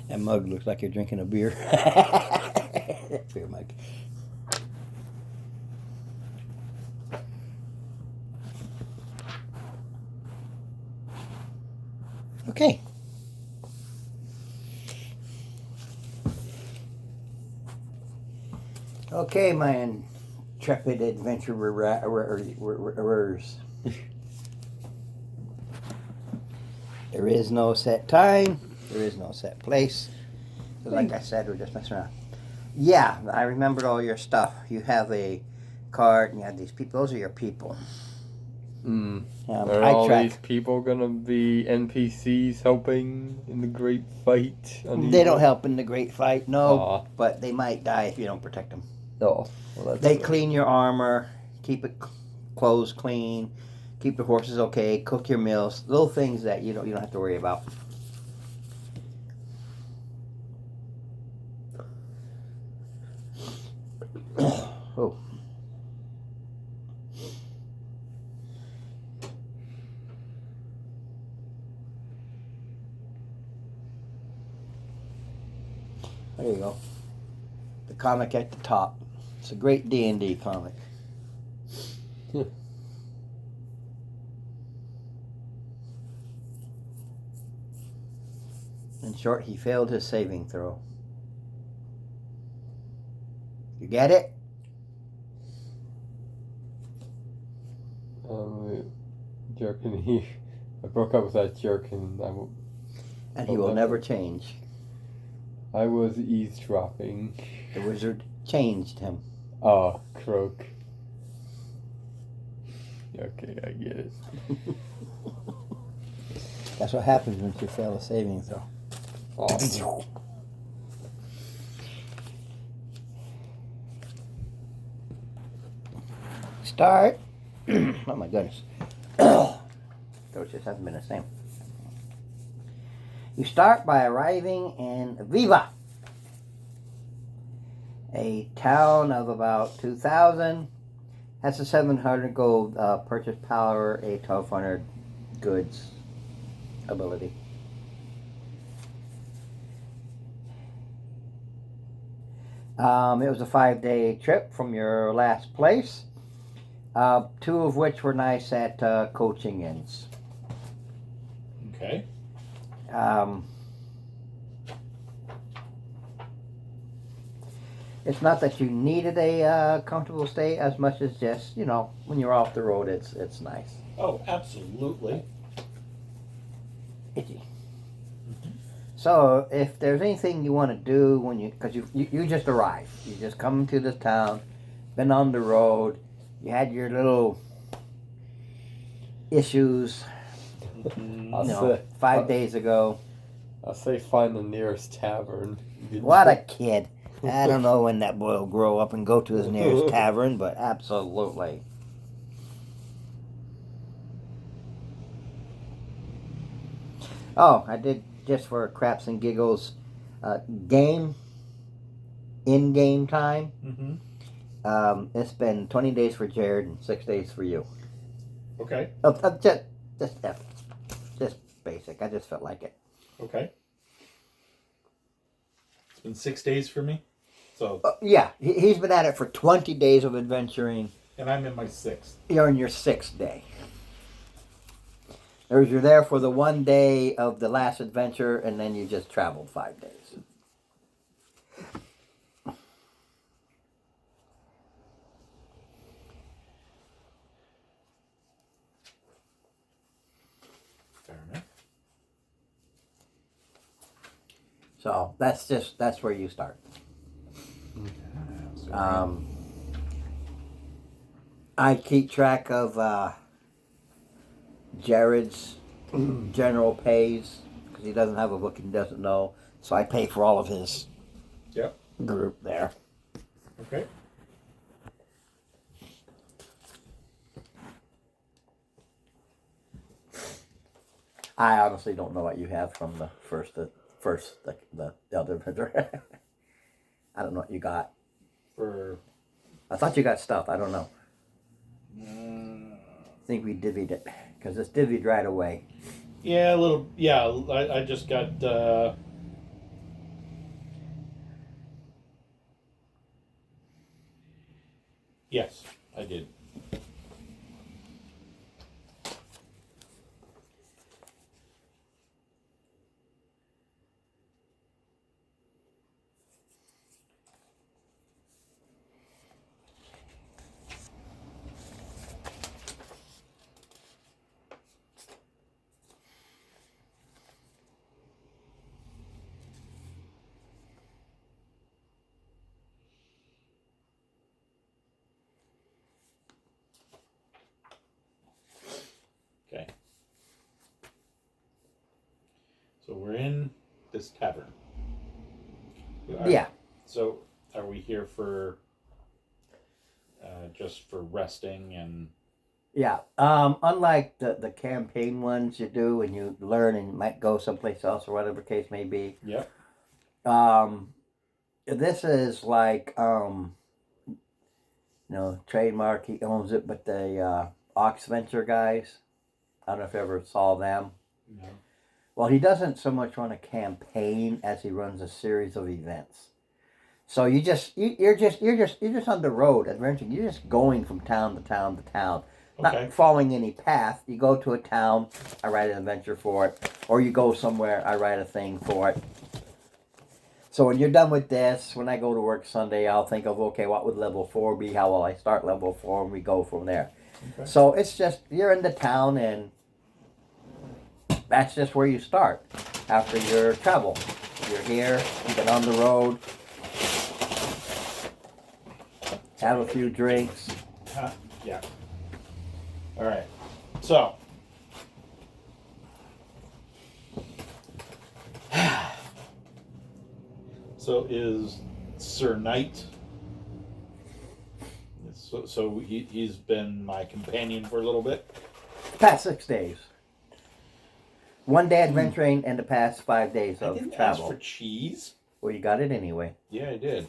That mug looks like you're drinking a beer. Beer mug. Okay. Okay, my intrepid adventurers. There is no set time. There is no set place. Like I said, we're just messing around. Yeah, I remembered all your stuff. You have a card and you have these people. Those are your people. Are all these people gonna be NPCs helping in the great fight? They don't help in the great fight, no. But they might die if you don't protect them. Oh, well, They clean your armor, keep it clothes clean, keep the horses okay, cook your meals, little things that you don't have to worry about. Oh. There you go. The comic at the top. It's a great D&D comic. In short, he failed his saving throw. You get it? Jerk, and I broke up with that jerk, and he will never change. I was eavesdropping. The wizard changed him. Oh, croak. Okay, I get it. That's what happens when you fail a saving throw. Oh. Start. Oh my goodness. Those just haven't been the same. You start by arriving in Viva, a town of about 2,000. Has a 700 gold purchase power, a 1,200 goods ability. It was a 5-day trip from your last place, 2 of which were nice at coaching inns. Okay. It's not that you needed a comfortable stay as much as just, when you're off the road, it's nice. Oh, absolutely. Itchy. So if there's anything you want to do because you just arrived, you just come to this town, been on the road, you had your little issues, 5 days ago. I'll say find the nearest tavern. What a kid. I don't know when that boy will grow up and go to his nearest tavern, but absolutely. Oh, I did, just for craps and giggles, in-game time. Mm-hmm. It's been 20 days for Jared and 6 days for you. Okay. Just basic. I just felt like it. Okay. It's been 6 days for me. So. Yeah, he's been at it for 20 days of adventuring. And I'm in my 6th. You're in your 6th day. You're there for the 1 day of the last adventure, and then you just traveled 5 days. Fair enough. So that's where you start. I keep track of Jared's general pays because he doesn't have a book and doesn't know. So I pay for all of his group there. Okay. I honestly don't know what you have from the other adventure. I don't know what you got. I thought you got stuff. I don't know. I think we divvied it because it's divvied right away. Yeah, a little. Yeah, I just got So we're in this tavern. Yeah. So are we here for just for resting and? Yeah. Unlike the campaign ones you do and you learn and you might go someplace else or whatever case may be. Yep. This is like trademark, he owns it, but the Oxventure guys, I don't know if you ever saw them. No. Well, he doesn't so much run a campaign as he runs a series of events. So you're just on the road adventuring. You're just going from town to town to town, Okay. not following any path. You go to a town, I write an adventure for it, or you go somewhere, I write a thing for it. So when you're done with this, when I go to work Sunday, I'll think of, okay, what would level 4 be? How will I start level 4? And we go from there. Okay. So it's just, you're in the town and that's just where you start after your travel. You're here, you get on the road, have a few drinks. Yeah. All right. So. So is Sir Knight? So he's been my companion for a little bit. Past 6 days. 1 day adventuring and the past 5 days of I didn't travel. ask for cheese. Well, you got it anyway. Yeah, I did.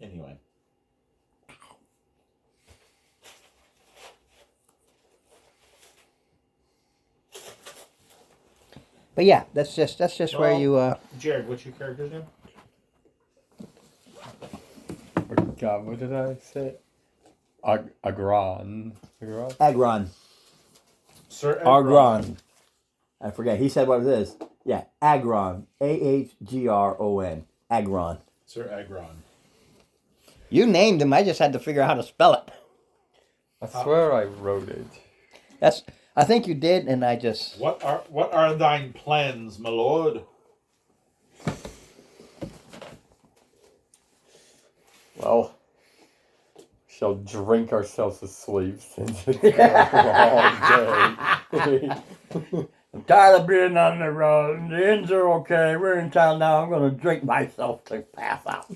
Anyway. But yeah, that's just where you Jared, what's your character's name? God, what did I say? Agron. Agron. Sir Agron. I forget. He said what it is. Yeah, Agron. Agron. Agron. Sir Agron. You named him. I just had to figure out how to spell it. I swear I wrote it. I think you did, and I just. What are thine plans, my lord? Well, shall drink ourselves to sleep since it's been a long day. I'm tired of being on the road. The inns are okay. We're in town now. I'm going to drink myself to pass out.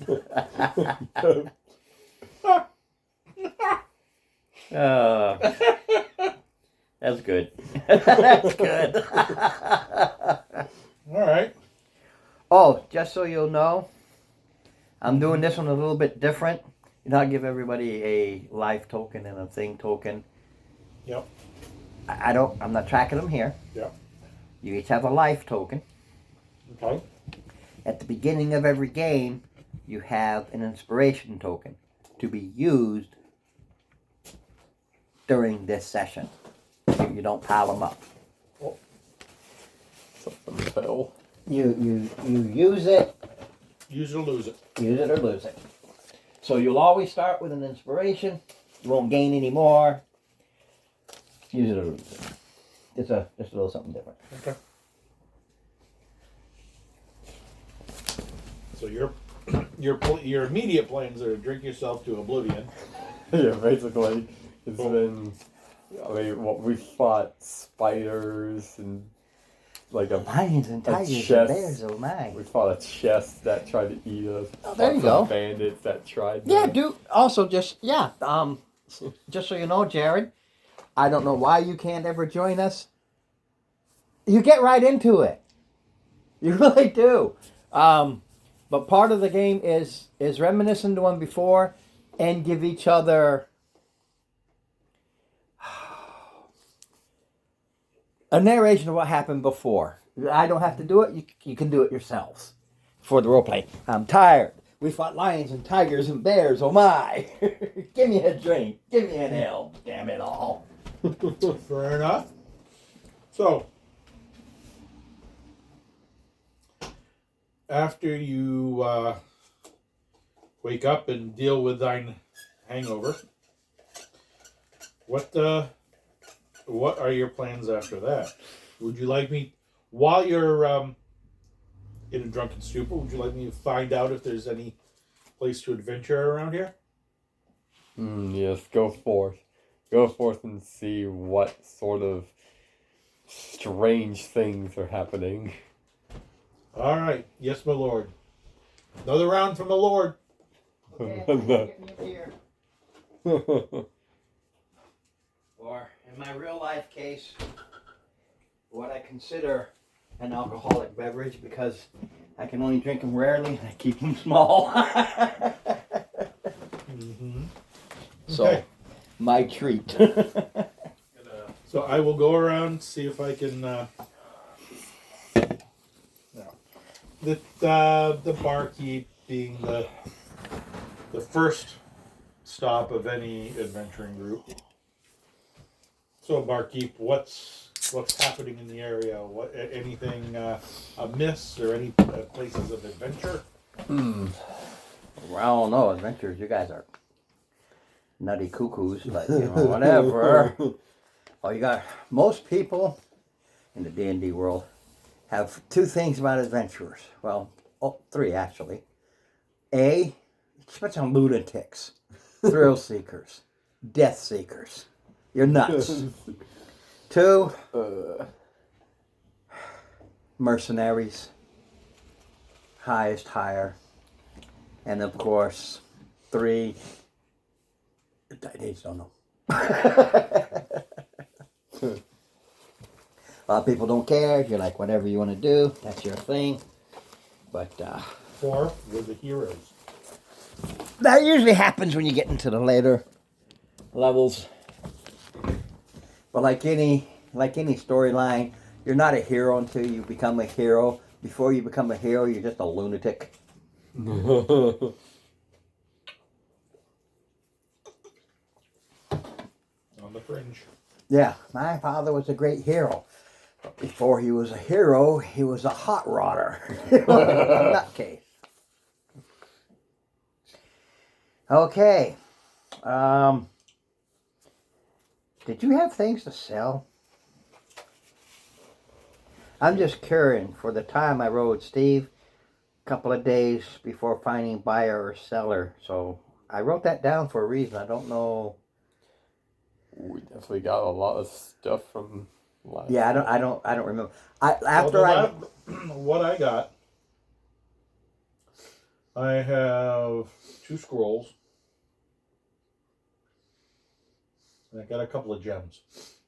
That's good. That's good. All right. Oh, just so you'll know, I'm doing this one a little bit different. I'll give everybody a life token and a thing token. Yep. I'm not tracking them here. Yep. You each have a life token. Okay. At the beginning of every game, you have an inspiration token to be used during this session. You don't pile them up. Something fell. You use it. Use it or lose it. Use it or lose it. So you'll always start with an inspiration. You won't gain any more. Use it or lose it. Just a little something different. Okay. So your immediate plans are to drink yourself to oblivion. Yeah, basically, it's been. I mean, what we fought spiders and like a Lions and tigers and chest. bears, oh my. We fought a chest that tried to eat us. Oh, there you Fought some go. Bandits that tried. Yeah, to... dude. Also, just so you know, Jared, I don't know why you can't ever join us. You get right into it. You really do. But part of the game is reminiscent to one before, and give each other a narration of what happened before. I don't have to do it. You can do it yourselves for the roleplay. I'm tired. We fought lions and tigers and bears. Oh my! Give me a drink. Give me an ale. Damn it all. Fair enough. So, after you wake up and deal with thine hangover, what are your plans after that? Would you like me, while you're in a drunken stupor, would you like me to find out if there's any place to adventure around here? Yes, go forth. Go forth and see what sort of strange things are happening. All right. Yes, my lord. Another round from the lord. Okay, get me a beer. Or, in my real life case, what I consider an alcoholic beverage because I can only drink them rarely and I keep them small. Mm-hmm. So, Okay. my treat. So I will go around, see if I can. The barkeep being the first stop of any adventuring group. So barkeep, what's happening in the area? What anything amiss or any places of adventure? Well, I don't know, adventures. You guys are nutty cuckoos, but you know, whatever. Oh, you got most people in the D&D world have two things about adventurers. Well, three actually. A, it's a bunch of lunatics, thrill seekers, death seekers. You're nuts. Two, mercenaries, highest hire. And of course, three, they just don't know. A lot of people don't care. You're like, whatever you want to do, that's your thing. But Four were the heroes. that usually happens when you get into the later levels. But like any storyline, you're not a hero until you become a hero. Before you become a hero, you're just a lunatic. On the fringe. Yeah, my father was a great hero. But before he was a hero, he was a hot rodder. A nutcase. Okay. Did you have things to sell? I'm just curious. For the time I rode Steve, a couple of days before finding buyer or seller. So I wrote that down for a reason. I don't know. We definitely got a lot of stuff from last. Yeah, I don't remember. What I got, I have 2 scrolls, and I got a couple of gems.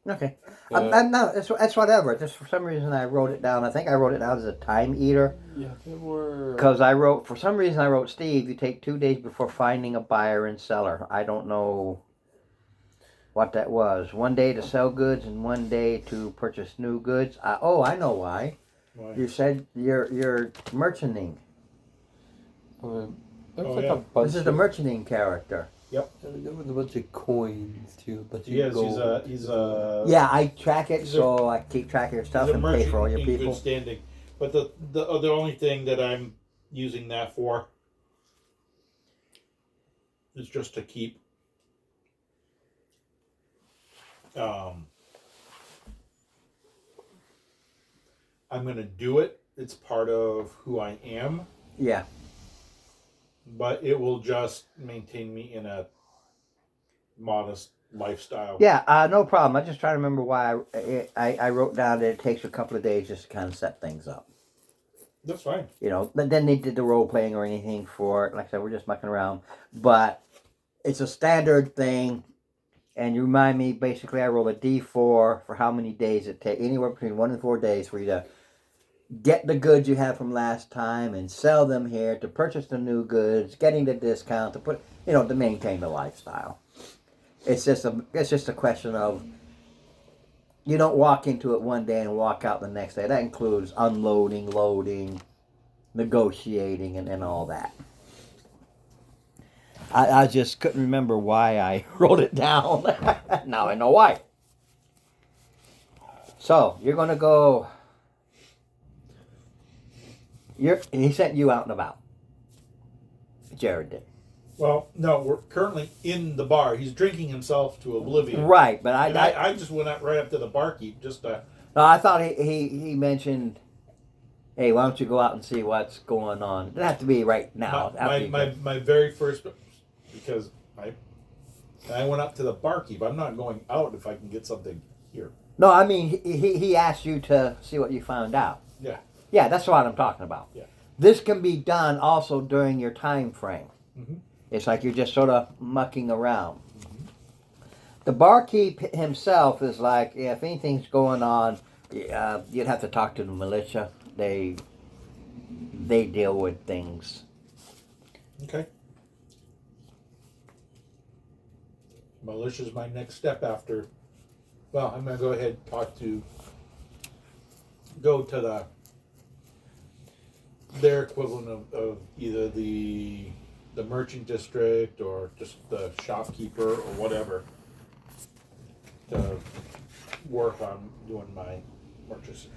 Okay. No, it's whatever. Just for some reason I wrote it down. I think I wrote it down as a time eater. Yeah, there were. Because for some reason I wrote, Steve, you take 2 days before finding a buyer and seller. I don't know what that was. 1 day to sell goods and 1 day to purchase new goods. I know why. Why? You said you're merchanting. There was Oh, like yeah. a bunch. This is the merchanting character. There was a bunch of coins too, but Yes, he's a Yeah, I track it, He's so I keep track of your stuff he's a and pay merchant for all your in people. good standing. But the only thing that I'm using that for is just to keep I'm gonna do it. It's part of who I am, Yeah. but it will just maintain me in a modest lifestyle. Yeah, no problem. I just try to remember why I wrote down that it takes a couple of days just to kind of set things up. That's fine. You know, but then they did the role playing or anything for it. Like I said, we're just mucking around. But it's a standard thing. And you remind me, basically, I roll a D4 for how many days it takes. Anywhere between 1 and 4 days for you to get the goods you have from last time and sell them here, to purchase the new goods, getting the discount, to maintain the lifestyle. It's just a question of, you don't walk into it one day and walk out the next day. That includes unloading, loading, negotiating, and all that. I just couldn't remember why I wrote it down. Now I know why. So, you're going to go... He sent you out and about. Jared did. Well, no, we're currently in the bar. He's drinking himself to oblivion. Right, but I just went up right up to the barkeep just to... No, I thought he mentioned, hey, why don't you go out and see what's going on? It doesn't have to be right now. My very first... Because I went up to the barkeep. I'm not going out if I can get something Here. No, I mean he asked you to see what you found out. Yeah. Yeah, that's what I'm talking about. Yeah. This can be done also during your time frame. Mm-hmm. It's like you're just sort of mucking around. Mm-hmm. The barkeep himself is like, if anything's going on, you'd have to talk to the militia. They deal with things. Okay. Militia's my next step after. Well, I'm gonna go ahead and go to their equivalent of either the merchant district or just the shopkeeper or whatever to work on doing my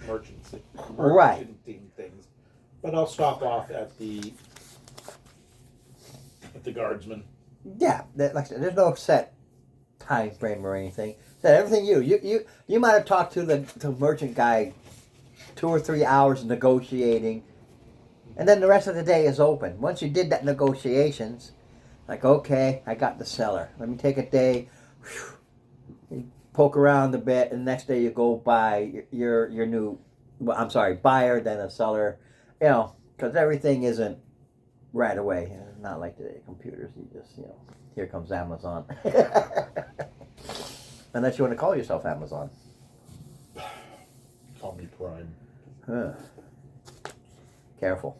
merchanting things. But I'll stop off at the guardsman. Yeah, like I said, there's no set time frame or anything. So everything you might have talked to the merchant guy 2 or 3 hours negotiating, and then the rest of the day is open. Once you did that negotiations, like, okay, I got the seller. Let me take a day, you poke around a bit, and the next day you go buy your new, buyer, then a seller, because everything isn't right away. Not like today, computers, you just, here comes Amazon. Unless you want to call yourself Amazon. Call me Prime. Huh. Careful.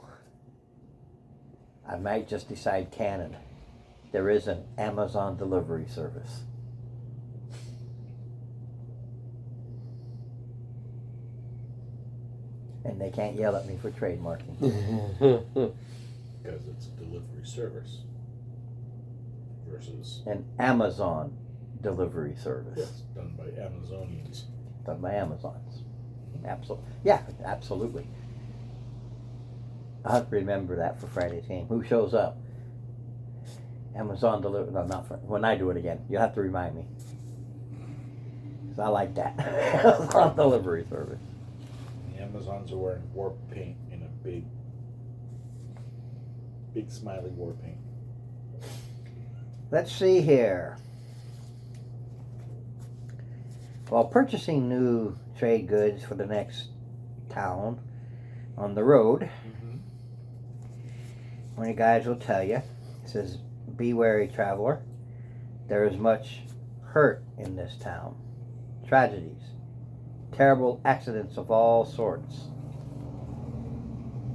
I might just decide canon. There is an Amazon delivery service. And they can't yell at me for trademarking. Because it's a delivery service versus An Amazon delivery service. yes, done by Amazonians. Done by Amazons. Absolutely. Yeah, absolutely. I'll have to remember that for Friday's game. Who shows up? Amazon delivery. No, not for, when I do it again. You'll have to remind me. Because I like that. Amazon delivery service. The Amazons are wearing war paint in a big smiley war paint. Let's see here. While purchasing new trade goods for the next town on the road, one of the guys will tell you, it says, "Be wary, traveler. There is much hurt in this town. Tragedies, terrible accidents of all sorts.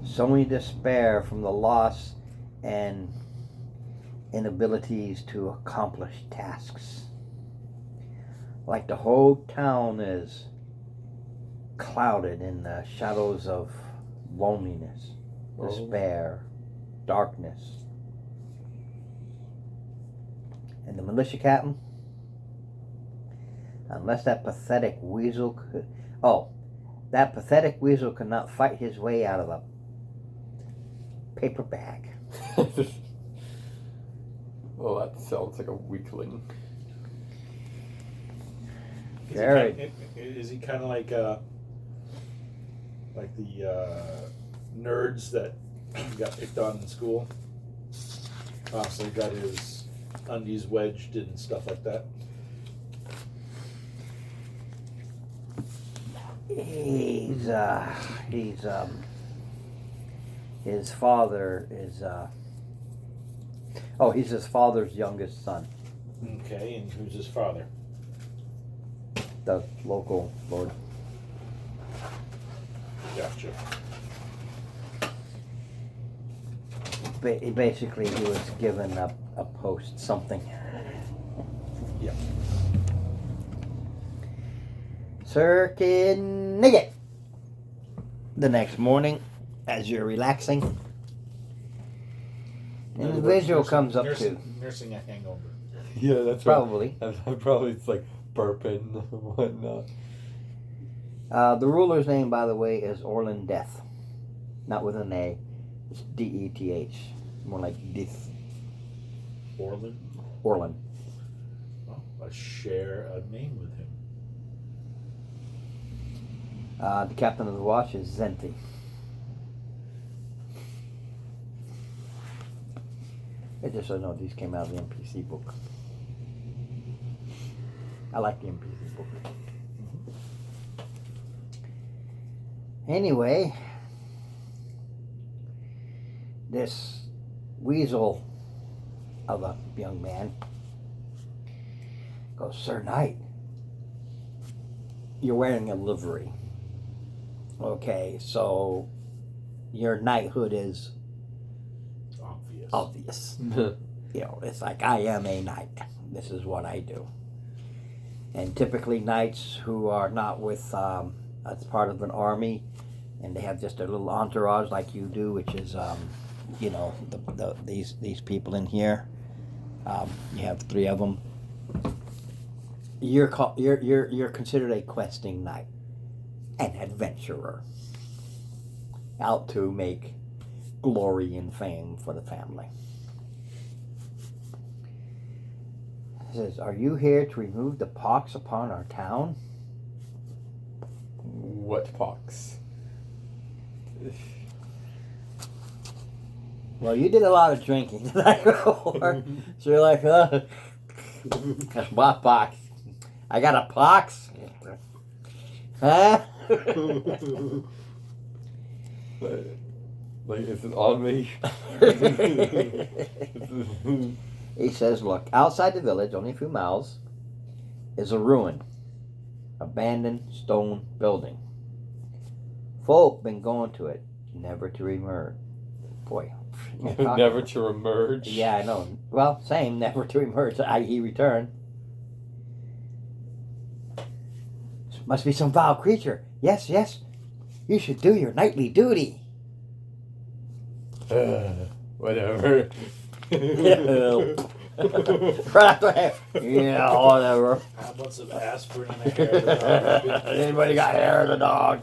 So many despair from the loss and inabilities to accomplish tasks. Like the whole town is clouded in the shadows of loneliness, despair, darkness." And the militia captain, unless that pathetic weasel could, that pathetic weasel could not fight his way out of a paper bag. Well, that sounds like a weakling. Is he kind of like the nerds that got picked on in school? So he got his undies wedged and stuff like that. His father is he's his father's youngest son. Okay, and who's his father? The local lord. Gotcha. Basically, he was given a post, something. Yeah. Circin Nugget. The next morning, as you're relaxing, an individual comes up to. Nursing a hangover. Yeah, that's Probably. Right. Probably it's like burping or whatnot. The ruler's name, by the way, is Orland Death. Not with an A. It's D-E-T-H. More like Death. Orland? Orland. Well, I share a name with him. The captain of the watch is Zenti. I just so know these came out of the NPC book. I like the NPC book. Anyway, this weasel of a young man goes, "Sir Knight, you're wearing a livery. Okay, so your knighthood is obvious. You know, it's like, I am a knight. This is what I do." And typically knights who are not with, as part of an army, and they have just a little entourage like you do, which is, you know, these people in here. You have 3 of them. You're considered a questing knight, an adventurer, out to make glory and fame for the family. He says, "Are you here to remove the pox upon our town?" What pox? Well, you did a lot of drinking the night before, so you're like, what pox? I got a pox? Huh? Like, is it on me? He says, "Look, outside the village, only a few miles, is a ruin, abandoned stone building. Folk been going to it, never to reemerge." Boy. Never to emerge. Yeah, I know. Well, same, never to emerge, i.e. return. "Must be some foul creature. Yes, yes. You should do your nightly duty." Whatever. Right after hair. Yeah, whatever. How about some aspirin in the hair? Anybody got hair of the dog?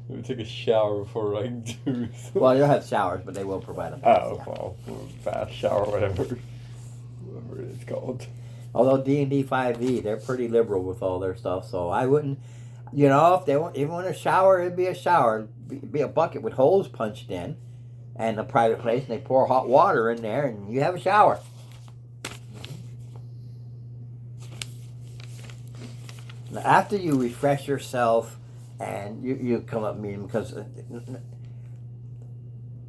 We take a shower before I do so. Well, you'll have showers, but they will provide them. Oh, well, bath, shower, whatever it is called. Although D&D 5e, they're pretty liberal with all their stuff, so I wouldn't, you know, if they want, even want a shower, it'd be a shower. It'd be a bucket with holes punched in, and a private place, and they pour hot water in there, and you have a shower. Now, after you refresh yourself, and you come up and meet him, because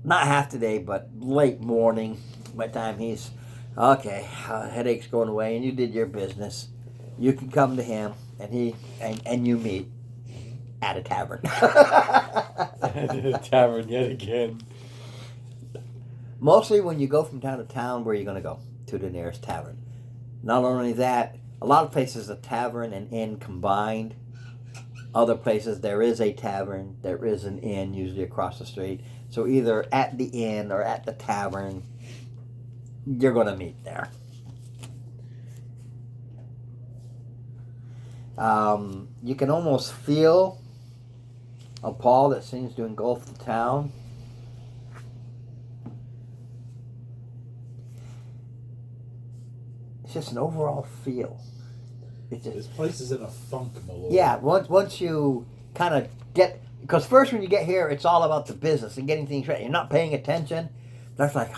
not half the day, but late morning, by the time he's, okay, headache's going away, and you did your business, you can come to him, and you meet at a tavern. At a tavern yet again. Mostly when you go from town to town, where are you going to go? To the nearest tavern. Not only that, a lot of places a tavern and inn combined. Other places there is a tavern, there is an inn, usually across the street. So either at the inn or at the tavern, you're going to meet there. You can almost feel a pall that seems to engulf the town. It's just an overall feel. It's just, This place is in a funk, my lord. yeah, once you kind of get, because first when you get here, it's all about the business and getting things ready. You're not paying attention. That's like,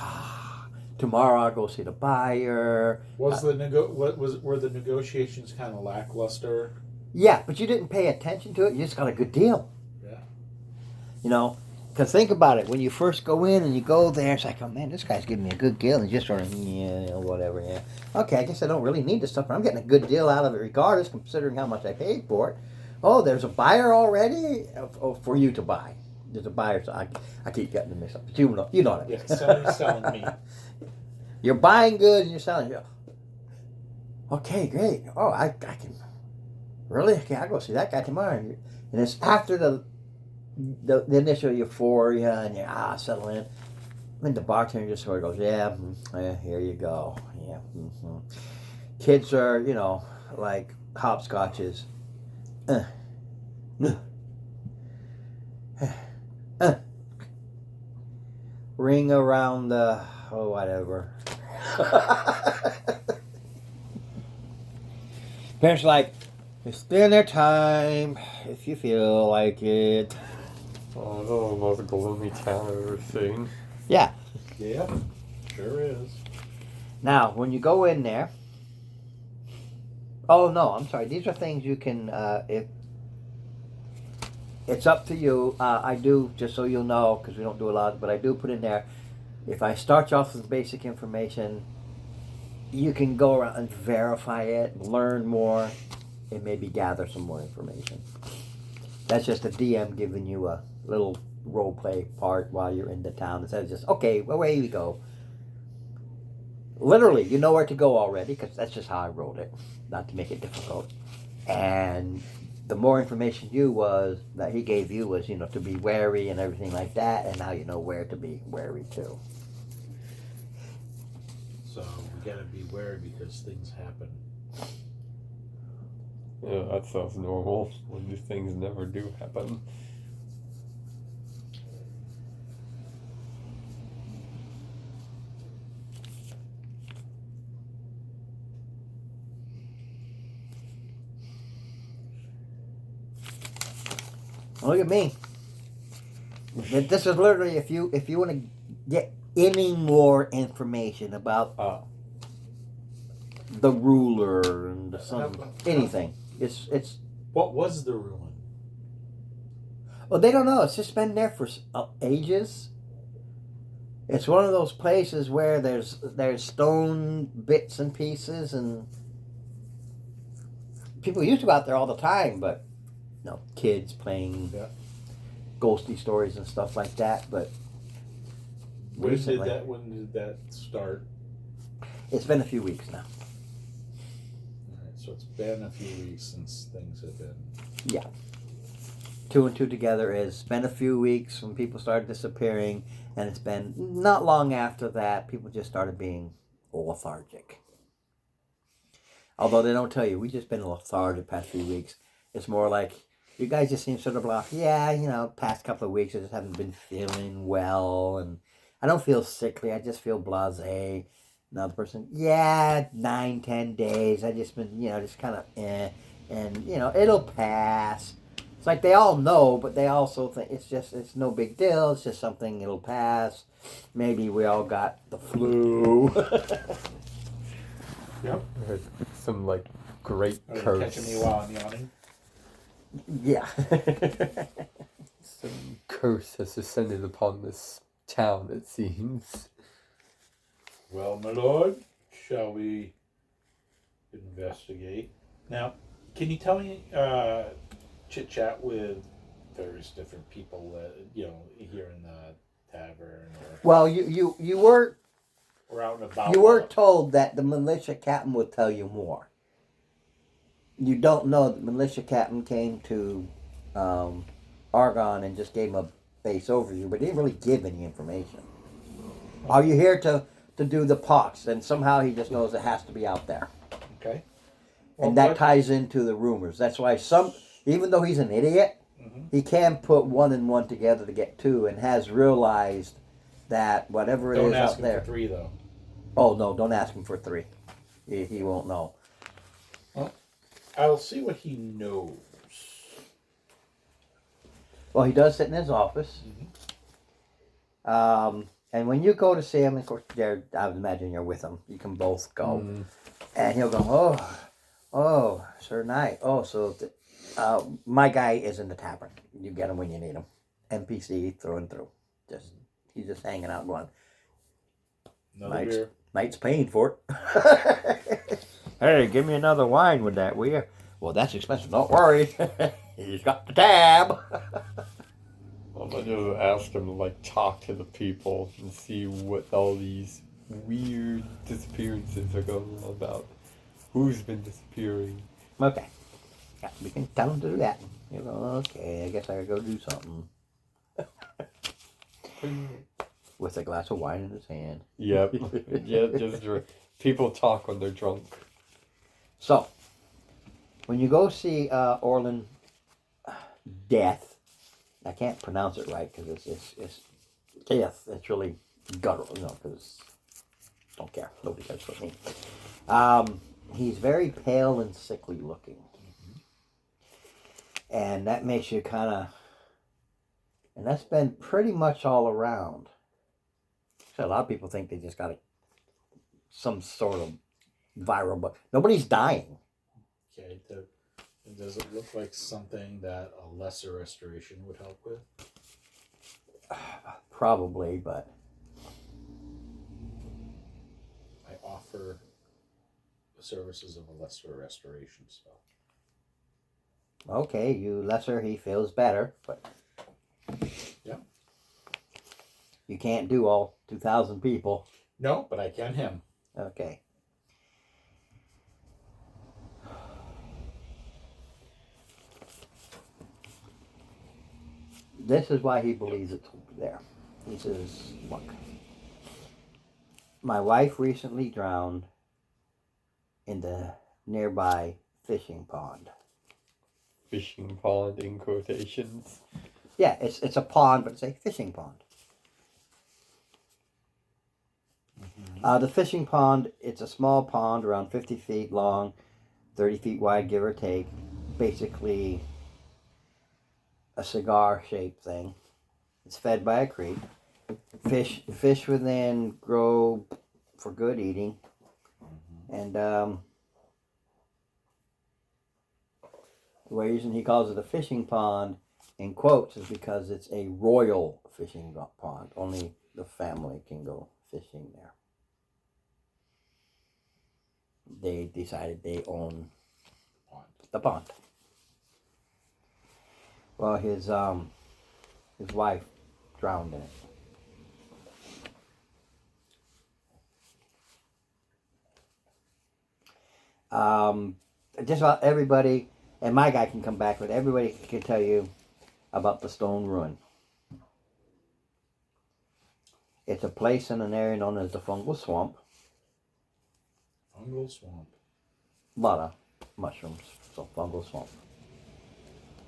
tomorrow I'll go see the buyer. Were the negotiations kind of lackluster? Yeah, but you didn't pay attention to it. You just got a good deal. Yeah. You know, because think about it. When you first go in and you go there, it's like, oh man, this guy's giving me a good deal. And you just sort of, yeah, whatever, yeah. Okay, I guess I don't really need this stuff, but I'm getting a good deal out of it regardless, considering how much I paid for it. Oh, there's a buyer already? Oh, for you to buy. There's a buyer, so I keep getting them mixed up. But you know what I mean. Yeah, somebody's selling me. You're buying goods and you're selling. Okay, great. Oh, I can. Really? Okay, I'll go see that guy tomorrow. And it's after the initial euphoria and you settle in. And the bartender just sort of goes, yeah, here you go. Yeah. Mm-hmm. Kids are, like hopscotches. Ring around the, whatever. Parents are like, spend their time if you feel like it. Oh, that's the most gloomy town I've ever seen. Yeah. Yeah, sure is. Now, when you go in there, oh no, I'm sorry. These are things you can, if It's up to you. I do, just so you'll know, because we don't do a lot, but I do put in there, if I start you off with basic information, you can go around and verify it, learn more, and maybe gather some more information. That's just a DM giving you a little role play part while you're in the town. Instead of just, okay, well, away you go. Literally, you know where to go already, because that's just how I wrote it, not to make it difficult. And the more information that he gave you was, to be wary and everything like that, and now you know where to be wary too. So we gotta be wary because things happen. Yeah, that sounds normal when these things never do happen. Look at me. This is literally if you want to get any more information about the ruler and the sun, anything. It's. What was the ruin? Well, they don't know. It's just been there for ages. It's one of those places where there's stone bits and pieces, and people used to go out there all the time, but kids playing ghosty stories and stuff like that. But When did that start? It's been a few weeks now. All right, so it's been a few weeks since things have been. Yeah. 2 and 2 together is been a few weeks when people started disappearing, and it's been not long after that people just started being lethargic. Although they don't tell you, we just been lethargic the past few weeks. It's more like, you guys just seem sort of off. Yeah, past couple of weeks I just haven't been feeling well, and I don't feel sickly. I just feel blasé. Another person, 9, 10 days. I just been, just kind of and it'll pass. It's like they all know, but they also think it's no big deal. It's just something, it'll pass. Maybe we all got the flu. Yep. Some great Are you curse. catching me while I'm yawning? Yeah. Some curse has descended upon this town, it seems. Well, my lord, shall we investigate? Now, can you tell me, chit chat with various different people, here in the tavern Well, you were or out and about? you were told that the militia captain would tell you more. You don't know that the militia captain came to Argonne and just gave him a base overview, but didn't really give any information. Are you here to do the pox? And somehow he just knows it has to be out there. Okay. And that ties into the rumors. That's why even though he's an idiot, he can put 1 and 1 together to get 2, and has realized that whatever it is out there. Don't ask him for 3, though. Oh no! Don't ask him for 3. He won't know. Well, I'll see what he knows. Well, he does sit in his office. And when you go to see him, of course, Jared, I would imagine you're with him. You can both go. And he'll go, oh, Sir Knight. Oh, so my guy is in the tavern. You get him when you need him. NPC through and through. He's just hanging out going, Another beer. Knight's paying for it. Hey, give me another wine with that, will you? Well, that's expensive. Don't worry. He's got the tab. I'm gonna just ask him to talk to the people and see what all these weird disappearances are going on about. Who's been disappearing? Okay. Yeah, we can tell him to do that. You go, okay, I guess I gotta go do something. With a glass of wine in his hand. Yep. Yeah, just people talk when they're drunk. So, when you go see Orlin Death, I can't pronounce it right because it's death. It's really guttural, because don't care. Nobody cares for me. He's very pale and sickly looking. And that makes you kind of, and that's been pretty much all around. So a lot of people think they just got some sort of viral, but nobody's dying. Okay, Does it look like something that a lesser restoration would help with? Probably, but I offer the services of a lesser restoration spell. okay, you lesser, he feels better, but Yeah. you can't do all 2,000 people. No, but I can him. Okay. This is why he believes it's there. He says, look, my wife recently drowned in the nearby fishing pond. Fishing pond in quotations. Yeah, it's a pond, but it's a fishing pond. The fishing pond, it's a small pond around 50 feet long, 30 feet wide, give or take. Basically a cigar-shaped thing. It's fed by a creek. Fish within grow for good eating. And the reason he calls it a fishing pond, in quotes, is because it's a royal fishing pond. Only the family can go fishing there. They decided they own the pond. Well, his wife drowned in it. Just about everybody, and my guy can come back, but everybody can tell you about the Stone Ruin. It's a place in an area known as the Fungal Swamp. Fungal swamp. A lot of mushrooms, so Fungal Swamp.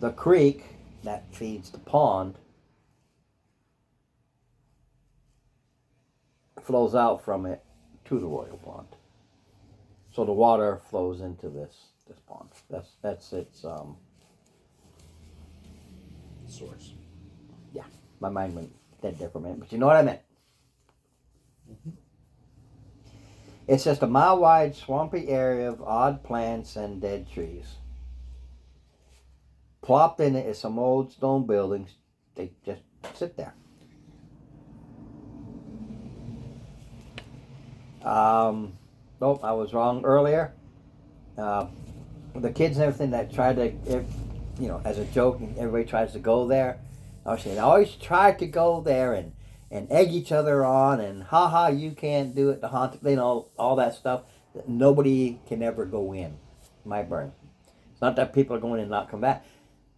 The creek that feeds the pond flows out from it to the royal pond. So the water flows into this pond. That's its Source. yeah. My mind went dead there for a minute, but you know what I meant. It's just a mile-wide, swampy area of odd plants and dead trees. Plopped in it is some old stone buildings. They just sit there. Nope, I was wrong earlier. The kids and everything that tried to, as a joke, everybody tries to go there. They always try to go there and egg each other on and haha, you can't do it, the haunted, all that stuff. Nobody can ever go in. My burn. It's not that people are going in and not come back.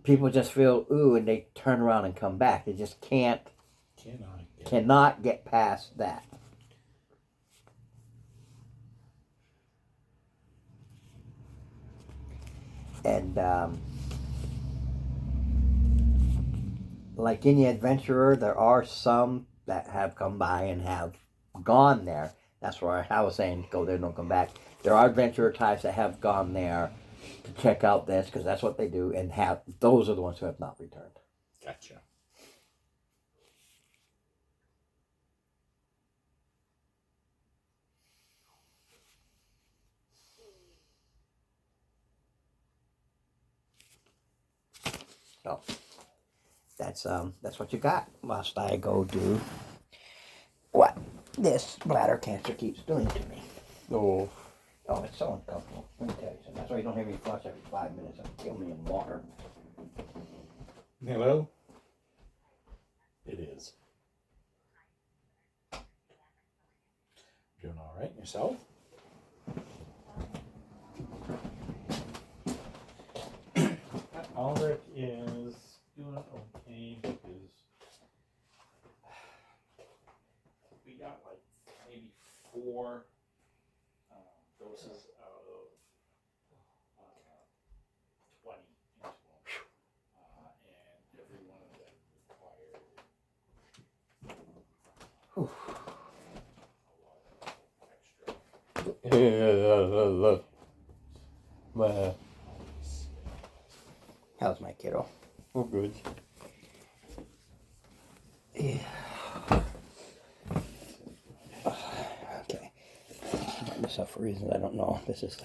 People just feel ooh and they turn around and come back. They just cannot get past that. And like any adventurer, there are some that have come by and have gone there. That's where I was saying go there, don't come back. There are adventurer types that have gone there to check out this because that's what they do, and those are the ones who have not returned. Gotcha. So that's what you got. Whilst I go do what this bladder cancer keeps doing to me. Oh, It's so uncomfortable. Let me tell you something. That's why you don't hear me flush every 5 minutes. It'll kill me in water. Hello? It is. Doing all right yourself? Alric is doing okay because we got like maybe 4 doses out of 20 into him. And every one of them required a lot of extra. my, How's my kiddo? oh good. Yeah. Okay. I'm this up for reasons I don't know. This is the.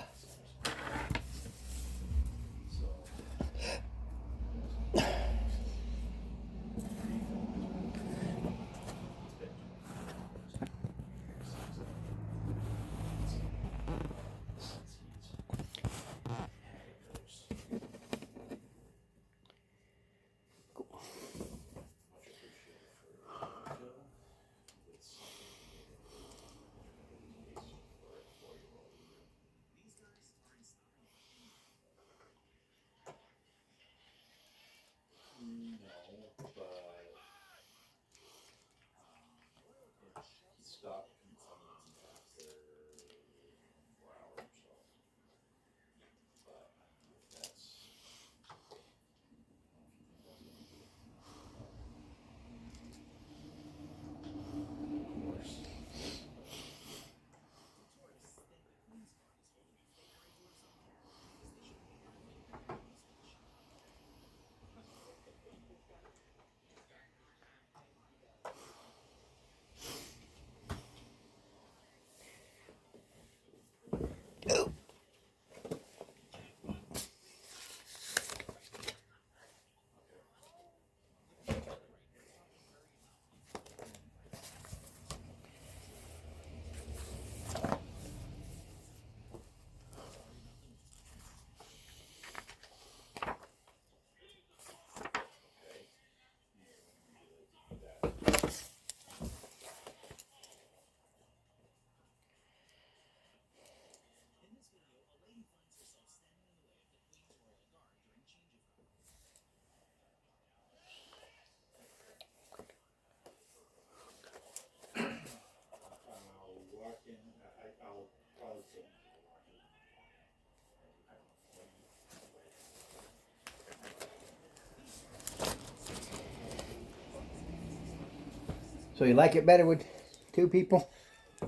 So you like it better with two people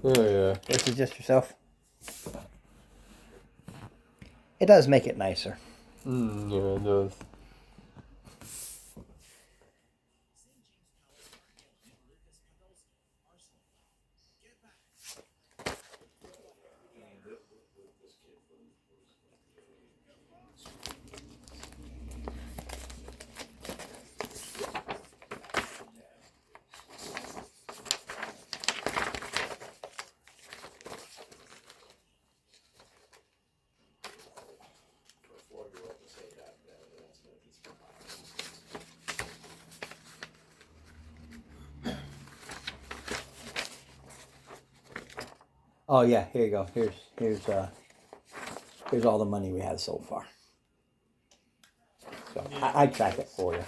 Oh yeah. versus just yourself? It does make it nicer. Yeah, it does. Oh yeah, here you go. Here's all the money we have so far. So I track it for you.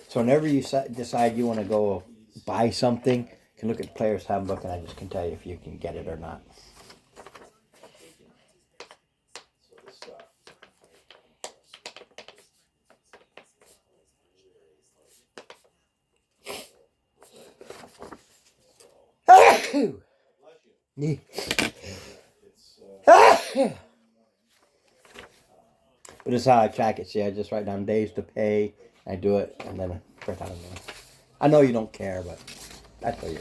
So whenever you decide you want to go buy something, you can look at the player's handbook, and I just can tell you if you can get it or not. But this is how I track it. See, I just write down days to pay. I do it, and then first time. I know you don't care, but I tell you.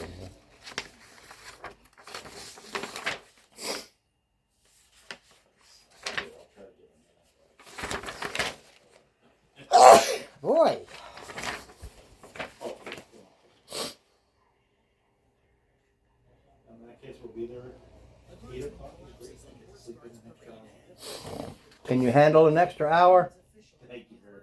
Boy. In that case, we'll be there at 8 o'clock. Sleep in the next hour. Can you handle an extra hour? Thank you very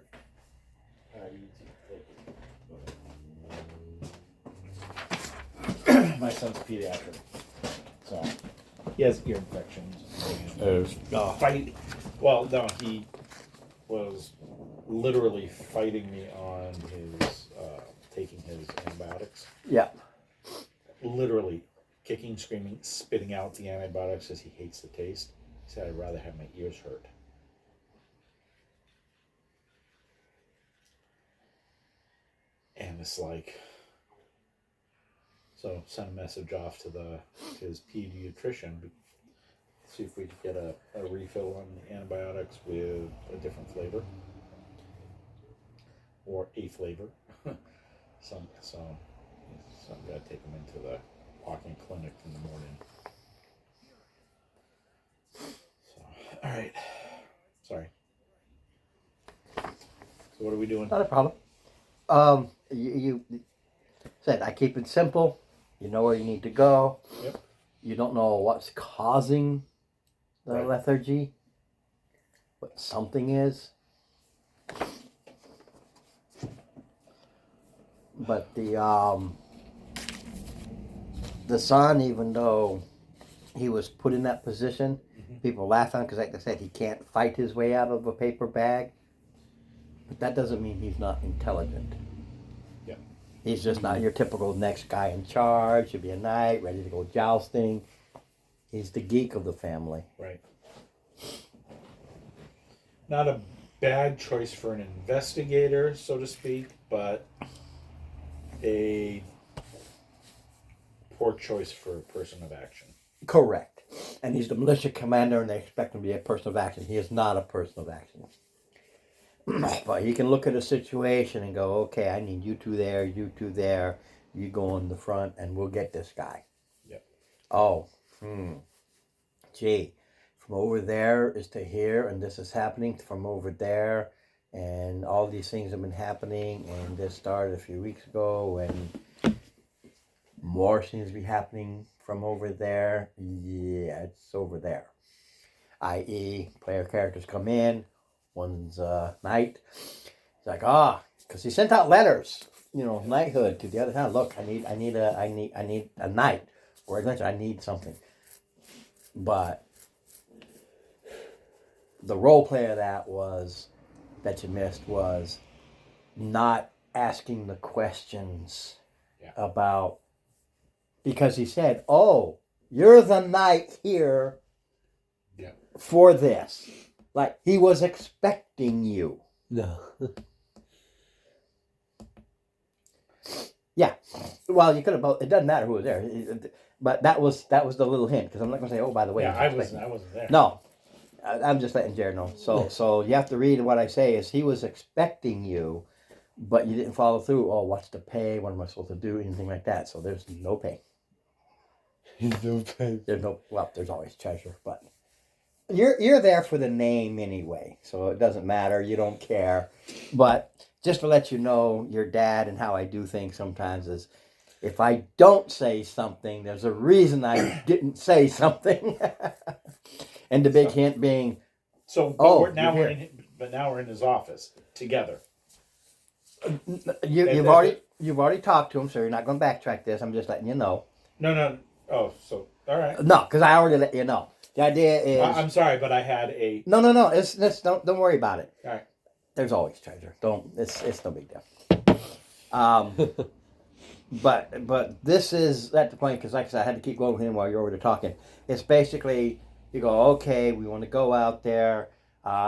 much. My son's pediatric, so he has ear infections. Fight. Well, no, he was literally fighting me on his taking his antibiotics. Yeah. Literally kicking, screaming, spitting out the antibiotics because he hates the taste. He said, "I'd rather have my ears hurt." And it's like, so sent a message off to his pediatrician. See if we could get a refill on the antibiotics with a different flavor or a flavor. so I'm gonna take him into the walking clinic in the morning. So, all right. Sorry. So what are we doing? Not a problem. You said I keep it simple. You know where you need to go. Yep. You don't know what's causing the Right. lethargy, but something is. But the son, even though he was put in that position, people laugh at him because, like I said, he can't fight his way out of a paper bag. But that doesn't mean he's not intelligent. Yeah. He's just not your typical next guy in charge. He'll be a knight, ready to go jousting. He's the geek of the family. Right. Not a bad choice for an investigator, so to speak, but a poor choice for a person of action. Correct. And he's the militia commander, and they expect him to be a person of action. He is not a person of action. But he can look at a situation and go, okay, I need you two there, you go in the front, and we'll get this guy. Yep. Oh, gee, from over there is to here, and this is happening from over there, and all these things have been happening, and this started a few weeks ago, and more seems to be happening from over there. Yeah, it's over there. I.e., player characters come in. One's knight. He's like, because he sent out letters, knighthood to the other town. Look, I need a knight, or I need something. But the role play of that you missed was not asking the questions about, because he said, "Oh, you're the knight here for this." Like, he was expecting you. No. Well, you could have both. It doesn't matter who was there, but that was the little hint because I'm not going to say, oh, by the way. Yeah, he's expecting-" I wasn't there. No, I'm just letting Jared know. So you have to read what I say. Is he was expecting you, but you didn't follow through. Oh, what's the pay? What am I supposed to do? Anything like that. So there's no pay. No pay. There's no. Well, there's always treasure, but you're there for the name anyway. So it doesn't matter. You don't care. But just to let you know, your dad and how I do things sometimes is, if I don't say something, there's a reason I didn't say something. And the big hint being, So, but Oh, now you're we're in his office together. you've already talked to him, so you're not going to backtrack this. I'm just letting you know. No. Oh, so all right. No, because I already let you know. The idea is, I'm sorry, but I had a. no. It's don't worry about it. All right. There's always treasure. It's no big deal. But this is at the point, because like I said, I had to keep going with him while you're over there talking. It's basically, you go, okay, we want to go out there.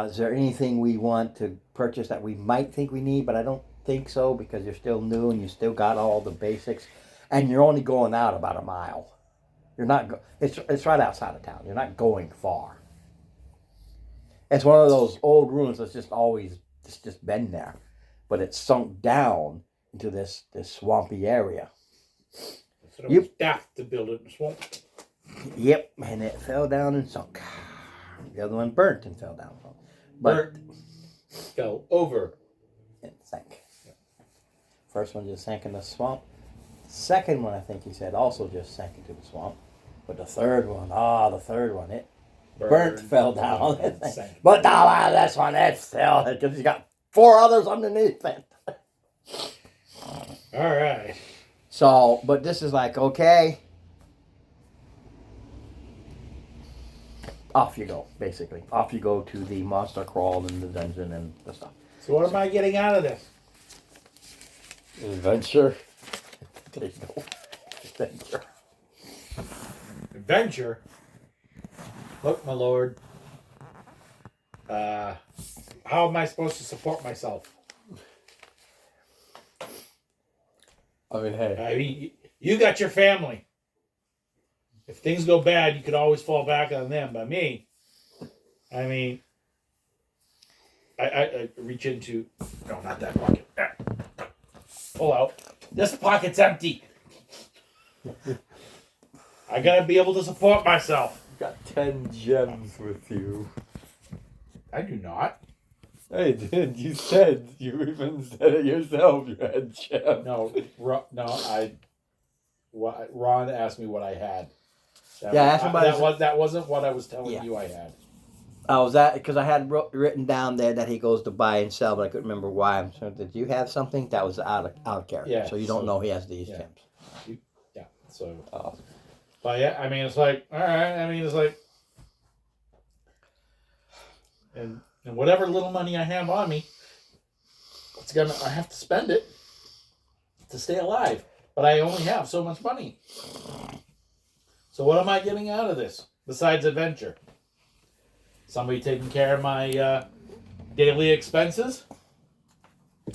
Is there anything we want to purchase that we might think we need, but I don't think so, because you're still new and you still got all the basics, and you're only going out about a mile. You're not. It's right outside of town. You're not going far. It's one of those old ruins that's just always just been there, but it's sunk down into this swampy area. So it was daft to build it in the swamp. Yep, and it fell down and sunk. The other one burnt and fell down. But Fell over. it sank. First one just sank in the swamp. Second one, I think he said, also just sank into the swamp. But the third one, it burnt, fell down. and sank. But now this one, it's still, because he's got 4 others underneath it. All right. So, but this is like, okay, off you go, basically. Off you go to the monster crawl and the dungeon and the stuff. So what am I getting out of this? Adventure. There's no adventure. Adventure. Look, my lord. How am I supposed to support myself? I mean, hey. I mean, you got your family. If things go bad, you could always fall back on them. But me, I mean, I reach into, no, not that pocket. Pull out. This pocket's empty. I gotta be able to support myself. You got 10 gems with you. I do not. Hey, dude, you said, you even said it yourself, you had gems. No, Ron asked me what I had. That wasn't what I was telling you I had. Oh, was that because I had written down there that he goes to buy and sell, but I couldn't remember why. So did you have something that was out of character? Yeah, So you don't know he has these gems. So, but yeah, I mean, it's like, all right. I mean, it's like, and whatever little money I have on me, I have to spend it to stay alive. But I only have so much money. So what am I getting out of this besides adventure? Somebody taking care of my daily expenses? I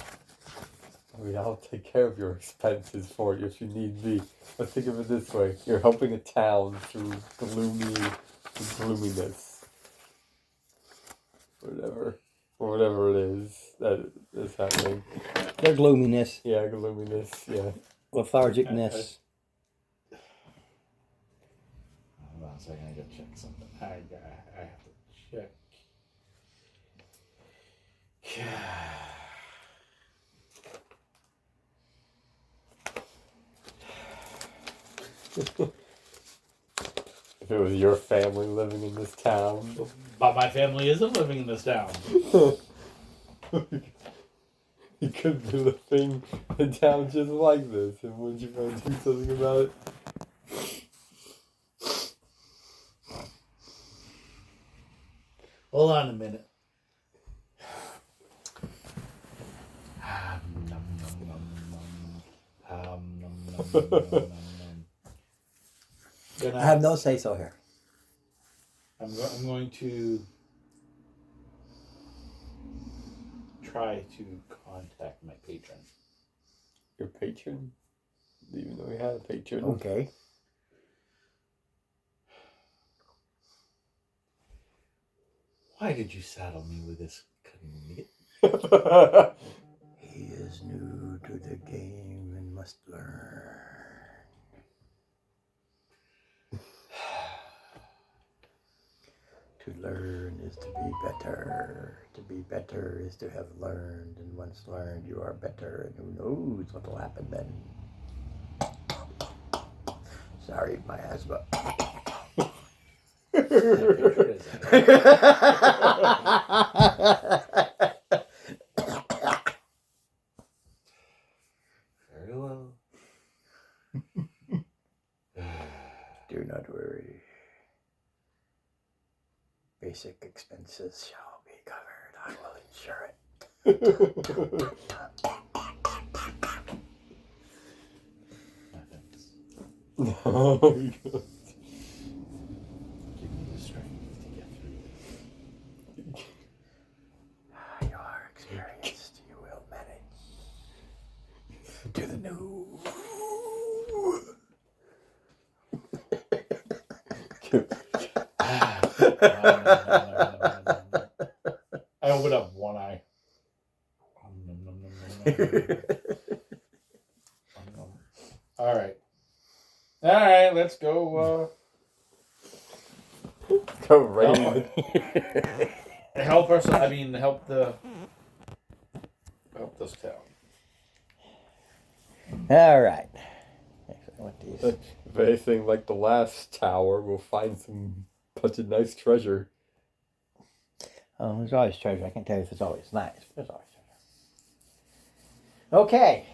mean, I'll take care of your expenses for you if you need me. But think of it this way. You're helping a town through gloominess. Whatever it is that is happening. Their gloominess, Yeah, gloominess, yeah. lethargicness. Hold on a second, I gotta check something. I have to check. If it was your family living in this town. But my family isn't living in this town. You could do the thing in town just like this, and wouldn't you want to do something about it? Hold on a minute. I have no say so here. I'm going to try to contact my patron. Your patron? even though we had a patron. Okay. Why did you saddle me with this knit? He is new to the game and must learn. To learn is to be better. To be better is to have learned, and once learned, you are better, and who knows what will happen then. Sorry, my asthma. Very well. Do not worry. Basic expenses shall be covered. I will insure it. Oh my God. Give me the strength to get through this. You are experienced. You will manage. To the new. I opened up one eye. All right. All right, let's go Go right. help us. I mean, help this town. All right. Actually, I want these. If anything like the last tower, we'll find some bunch of nice treasure. Oh, there's always treasure. I can't tell you if it's always nice, but there's always treasure. Okay.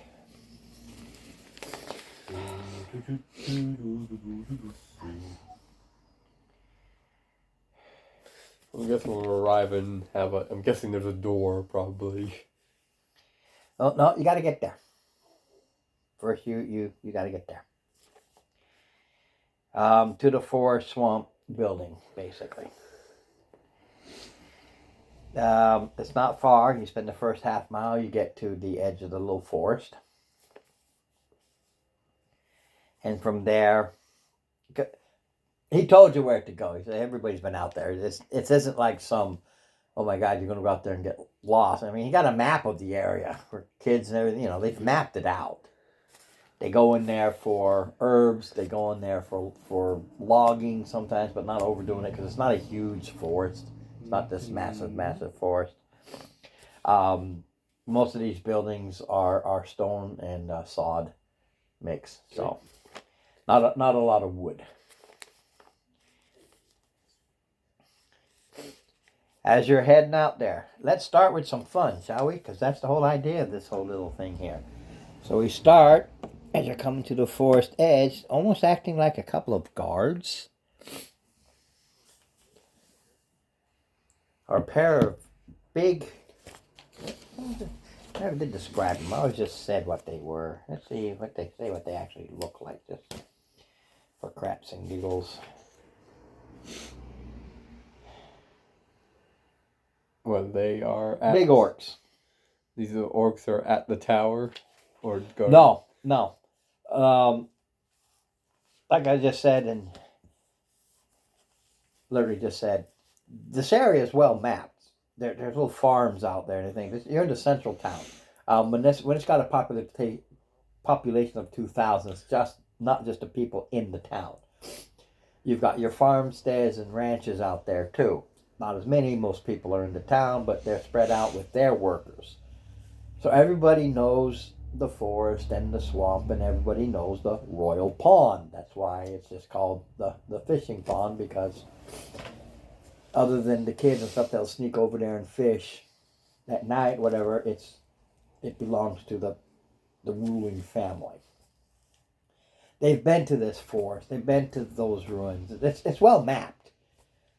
I'm guessing when we arrive and I'm guessing there's a door probably. Oh no, you got to get there. First, you got to get there. To the forest swamp building, basically. It's not far. You spend the first half mile, you get to the edge of the little forest. And from there, he told you where to go. He said, everybody's been out there. It isn't like some, oh my God, you're going to go out there and get lost. I mean, he got a map of the area for kids and everything. You know, they've mapped it out. They go in there for herbs. They go in there for logging sometimes, but not overdoing it because it's not a huge forest. It's not this massive forest. Most of these buildings are stone and sod mix, so not a lot of wood. As you're heading out there, let's start with some fun, shall we? Because that's the whole idea of this whole little thing here. So we start as you're coming to the forest edge, almost acting like a couple of guards. Or a pair of big, I never did describe them. I always just said what they were. Let's see what they actually look like, just for craps and giggles. Well, they are at, Big orcs. These are orcs are at the tower, or go. No. Like I just said, and literally just said, this area is well mapped. There's little farms out there and everything. You're in the central town. When it's got a population of 2,000, it's just not just the people in the town. You've got your farmsteads and ranches out there too. Not as many. Most people are in the town, but they're spread out with their workers. So everybody knows the forest and the swamp, and everybody knows the royal pond. That's why it's just called the fishing pond, because other than the kids and stuff that'll sneak over there and fish at night, whatever, it belongs to the ruling family. They've been to this forest. They've been to those ruins. It's well mapped.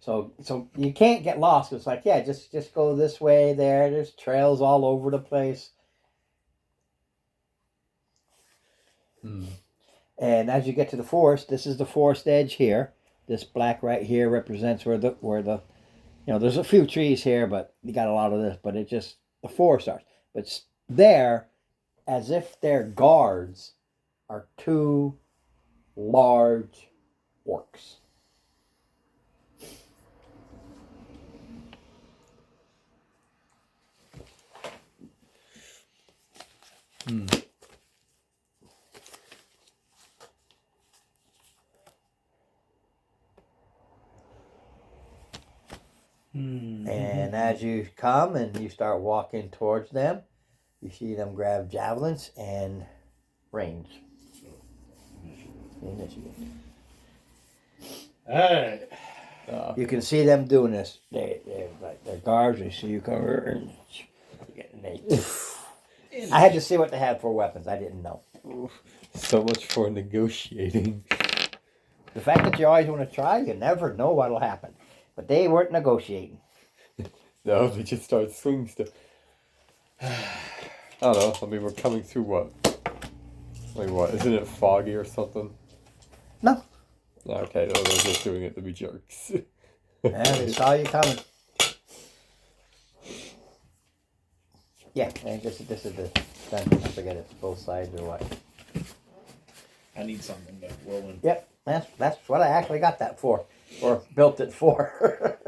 So you can't get lost. It's like, yeah, just go this way there. There's trails all over the place. And as you get to the forest, this is the forest edge here. This black right here represents where the there's a few trees here, but you got a lot of this, but it just, the forest starts. But it's there as if they're guards are two large orcs. And as you come and you start walking towards them, you see them grab javelins and range. Initiative. Alright. You can see them doing this. They're like their guards. They see you come and I had to see what they had for weapons. I didn't know. So much for negotiating. The fact that you always want to try, you never know what'll happen. But they weren't negotiating. No, they just start swinging stuff. I don't know. I mean, we're coming through what? Like what? Isn't it foggy or something? No. Okay, no, they're just doing it to be jerks. Yeah, they saw you coming. Yeah, and this is the dungeon. I forget it's both sides or what. I need something to roll in. Yep, that's what I actually got that for, or built it for.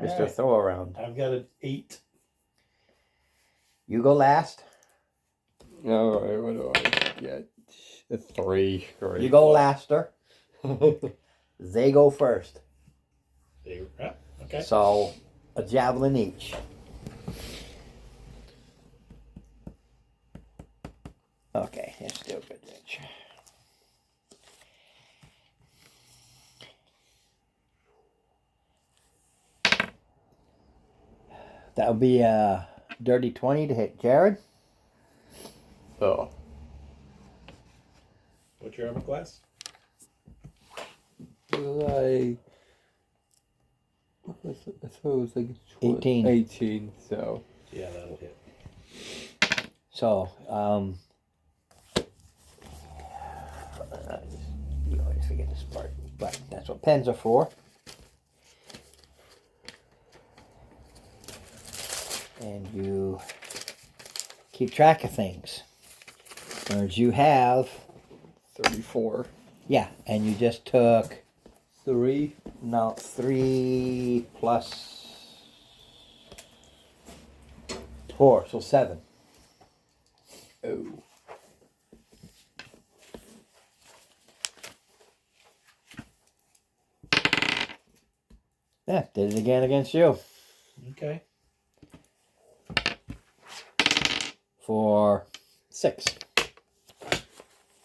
Just to Alright. throw around. I've got an 8. You go last. Alright, what do I get? A 3. Great. You go laster. They go first. Okay. So a javelin each. Okay, that's still good. That would be a dirty 20 to hit Jared. Oh. What's your armor class? I thought it was like 18. 18, so. Yeah, that'll hit. So, you always forget this part, but that's what pens are for. And you keep track of things. Whereas you have, 34. yeah, and you just took 3. 3 plus 4, so 7. Oh. Yeah, did it again against you. Okay. For 6.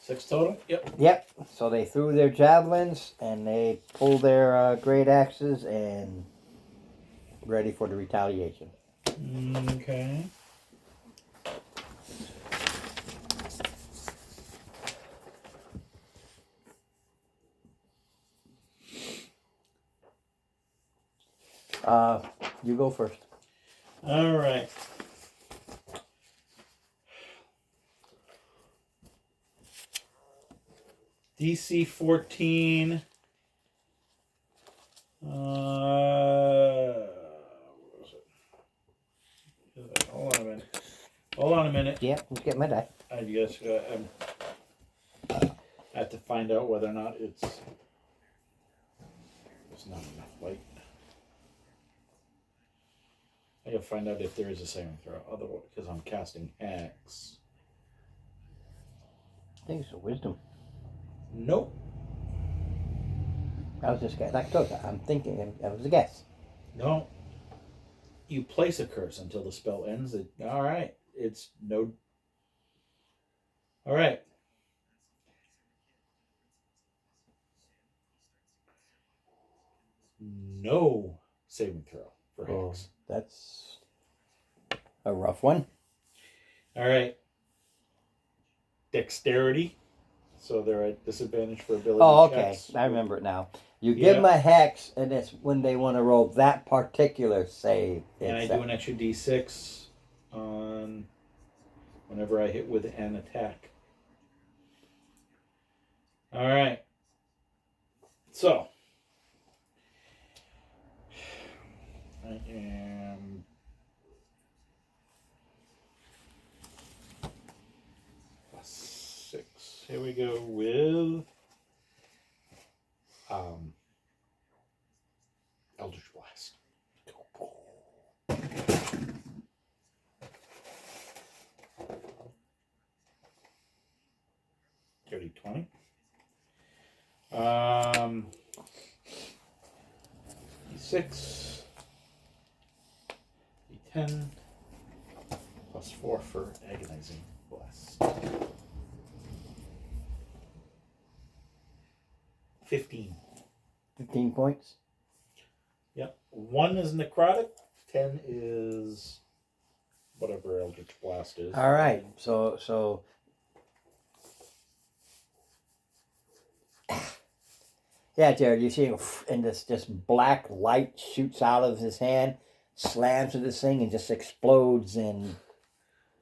6 total? Yep. Yep. So they threw their javelins and they pulled their great axes and ready for the retaliation. Okay. You go first. All right. DC 14. What was it? Hold on a minute. Hold on a minute. Yeah, let's get my die. I guess I have to find out whether or not it's not enough light. I gotta find out if there is a saving throw. Otherwise, because I'm casting X. I think it's a wisdom. Nope. I was just guessing. Like I told you, I'm thinking that was a guess. No. You place a curse until the spell ends. All right. It's no. All right. No saving throw for Hex. That's a rough one. All right. Dexterity. So they're at disadvantage for ability Oh, okay. checks. I remember it now. You give them a hex, and it's when they want to roll that particular save. And I do an extra d6 on whenever I hit with an attack. All right. So I am +6. Here we go with Eldritch Blast. Dirty 20. 6. 10. Plus 4 for Agonizing Blast. 15. 15 points. Yep. 1 is necrotic. 10 is whatever Eldritch Blast is. All right. So yeah, Jared, you see, and this just black light shoots out of his hand, slams into this thing, and just explodes and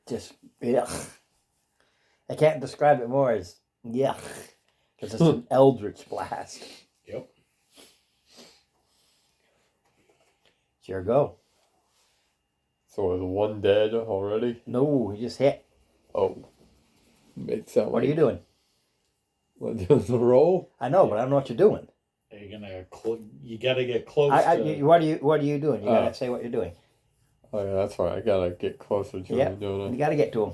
just yuck. I can't describe it more as yuck because it's an eldritch blast. Yep. It's your go. So is one dead already? No, he just hit. Oh. It sound What are you doing? What, does the roll? I know, but I don't know what you're doing. Are you gonna? You gotta get close. What are you doing? You gotta say what you're doing. Oh yeah, that's right. I gotta get closer to him, don't You I? gotta get to him.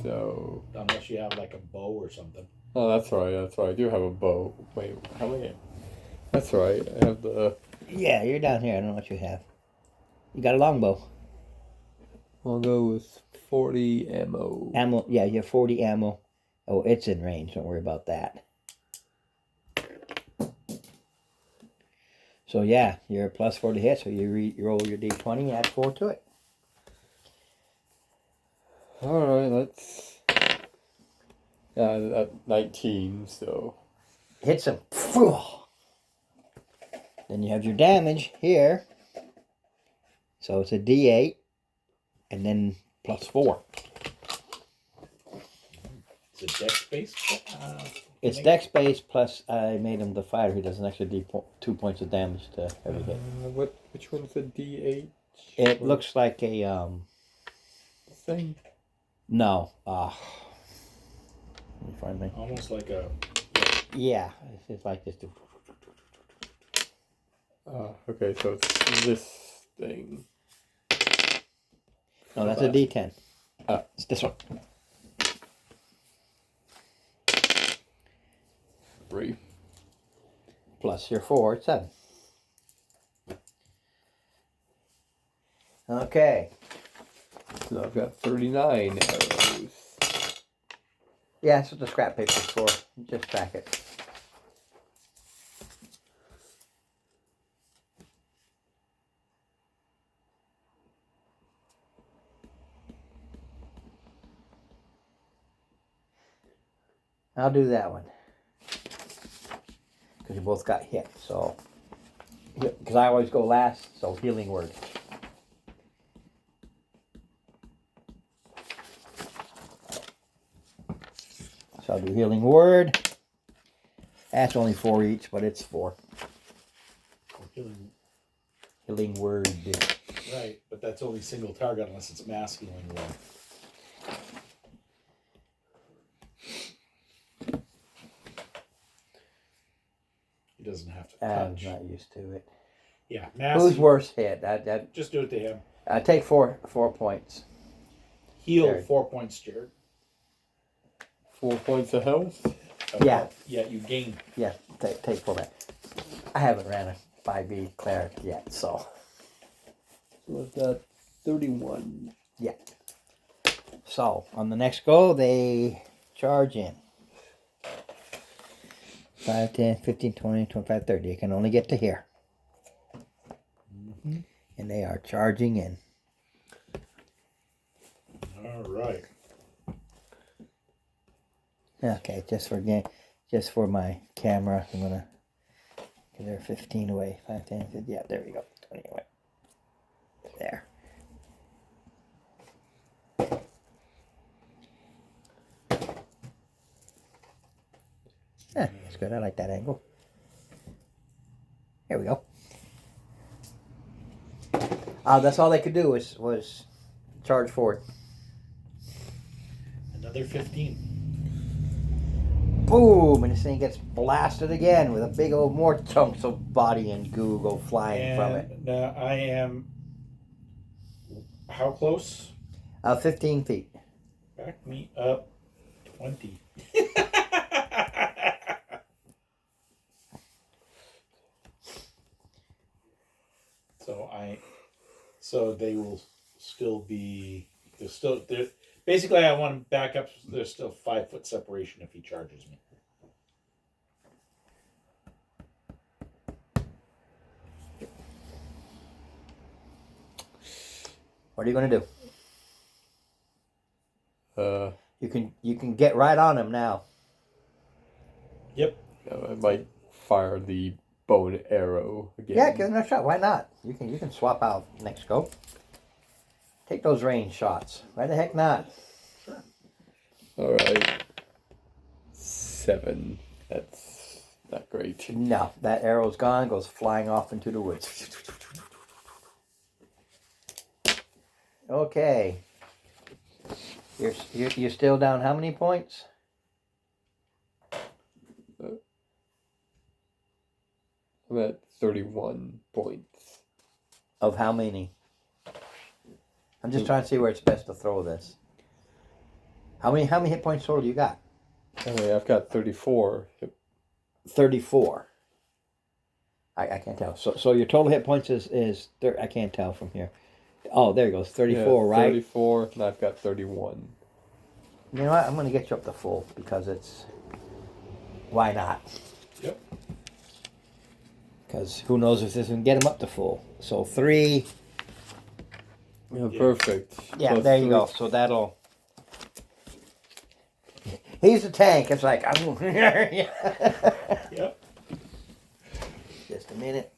So unless you have like a bow or something. Oh, that's right. That's right. I do have a bow. Wait, how many? That's right. I have the. Yeah, you're down here. I don't know what you have. You got a longbow. I'll go with 40 ammo. Ammo. Yeah, you have 40 ammo. Oh, it's in range. Don't worry about that. So yeah, you're plus 4 to hit. So you roll your d20, add 4 to it. All right, let's. At 19, so. Hits him. Then you have your damage here. So it's a d8, and then plus 4. It's a dex based. It's dex based plus I made him the fighter. He does an extra 2 points of damage to every hit. Which one's a D8? It looks like a thing. No. Let me find me. Almost like a. Yeah, it's like this. Okay, so it's this thing. No, that's a D10. It's this one. 3. Plus your 4, it's 7. Okay. So I've got 39 arrows. Yeah, that's what the scrap paper's for. Just track it. I'll do that one. Because you both got hit, so. Because I always go last, so healing word. So I'll do healing word. That's only 4 each, but it's 4. Healing word. Right, but that's only single target unless it's mass healing word. He doesn't have to I'm touch. not used to it. Yeah, mass. Who's worse hit? That Just do it to him. take 4 points. Heal Jared. 4 points, Jared. 4 points of health. Yeah. Yeah, you gain. Yeah, take 4 back. I haven't ran a 5e cleric yet, so. So I've got 31. Yeah. So, on the next go, they charge in. 5, 10, 15, 20, 25, 30. They can only get to here. Mm-hmm. And they are charging in. All right. Okay, just for my camera, I'm gonna. They're 15 away. 5, 10, 15. Yeah, there we go. 20 away. There. Yeah, that's good. I like that angle. There we go. That's all they could do was charge forward. And Another 15. Boom! And this thing gets blasted again with a big old more chunks of body and goo go flying from it. And I am. How close? 15 feet. Back me up 20. So they will still be. They're basically, I want to back up. There's still 5 foot separation if he charges me. What are you gonna do? Uh, You can get right on him now. Yep. I might fire the bow and arrow again. Yeah, give it a shot. Why not? You can swap out next go. Take those range shots. Why the heck not? All right. 7. That's not great. No, that arrow's gone. Goes flying off into the woods. Okay. You're still down how many points? I'm at 31 points. Of how many? I'm just trying to see where it's best to throw this. How many hit points total you got? Okay, I've got 34. 34. I can't tell. So your total hit points is I can't tell from here. Oh, there it goes. 34, Yeah, right? 34, and I've got 31. You know what? I'm going to get you up to full because it's... Why not? Yep. Because who knows if this can get him up to full. So 3... Yeah, perfect. Yeah, Plus there you 3. go. So that'll... He's a tank. It's like... I'm... Yep. Just a minute.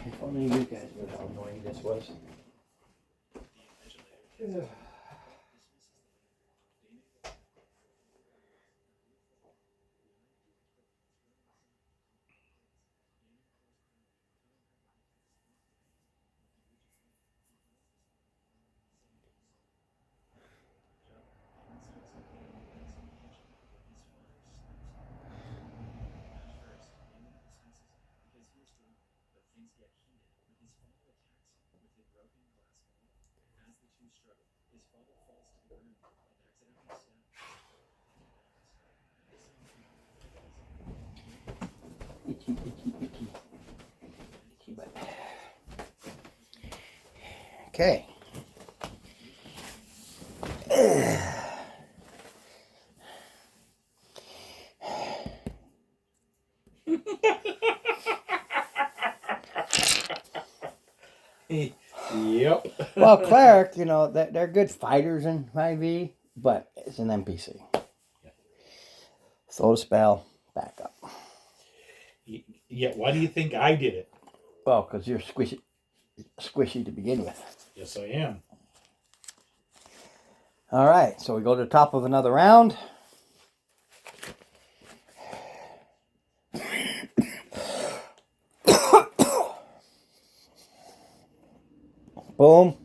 If only you guys knew how annoying this was. Okay. Yep. Well, cleric, you know, they're good fighters in 5e, but it's an NPC. Throw the spell, back up. Yeah. Why do you think I did it? Well, because you're squishy to begin with. Yes, I am. All right, so we go to the top of another round. Boom.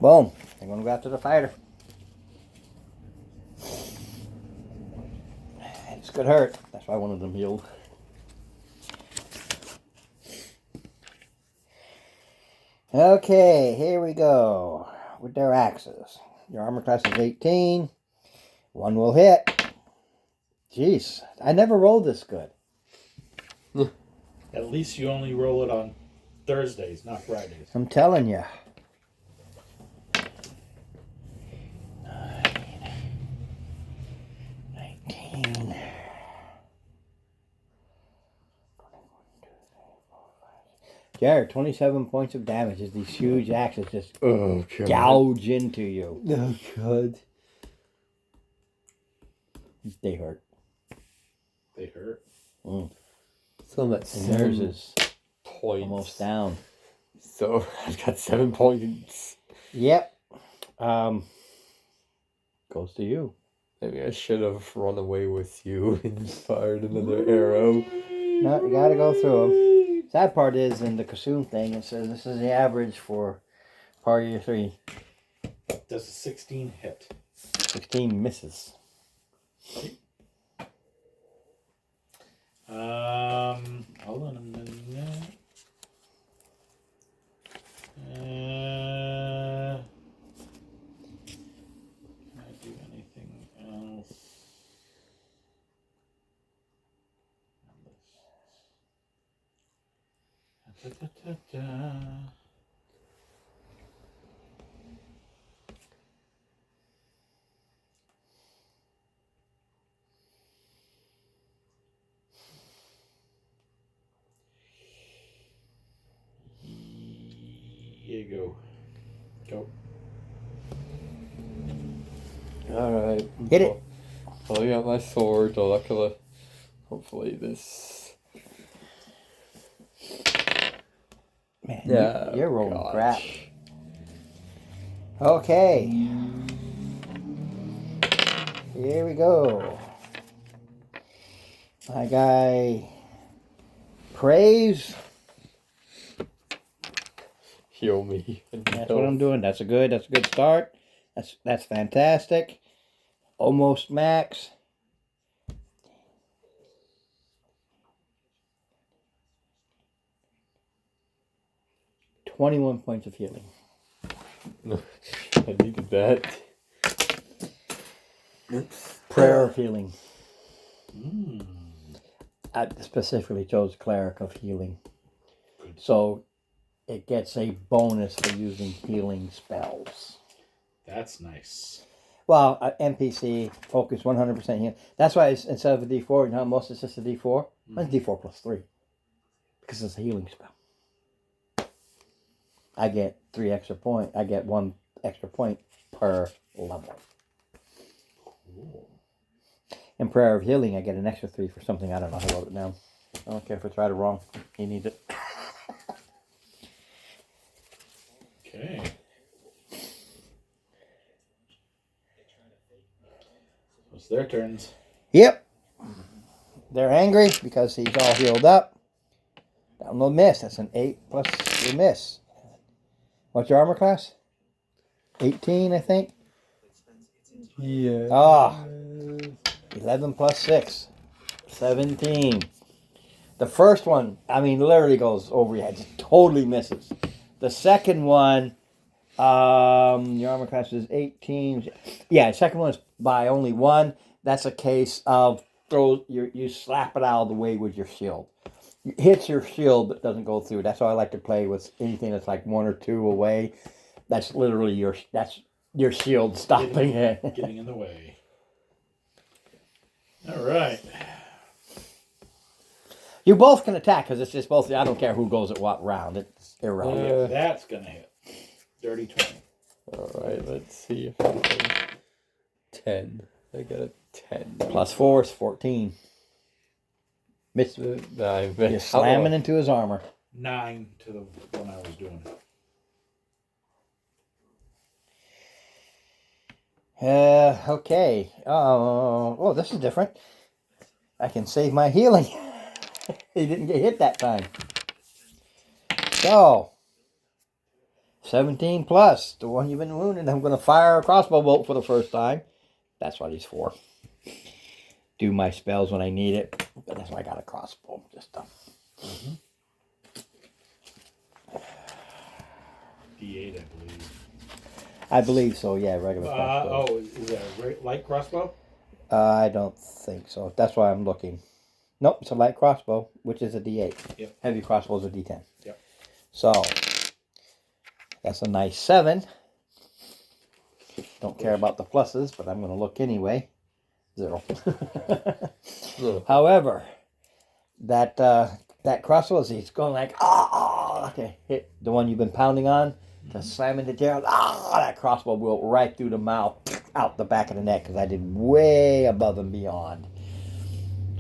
Boom. I'm going to go after the fighter. It's good hurt. That's why one of them healed. Okay, here we go. With their axes. Your armor class is 18. One will hit. Jeez, I never rolled this good. At least you only roll it on Thursdays, not Fridays. I'm telling you. 19. Jared, 27 points of damage as these huge axes just Oh, God. gouge into you. Oh, God. They hurt. They hurt. Mm. So I'm at And theirs 7 is points. almost down. So I've got 7 points. Yep. Goes to you. Maybe I should have run away with you and fired another arrow. No, you gotta go through them. Sad part is in the Kassoon thing, it says this is the average for Par your 3. Does a 16 hit? 16 misses. Hold on a minute. Can I do anything else? Da-da-da-da. Here you go. Go. Alright. Hit it. Pulling out my sword. Hopefully this. Man, Yeah. you're rolling gosh. crap. Okay. Here we go. My guy prays. Heal me. That's what I'm doing. That's a good start. That's fantastic. Almost max. $21 points of healing. I needed that. Prayer of healing. I specifically chose Cleric of Healing. So it gets a bonus for using healing spells. That's nice. Well, NPC, focus 100% healing. That's why it's, instead of a D4, you know how most it's just a D4? It's D4 plus 3. Because it's a healing spell. I get 3 extra points. I get 1 extra point per level. Cool. In Prayer of Healing, I get an extra 3 for something. I don't know. I wrote it down. I don't care if it's right or wrong. He needs it. Okay. It's their turns. Yep. They're angry because he's all healed up. Download miss. That's an 8 plus your miss. What's your armor class? 18, I think. Yeah. Ah. 11 plus 6. 17. The first one, I mean, literally goes over your head. Just totally misses. The second one, your armor class is 18. Yeah, the second one is by only 1. That's a case of you slap it out of the way with your shield. It hits your shield but doesn't go through. That's why I like to play with anything that's like 1 or 2 away. That's literally your shield stopping it. Getting in the way. All right. You both can attack because it's just both. I don't care who goes at what round. It's irrelevant. Yeah, that's gonna hit. Dirty 20. Alright, let's see if I can. 10. I got a 10. Plus 4 is 14. Miss. You're slamming into his armor. 9 to the one I was doing. Okay. Oh, this is different. I can save my healing. He didn't get hit that time. So, 17 plus the one you've been wounded. I'm going to fire a crossbow bolt for the first time. That's what he's for. Do my spells when I need it. But that's why I got a crossbow. Just D8, I believe. I believe so. Yeah, regular crossbow. Is that a light crossbow? I don't think so. That's why I'm looking. Nope, it's a light crossbow, which is a D8. Yep. Heavy crossbow is a D10. Yep. So, that's a nice 7. Don't care about the pluses, but I'm going to look anyway. 0. However, that crossbow, he's going like, okay, hit the one you've been pounding on, to slam into Gerald. That crossbow went right through the mouth, out the back of the neck, because I did way above and beyond.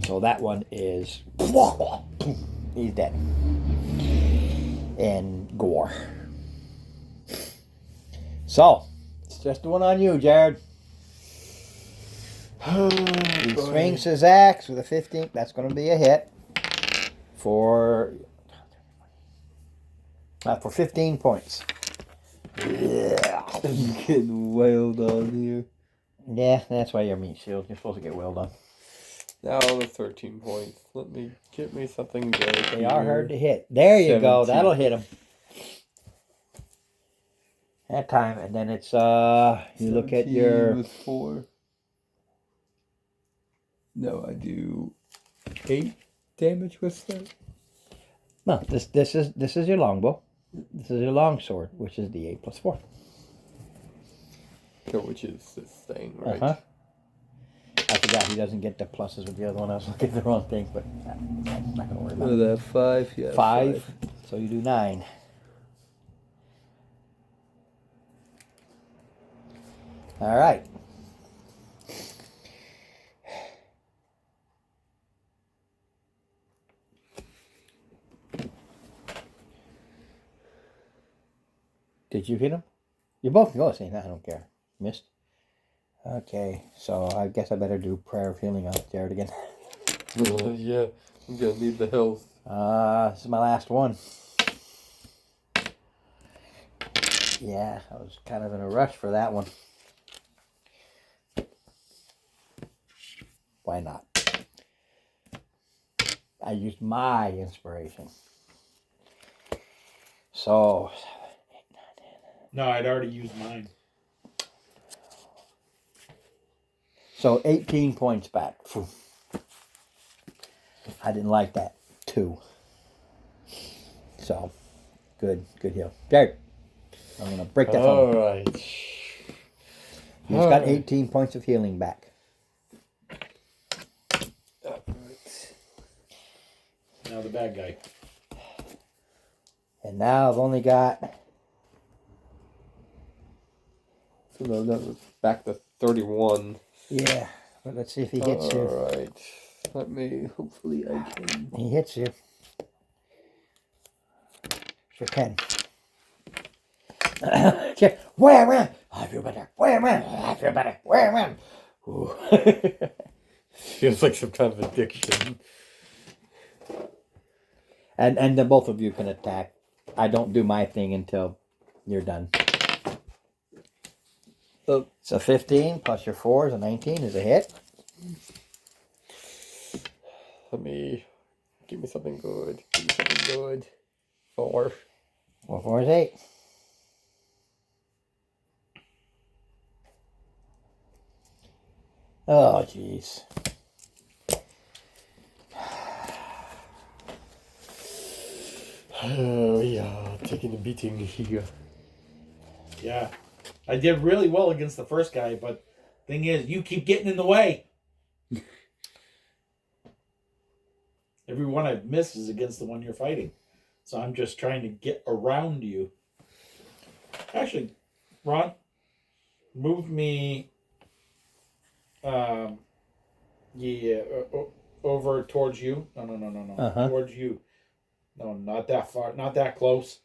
So that one is, he's dead. And gore. So, it's just the one on you, Jared. He swings his axe with a 15. That's going to be a hit for 15 points. I'm getting wailed on here. Yeah, that's why you're meat shield. You're supposed to get well done. Now the 13 points. Let me get me something good. They are hard to hit. There you go. 17. That'll hit them. That time, and then it's you look at 17 your with 4. No, I do 8 damage with that. no. This is your longbow. This is your long sword, which is the 8 plus 4. So which is this thing, right? Uh-huh. I forgot he doesn't get the pluses with the other one. I was looking at the wrong thing, but I'm not gonna worry about What it. is that, 5? Yeah, 5. So you do 9. All right. Did you hit him? You both go. Say, no, I don't care. Missed. Okay, so I guess I better do prayer of healing on Jared again. Yeah, I'm gonna need the health. This is my last one. Yeah, I was kind of in a rush for that one. Why not? I used my inspiration. So, No, I'd already used mine. so 18 points back. Phew. I didn't like that. 2. So, good heal. Jared, I'm going to break that phone. Alright. He's got 18 points of healing back. Now the bad guy. And now I've only got... So no, that was back to 31. Yeah, but let's see if he hits you. Alright. Let me, hopefully I can. He hits you. For 10. Wham, wham. I feel better. Wham, wham. I feel better. Wham, wham. Ooh. Feels like some kind of addiction. And then both of you can attack. I don't do my thing until you're done. So 15 plus your 4 is a 19 is a hit. Let me, give me something good. Give me something good. 4. Well, 4 is 8. Oh, jeez. Oh yeah, taking a beating here. Yeah. I did really well against the first guy, but thing is, you keep getting in the way. Every one I've missed is against the one you're fighting. So I'm just trying to get around you. Actually, Ron, move me over towards you. No. Uh-huh. Towards you. No, not that far. Not that close.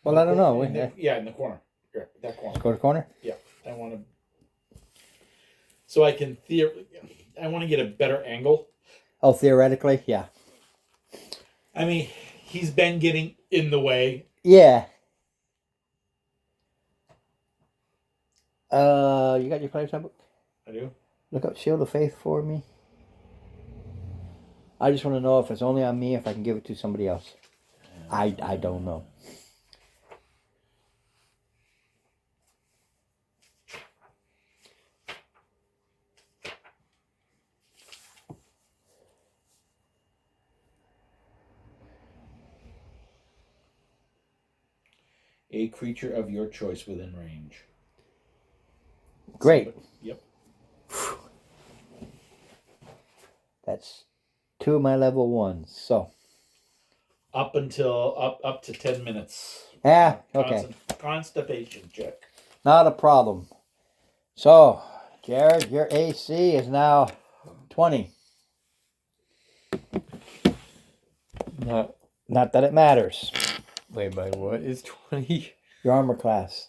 Well, I don't know. In the corner. Yeah, that corner. Go to corner. Yeah, I want to. So I can I want to get a better angle. Oh, theoretically, yeah. I mean, he's been getting in the way. Yeah. You got your player's handbook? I do. Look up Shield of Faith for me. I just want to know if it's only on me, if I can give it to somebody else. I don't know. A creature of your choice within range. Great. Yep. That's 2 of my level 1s. So. Up until up to 10 minutes. Yeah, okay. Constipation check. Not a problem. So, Jared, your AC is now 20. Not. Not that it matters. Wait, my what is 20? Your armor class.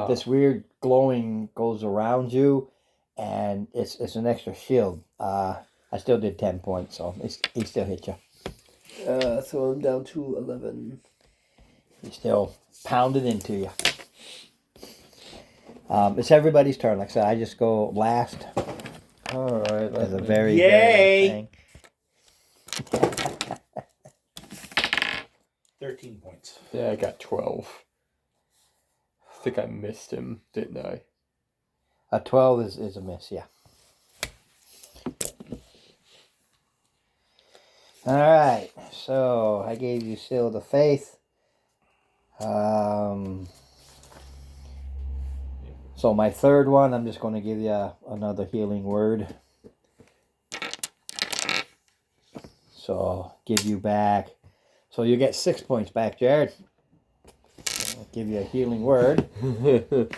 This weird glowing goes around you, and it's an extra shield. I still did 10 points, so he still hit you. So I'm down to 11. He still pounded into you. It's everybody's turn. Like I said, I just go last All right. as a Let me- very, Yay! very thing. 13 points. Yeah, I got 12. I think I missed him, didn't I? A 12 is a miss, yeah. All right, so I gave you Seal of the Faith. So my third one, I'm just going to give you another healing word. So I'll give you back. So you get 6 points back, Jared. I'll give you a healing word. Oh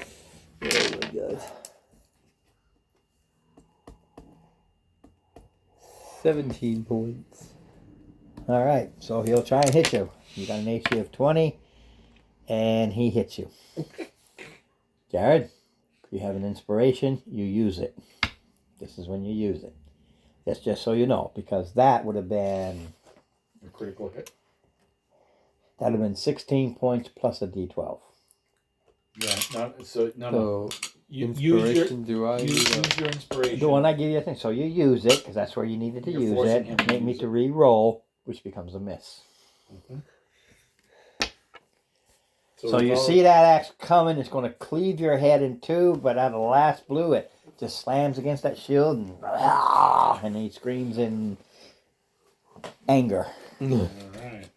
my god. 17 points. All right, so he'll try and hit you. You got an AC of 20, and he hits you. Jared, you have an inspiration, you use it. This is when you use it. That's just so you know, because that would have been A critical hit. 16 points plus a D12. Yeah, no. So, Use your inspiration, do I? use your inspiration. The one I give you a thing, so you use it, because that's where you needed to You're use forcing it. him to Make me use to it. re-roll, which becomes a miss. So you see that axe coming, it's going to cleave your head in two, but at the last blow, it just slams against that shield, and he screams in anger. All right.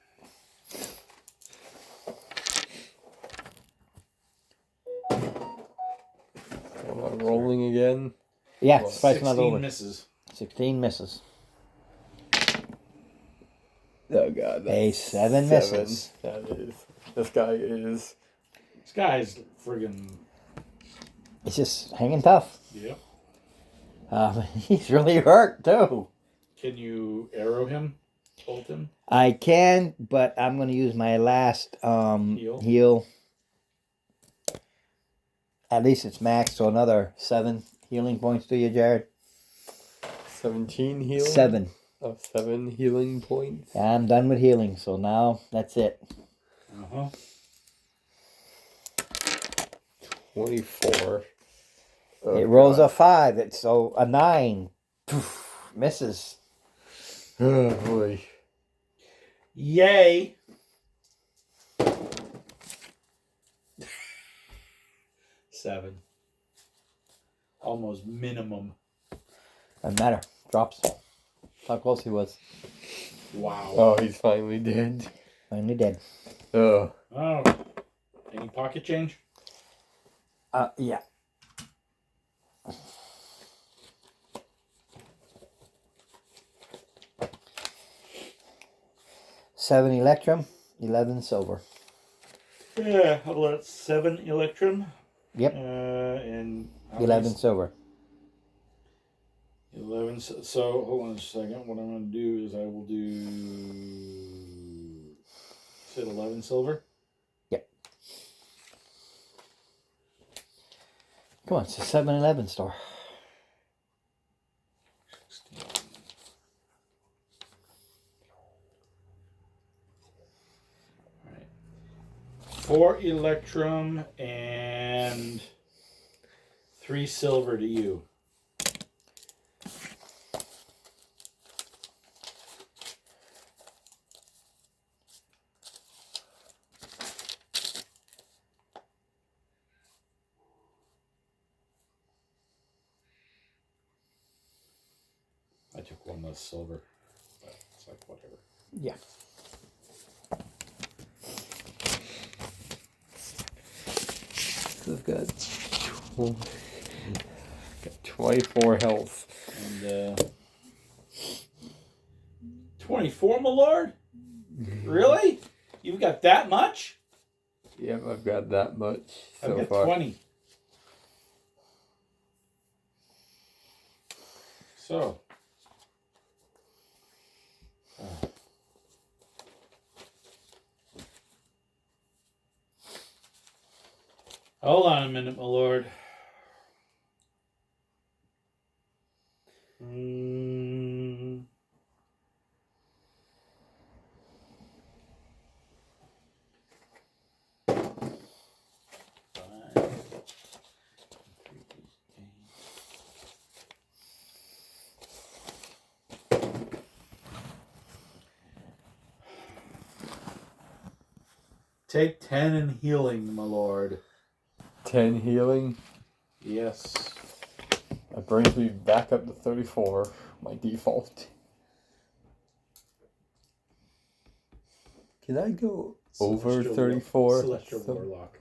Am I rolling again? Yeah, Well, twice another 16 over. misses. 16 misses. Oh god. A 7 misses. That is. This guy is. This guy's friggin' It's just hanging tough. yeah. He's really hurt, too. Can you arrow him? Bolt him? I can, but I'm going to use my last heal. At least it's max, so another 7 healing points to you, Jared. 17 healing? 7. Oh, 7 healing points. Yeah, I'm done with healing, so now that's it. 24. Oh, It rolls God. a 5, it's so a 9. Poof, misses. Oh boy. Yay! Seven. Almost minimum. Doesn't matter. Drops. How close he was. Wow. Oh, he's finally dead. Finally dead. Oh. Oh. Any pocket change? Yeah. Seven electrum, 11 silver. Yeah, well, that's 7 electrum. Yep. And how 11 many- silver. 11. So, hold on a second. What I'm going to do is I will do. Said 11 silver? Come on, it's a 7-Eleven store. 16. Alright. 4 electrum and 3 silver to you. I took one less silver, but it's like whatever. Yeah. I've got 24 health. And 24, my lord? Really? You've got that much? Yep, I've got that much I've so got far. 20. So. Hold on a minute, my lord. Mm. Take 10 in healing, my lord. 10 healing. Yes. That brings me back up to 34, my default. Can I go over Celestial 34? Celestial Warlock.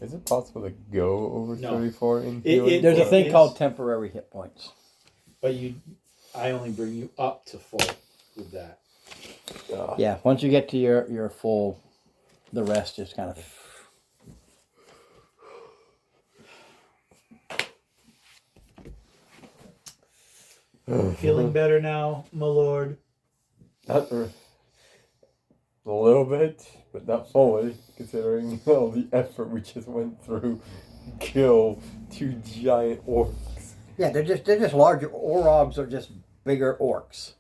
Is it possible to go over No. 34 in It- healing? There's a It thing is- called temporary hit points. But I only bring you up to full with that. Yeah, once you get to your full, the rest just kind of. Feeling better now, my lord? Not a little bit, but not fully, considering all the effort we just went through to kill 2 giant orcs. Yeah, they're just larger. Orogs are just bigger orcs.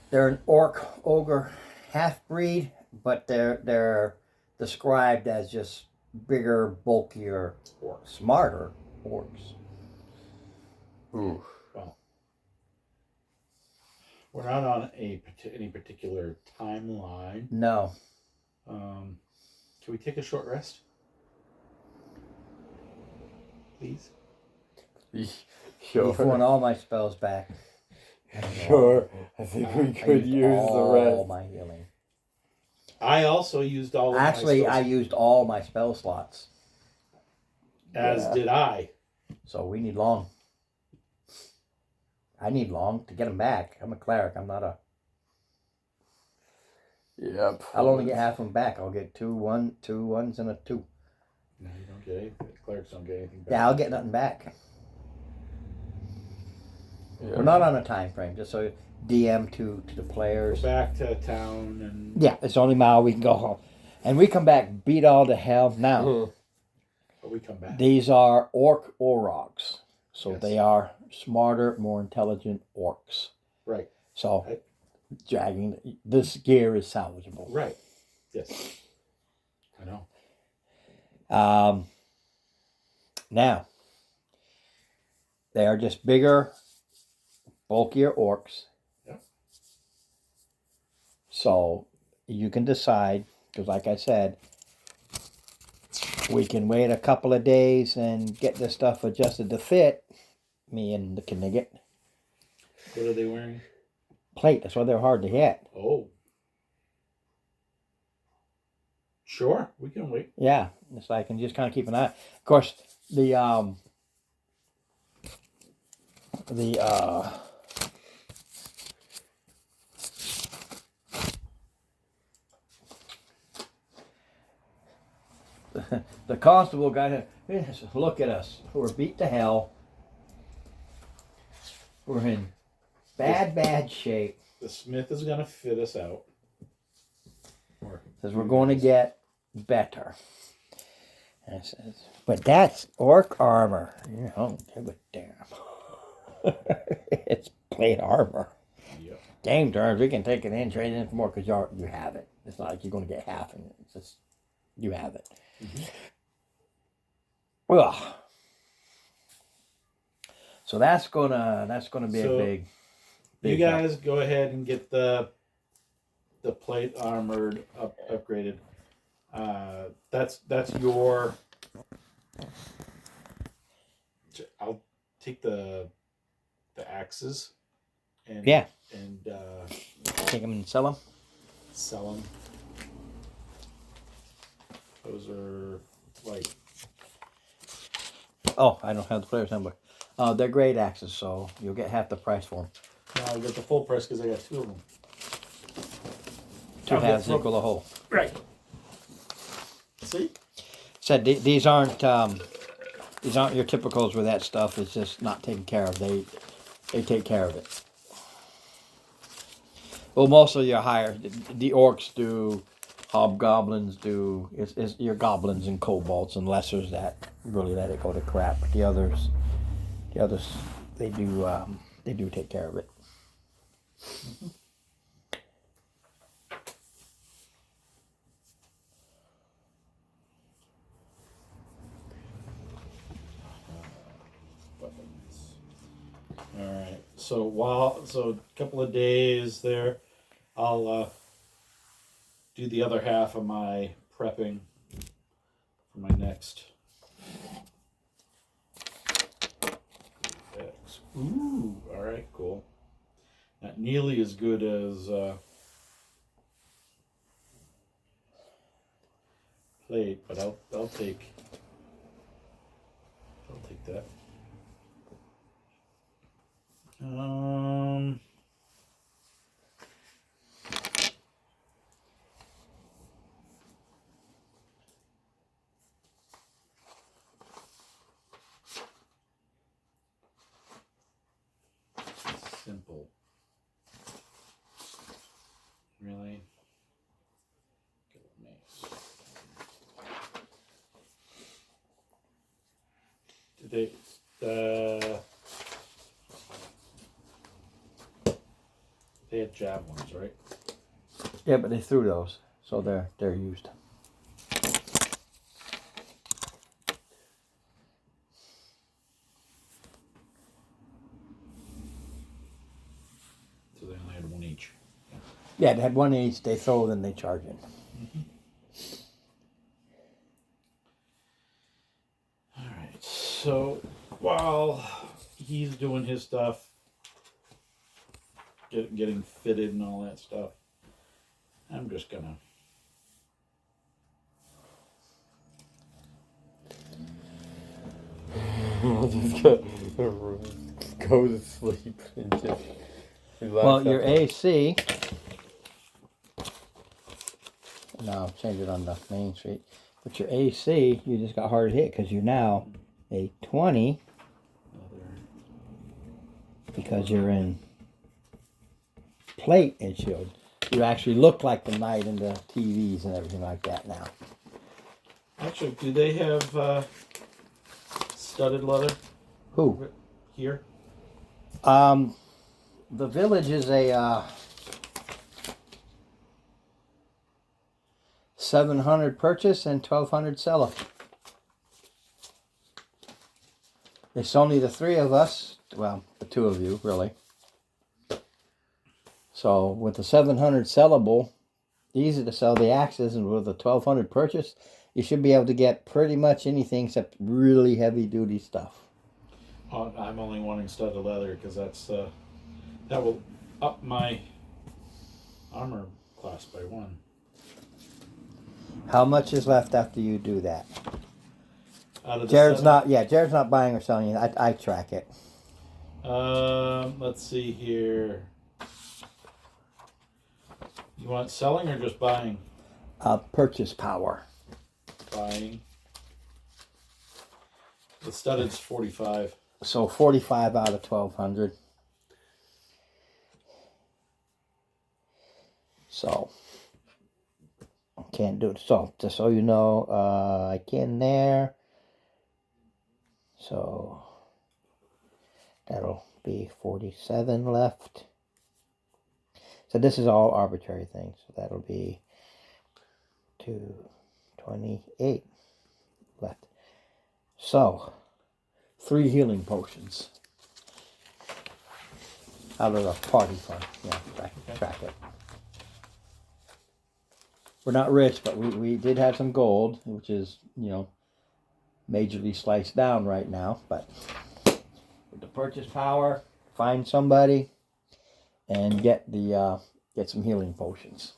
They're an orc ogre half breed, but they're described as just bigger, bulkier, smarter orcs. Ooh. Well, we're not on any particular timeline. No, Can we take a short rest? Please? you want Sure. all my spells back. Sure. I think we I could used use the all rest. my healing. I also used all of Actually, my I spells, used all my spell slots, as Yeah. did I. so we need long. I need long to get them back. I'm a cleric. I'm not a. Yep. I'll only get half of them back. I'll get two ones, and a 2. No, you don't get anything. Clerics don't get anything back. Yeah, I'll get nothing back. Yeah. We're not on a time frame, just so DM to the Go players. back to town and Yeah, it's only mile we can go home. And we come back, beat all to hell. Now, but we come back. these are orc orogs. So Yes. they are smarter, more intelligent orcs. Right. So, Right. dragging this gear is salvageable. Right. Yes. I know. Now, they are just bigger, bulkier orcs. Yep. So you can decide, because like I said, we can wait a couple of days and get this stuff adjusted to fit. Me and the Knigget. What are they wearing? Plate, that's why they're hard to hit. Oh. Sure, we can wait. Yeah, it's like, and just kind of keep an eye. Of course, the the constable got here. Yes, look at us. We're beat to hell. We're in bad shape. The smith is gonna fit us out. Or Says we're going to get better. And it says, but that's orc armor. You don't give a damn. It's plate armor. Yep. Game terms, we can take it in, trade it in for more because you have it. It's not like you're going to get half in it. It's just you have it. Ugh. So that's gonna be So, a big. You help. guys go ahead and get the plate armored upgraded. That's your. I'll take the axes. And Yeah. And Take them and sell them. sell them. Those are like Oh, I don't have the player's number. They're great axes, so you'll get half the price for them. no, I'll get the full price because I got 2 of them. 2 I'll get halves from- equal a whole. Right. See? Said these aren't your typicals where that stuff is just not taken care of. They take care of it. Well, most of your the orcs do, hobgoblins do. It's your goblins and kobolds and lessers that really let it go to crap. But the others, they do take care of it. All right. So a couple of days there, I'll do the other half of my prepping for my next. Ooh, all right, cool. Not nearly as good as plate, but I'll take that. Simple. Really? Did they had jab ones, right? Yeah, but they threw those, so they're used. So they only had one each. Yeah, they had one each. They throw, then they charge it. All right. So while he's doing his stuff, getting fitted and all that stuff, I'm just gonna. I'll just go to sleep and just relax. Well, your after. AC. No, change it on the main street. But your AC, you just got hard hit because you're now a 20 because you're in plate and shield. You actually look like the knight in the TVs and everything like that now. Actually, do they have studded leather Who? here? The village is a 700 purchase and 1200 seller. It's only the three of us. Well, the two of you, really. So with the 700 sellable, easy to sell the axes, and with the 1200 purchase, you should be able to get pretty much anything except really heavy duty stuff. I'm only wanting studded leather because that will up my armor class by 1. How much is left after you do that? Out of the Jared's 7? not. Yeah, Jared's not buying or selling it. I track it. Let's see here. You want selling or just buying? Purchase power. Buying. The studded's 45. So 45 out of 1200. So can't do it. So just so you know, I can there. So that'll be 47 left. So this is all arbitrary things. So that'll be 228 left. So 3 healing potions out of the party fund. Yeah, track it. We're not rich, but we did have some gold, which is, majorly sliced down right now. But with the purchase power, find somebody and get some healing potions.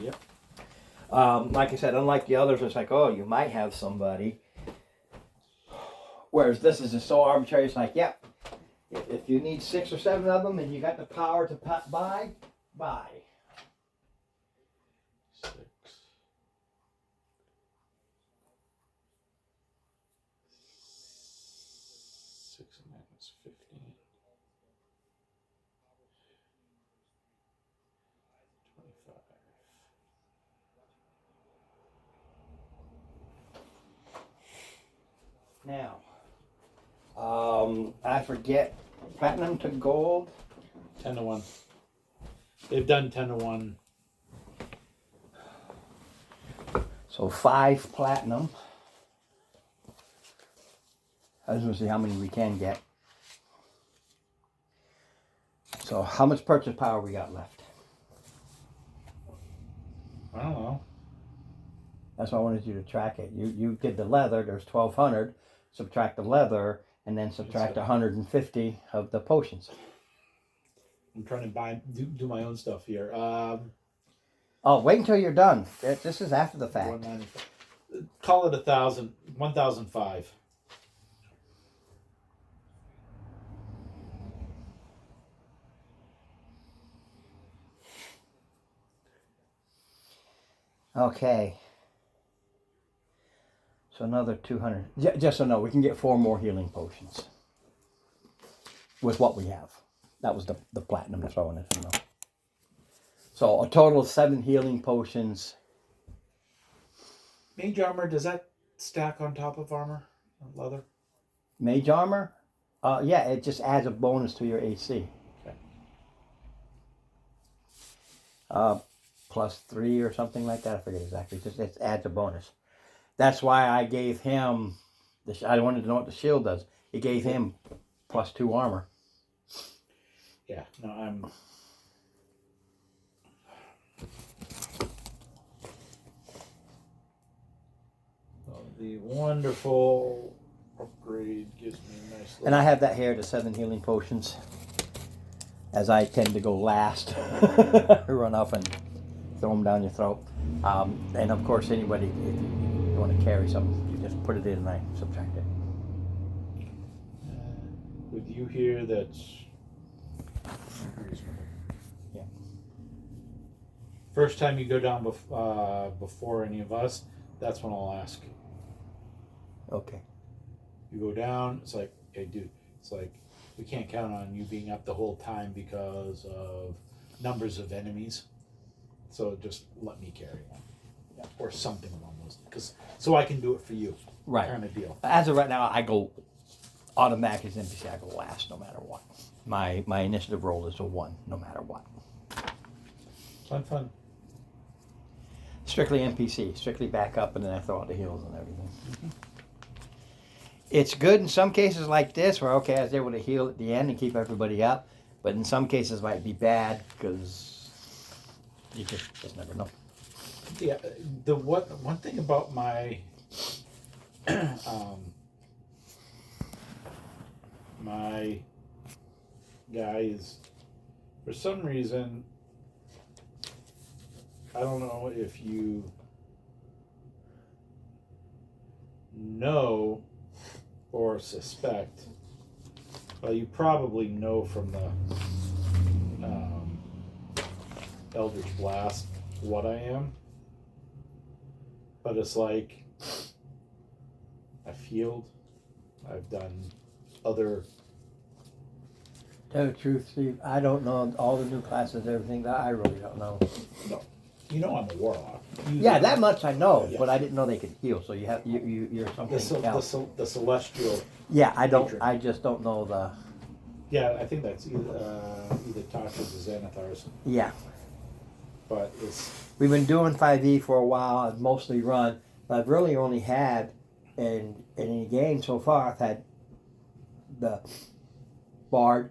Yep. Like I said, unlike the others, it's like, oh, you might have somebody. Whereas this is just so arbitrary. It's like, yep, if you need 6 or 7 of them and you got the power to buy. 6. 6 and that's 15. 25. Now, I forget, platinum to gold. 10 to 1. They've done 10 to 1. So 5 platinum. I just want to see how many we can get. So how much purchase power we got left? I don't know. That's why I wanted you to track it. You did the leather. There's 1,200. Subtract the leather, and then subtract 150 of the potions. I'm trying to do my own stuff here. Oh, wait until you're done. This is after the fact. 195. Call it 1,000. 1,005. Okay. So another 200. Just so no, we can get 4 more healing potions with what we have. That was the platinum. That's what I wanted to know. So a total of 7 healing potions. Mage armor, does that stack on top of armor? Leather? Mage armor? Yeah, it just adds a bonus to your AC. Okay. +3 or something like that. I forget exactly. It adds a bonus. That's why I gave him. I wanted to know what the shield does. It gave him +2 armor. Yeah. No, I'm. Well, the wonderful upgrade gives me a nice. And I have that here, the 7 healing potions. As I tend to go last, run off and throw them down your throat. And of course, anybody, if you want to carry something, you just put it in and I subtract it. With you here, that's reasonable. Yeah. First time you go down before any of us, that's when I'll ask. Okay. You go down, it's like, hey, dude, it's like, we can't count on you being up the whole time because of numbers of enemies. So just let me carry one. Yeah. Or something along those, so I can do it for you. Right. Kind of deal. As of right now, I go automatic as NPC. I go last no matter what. My initiative roll is a 1 no matter what. Fun. Strictly NPC. Strictly back up and then I throw out the heals and everything. Mm-hmm. It's good in some cases like this where, okay, I was able to heal at the end and keep everybody up. But in some cases it might be bad because you just never know. Yeah, the one thing about my my guy is, for some reason, I don't know if you know or suspect. Well, you probably know from the Eldritch Blast what I am. But it's like, I've healed, I've done other... Tell the truth, Steve, I don't know all the new classes, everything. That I really don't know. No, you know I'm a warlock. Yeah, that much I know, Yeah. but I didn't know they could heal. So you're something else. The celestial... Yeah, I don't. Patron. I just don't know the. Yeah, I think that's either Tasha's or Xanathar's. Yeah, But it's... we've been doing 5e for a while. I've mostly run, but I've really only had in any game so far. I've had the bard,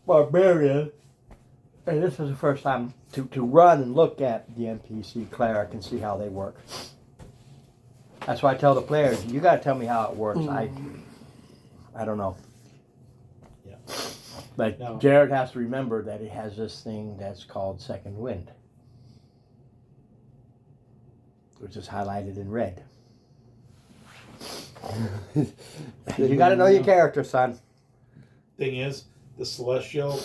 barbarian, and this was the first time to run and look at the NPC cleric and see how they work. That's why I tell the players, you got to tell me how it works. I don't know. Yeah. But No. Jared has to remember that he has this thing that's called Second Wind, which is highlighted in red. You got to know your character, son. Thing is, the celestial,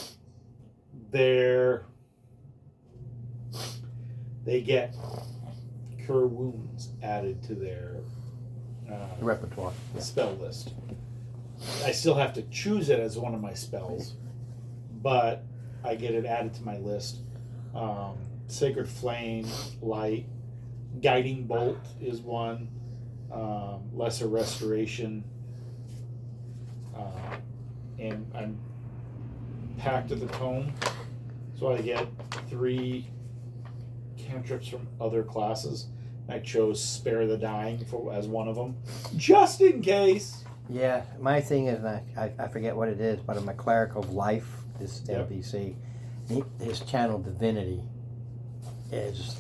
they get cure wounds added to their Repertoire. Yeah. spell list. I still have to choose it as one of my spells, but I get it added to my list. Sacred Flame, Light, Guiding Bolt is one. Lesser Restoration, and I'm Pact of the Tome, so I get 3 cantrips from other classes. I chose Spare the Dying as one of them, just in case. Yeah, my thing is, I forget what it is, but I'm a cleric of life, this Yep. NPC. His channel divinity his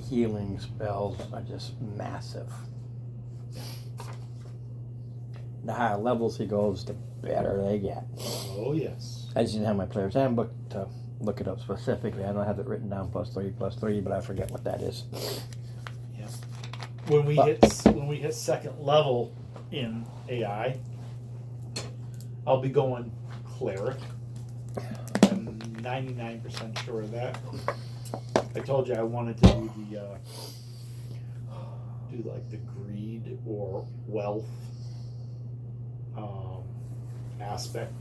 healing spells are just massive. The higher levels he goes, the better they get. Oh yes. I just didn't have my player's handbook to look it up specifically. I don't have it written down +3, but I forget what that is. Yeah. When we hit second level in AI, I'll be going cleric. I'm 99% sure of that. I told you I wanted to do like the greed or wealth aspect,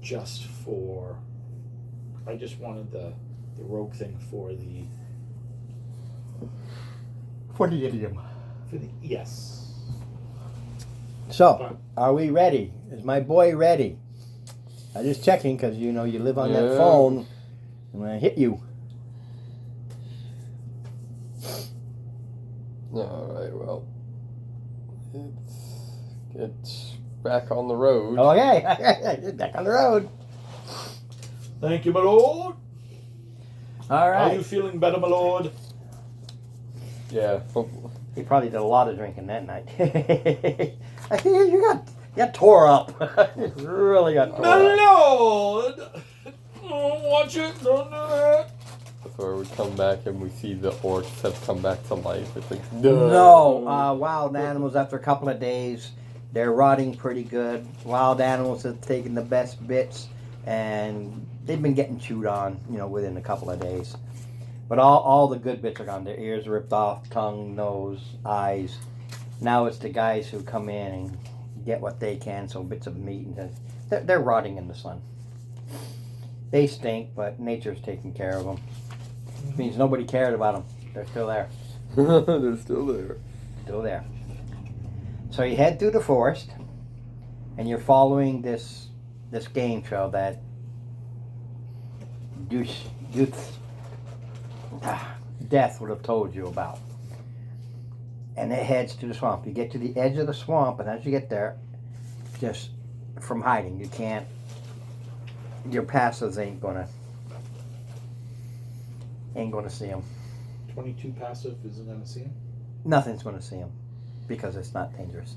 just for. I just wanted the rogue thing for the idiom. yes. So, are we ready? Is my boy ready? I'm just checking because you know you live on that Yeah. phone. I'm gonna hit you. Alright, well. It's back on the road. Okay, back on the road. Thank you, my lord. All Are right. you feeling better, my lord? Yeah. He probably did a lot of drinking that night. I think you got tore up. You really got tore My up. lord! Don't watch it, don't do that. Before we come back and we see the orcs have come back to life. It's like, No, wild animals after a couple of days, they're rotting pretty good. Wild animals have taken the best bits, and they've been getting chewed on, within a couple of days. But all the good bits are gone. Their ears ripped off, tongue, nose, eyes. Now it's the guys who come in and get what they can, so bits of meat, and they're rotting in the sun. They stink, but nature's taking care of them. It means nobody cared about them. They're still there. They're still there. Still there. So you head through the forest, and you're following this game trail that Death would have told you about. And it heads to the swamp. You get to the edge of the swamp, and as you get there, just from hiding, you can't. Your passives ain't gonna see them. 22 passive isn't gonna see him. Nothing's gonna see them because it's not dangerous.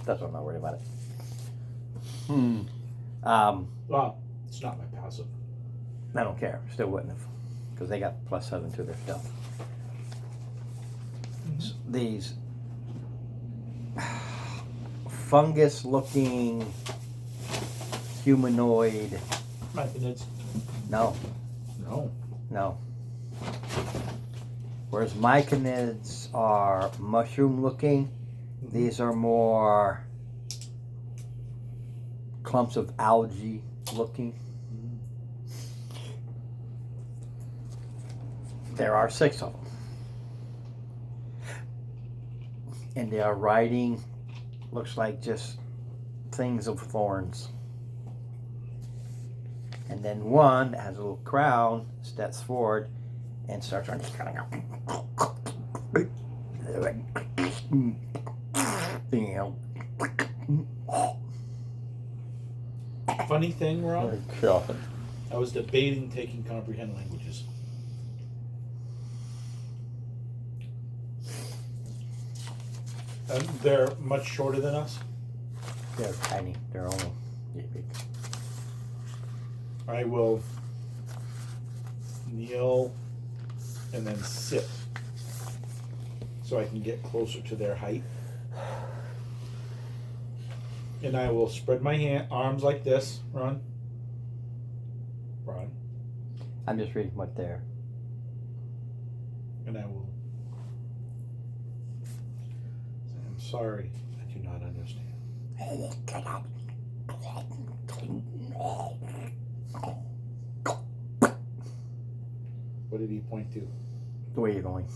That's why I'm not worried about it. Well, it's not my passive. I don't care. Still wouldn't have, because they got +7 to their stuff. These fungus-looking humanoid. Machinids. No. Whereas myconids are mushroom-looking, these are more clumps of algae-looking. There are 6 of them. And they are riding, looks like just things of thorns. And then one that has a little crown steps forward and starts running. Funny thing, Oh Ron, God. I was debating taking comprehend languages. And they're much shorter than us. They're tiny. They're only big. I will kneel and then sit so I can get closer to their height. And I will spread my arms like this, Ron. I'm just reading what they're. And I will say, I'm sorry, I do not understand. What did he point to? The way you're going.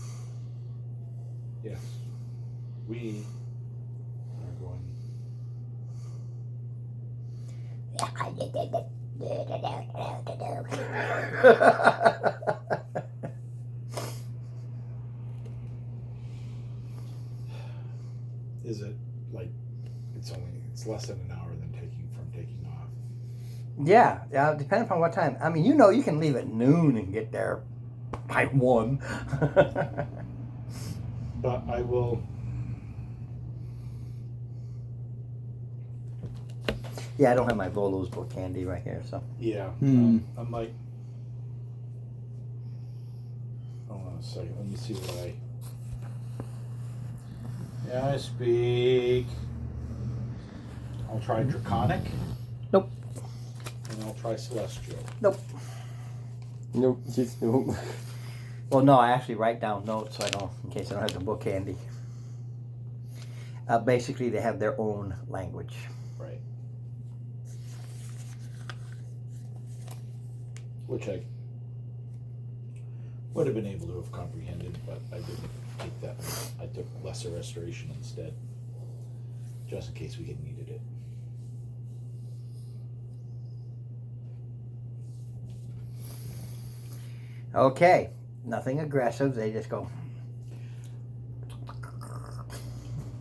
Yes. We are going. Is it like it's less than an hour than taking off? Yeah, yeah, depending upon what time. I mean, you know, you can leave at noon and get there by 1. But I will. Yeah, I don't have my Volo's book candy right here, so. Yeah. Hmm. I might. Hold on a second. Let me see what I. Yeah, I speak. I'll try Draconic. Nope. And I'll try Celestial. Nope. Nope, just nope. Well, no, I actually write down notes so I don't, in case I don't have the book handy. Basically, they have their own language. Right. Which I would have been able to have comprehended, but I didn't take that. I took Lesser Restoration instead, just in case we had needed it. Okay, nothing aggressive. They just go.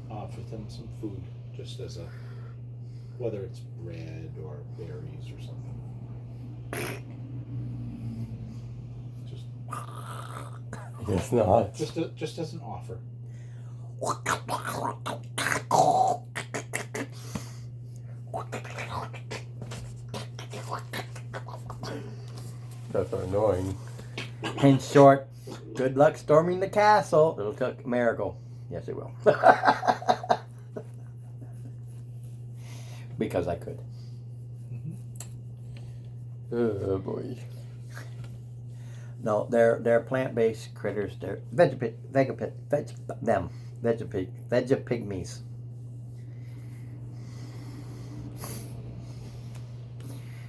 Offer them some food, just as a, whether it's bread or berries or something. Just, I guess not. just as an offer. That's annoying. In short, good luck storming the castle. It'll take a miracle. Yes, it will. Because I could. Oh boy. No, they're plant-based critters. They're vegapigmies.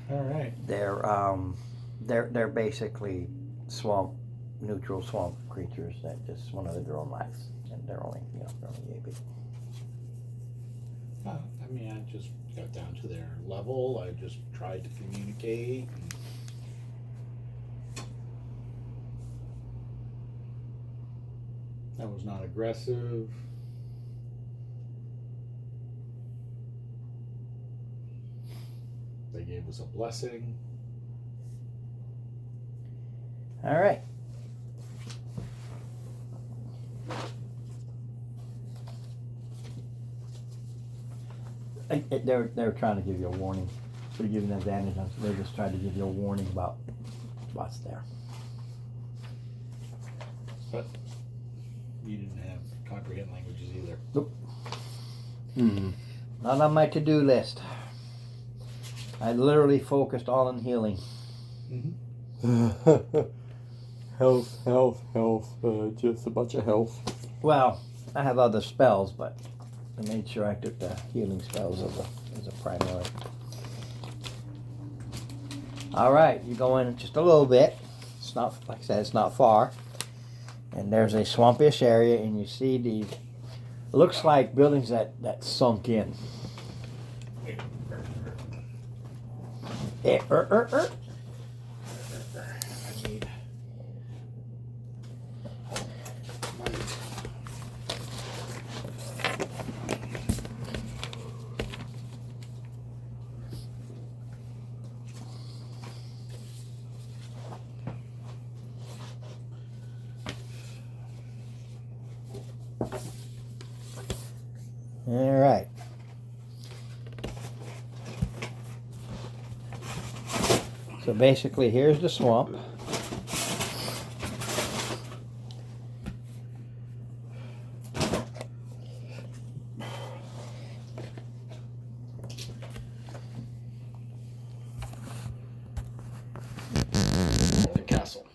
All right. They're basically neutral swamp creatures that just want to live their own lives, and they're only yay big. I mean, I just got down to their level. I just tried to communicate. That was not aggressive. They gave us a blessing. All right. They're trying to give you a warning. They're giving an advantage. They're just trying to give you a warning about what's there. But you didn't have comprehend languages either. Nope. Hmm. Not on my to-do list. I literally focused all on healing. Health. Just a bunch of health. Well, I have other spells, but I made sure I took the healing spells as a primary. All right, you go in just a little bit. It's not, like I said, it's not far. And there's a swampish area, and you see these, looks like buildings that sunk in. I need All right. So basically, here's the swamp. the castle.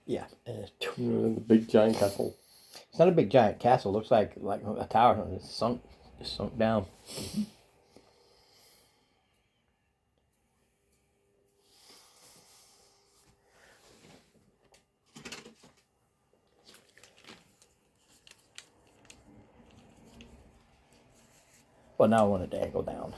Yeah. The big giant castle. It's not a big giant castle. It looks like a tower. It's sunk down. Well, now I want it to angle down.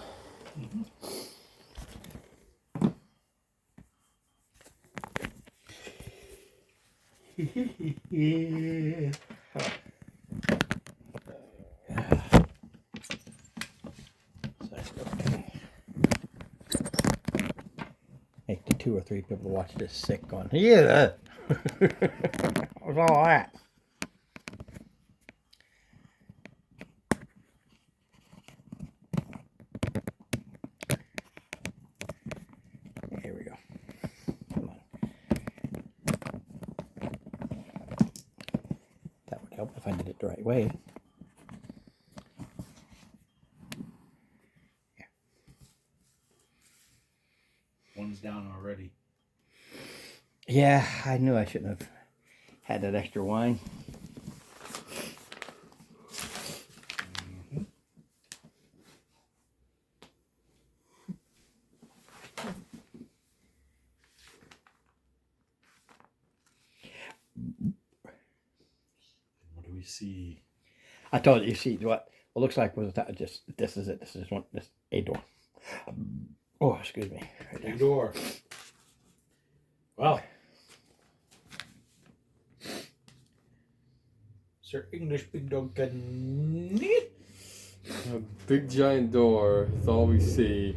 Yeah. So that's okay. 2 or 3 people watch this sick going, yeah. What's all that? Here we go. Come on. That would help if I did it the right way. One's down already. Yeah, I knew I shouldn't have had that extra wine. What do we see? I told you, see what looks like was that just this is it. This is one. This a door. Oh, excuse me. Right there. Big door. Well, Sir English Big Dog can it. A big giant door is all we see.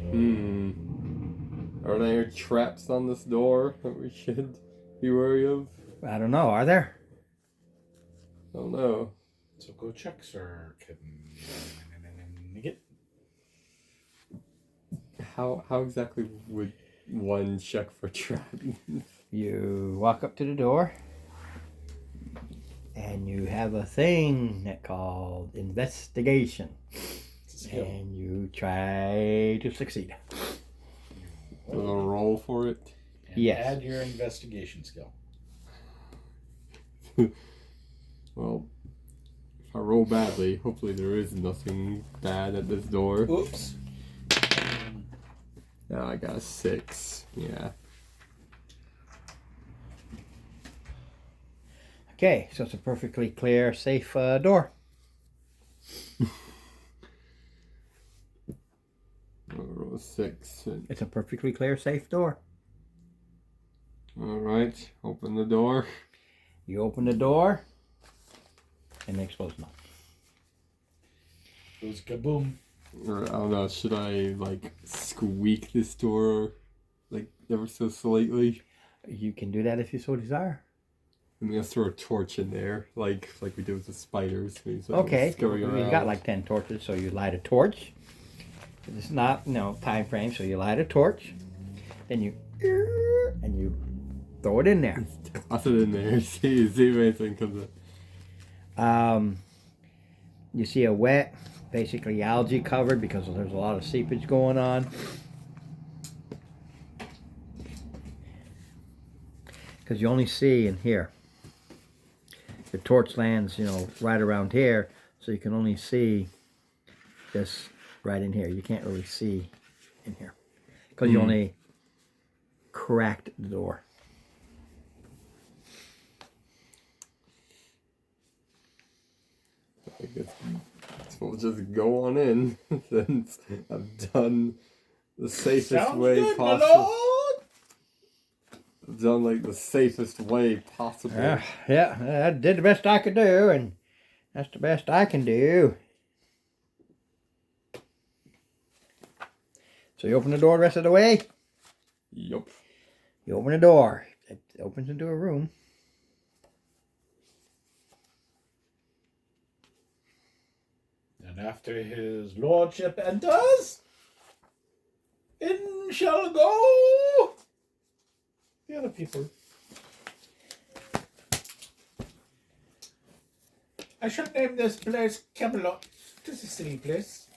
Are there traps on this door that we should be wary of? I don't know. Are there? I don't know. So go check, Sir. Get. How exactly would one check for traps? You walk up to the door, and you have a thing that called investigation, and you try to succeed. A roll for it. And Yes. add your investigation skill. Well, if I roll badly, hopefully there is nothing bad at this door. Oops. Yeah, I got a 6. Yeah. Okay, so it's a perfectly clear, safe door. I'll roll a 6. It's a perfectly clear, safe door. Alright, open the door. You open the door, and it explodes now. Goes kaboom. Or, I don't know, should I, like, squeak this door, like, ever so slightly? You can do that if you so desire. I'm gonna throw a torch in there, like we do with the spiders. Maybe so Okay, scurry we've around. got like 10 torches, so you light a torch. It's not, time frame, so you light a torch, then you throw it in there. Toss it in there, see if anything comes up. You see a wet, basically algae covered because there's a lot of seepage going on. Because you only see in here. The torch lands, right around here, so you can only see this right in here. You can't really see in here because you only cracked the door. I guess we'll just go on in since I've done the safest Sounds way good, my possible. lord. I've done like the safest way possible. Yeah, I did the best I could do, and that's the best I can do. So you open the door the rest of the way. Yup. You open the door. It opens into a room. And after his lordship enters, in shall go the other people. I shall name this place Camelot. It is a silly place.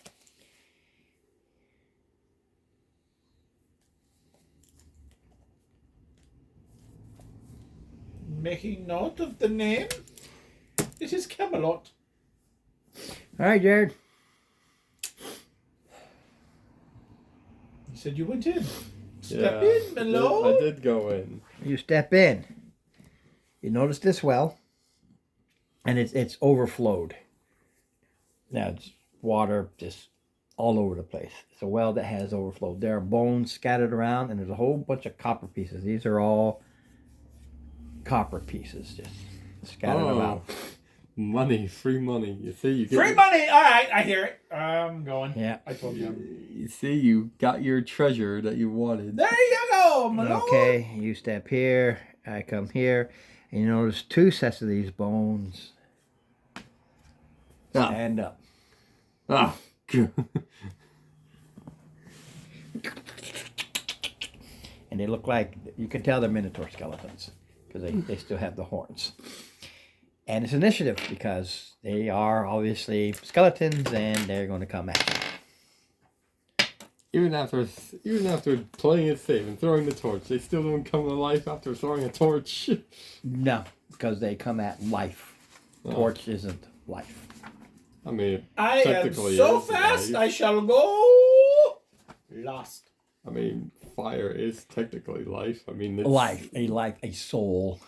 Making note of the name. It is Camelot. All right, Jared. You said you went in. Yeah, Step in, my lord. I did go in. You step in. You notice this well, and it's overflowed. Now it's water just all over the place. It's a well that has overflowed. There are bones scattered around, and there's a whole bunch of copper pieces. These are all copper pieces just scattered about. Money, free money. You see, you get Free money! Alright, I hear it. I'm going. Yeah. I told you. You see, you got your treasure that you wanted. There you go! go, my lord. Okay, you step here, I come here, and you notice two sets of these bones Ah. stand up. Ah. And they look like, you can tell they're Minotaur skeletons because they still have the horns. And it's initiative because they are obviously skeletons and they're going to come at you. Even after playing it safe and throwing the torch, they still don't come to life after throwing a torch. No, because they come at life. Oh. Torch isn't life. I mean, I am technically so it is fast, life. I shall go lost. I mean, fire is technically life. I mean, it's, Life, a soul.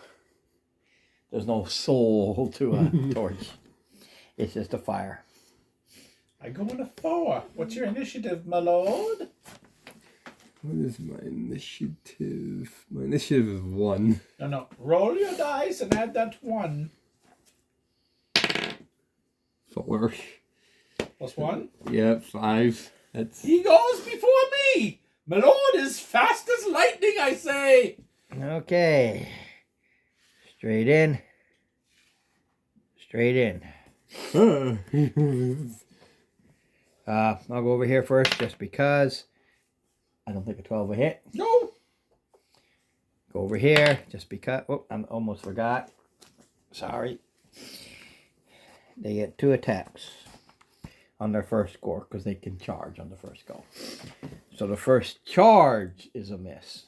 There's no soul to a torch. It's just a fire. I go in a 4. What's your initiative, my lord? What is my initiative? My initiative is 1. No. Roll your dice and add that 1. 4. Plus 1. Yep, 5. That's He goes before me. My lord is fast as lightning, I say. Okay. Straight in. Straight in. I'll go over here first just because I don't think a 12 will hit. No. Go over here just because. Oh, I almost forgot. Sorry. They get 2 attacks on their first score because they can charge on the first go. So the first charge is a miss.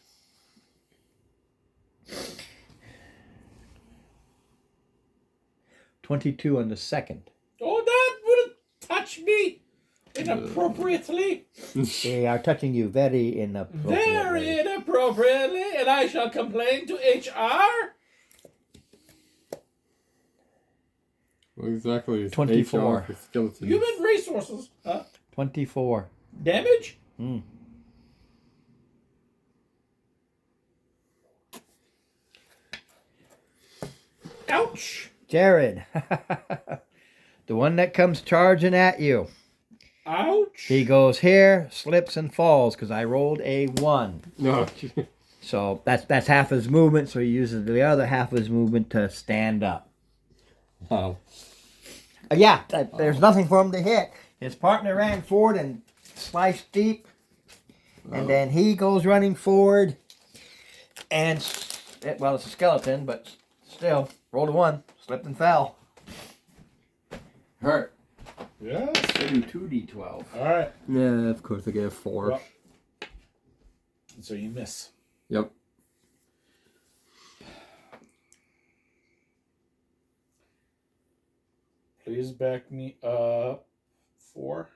$22 on the second. Oh, that would touch me inappropriately. They are touching you very inappropriately. Very inappropriately, and I shall complain to HR. what exactly is 24. HR for skeletons? Human resources. 24. Damage? Hmm. Ouch. Jared. The one that comes charging at you. Ouch. He goes here, slips and falls because I rolled a 1. No. So that's half his movement. So he uses the other half of his movement to stand up. Wow. There's nothing for him to hit. His partner ran forward and sliced deep. And then he goes running forward. And, it's a skeleton, but still, rolled a 1, slipped and fell. Hurt. Yes. 2d12. All right. Yeah, of course I get a 4. Well, so you miss. Yep. Please back me up 4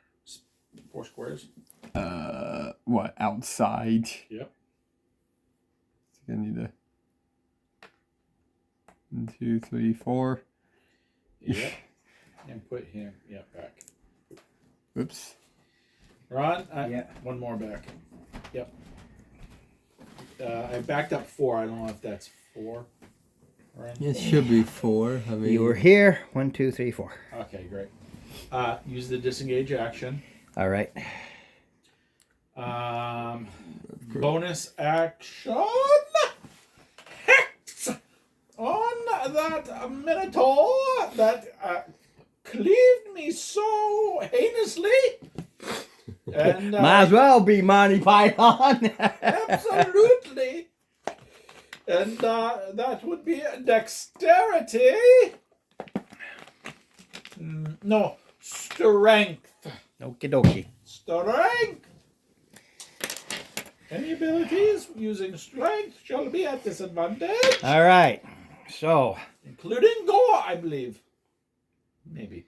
squares. What, outside? Yep. I need to 1, 2, 3, 4. Yep. And put him back. Oops. Ron, Yeah. one more back. Yep. I backed up 4. I don't know if that's 4. Ron? It should be 4. I mean, You were here. 1, 2, 3, 4. Okay, great. Use the disengage action. All right. Bonus action. Hex on that Minotaur that cleaved me so heinously. And Might as well be Monty Python. absolutely. And that would be dexterity. No, strength. Okie dokie. Strength. Any abilities using strength shall be at disadvantage, All right. So, including gore, I believe. Maybe.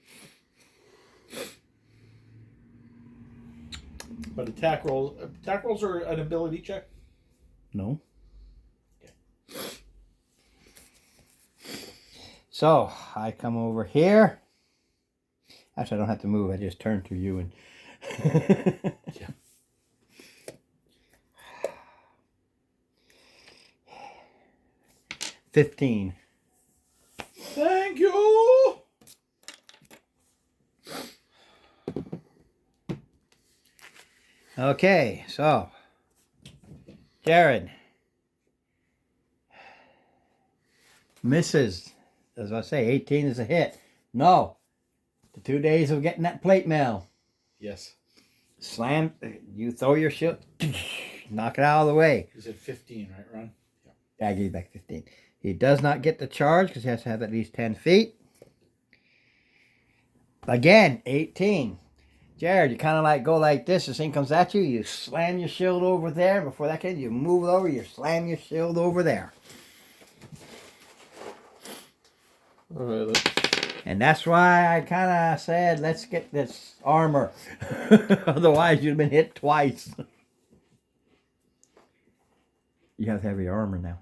But attack rolls are an ability check. no. So, I come over here. Actually, I don't have to move. I just turn to you and... Yeah. $15. Thank you. Okay, so Jared. Misses. As I say, 18 is a hit. No. The 2 days of getting that plate mail. Yes. Slam. You throw your shield. Knock it out of the way. You said 15, right, Ron? I give you back 15. He does not get the charge because he has to have at least 10 feet. Again, 18. Jared, you kind of like go like this. This thing comes at you. You slam your shield over there. Before that kid, you move it over. You slam your shield over there. All right, let's. And that's why I kind of said, let's get this armor. Otherwise, you'd have been hit twice. You have heavy armor now.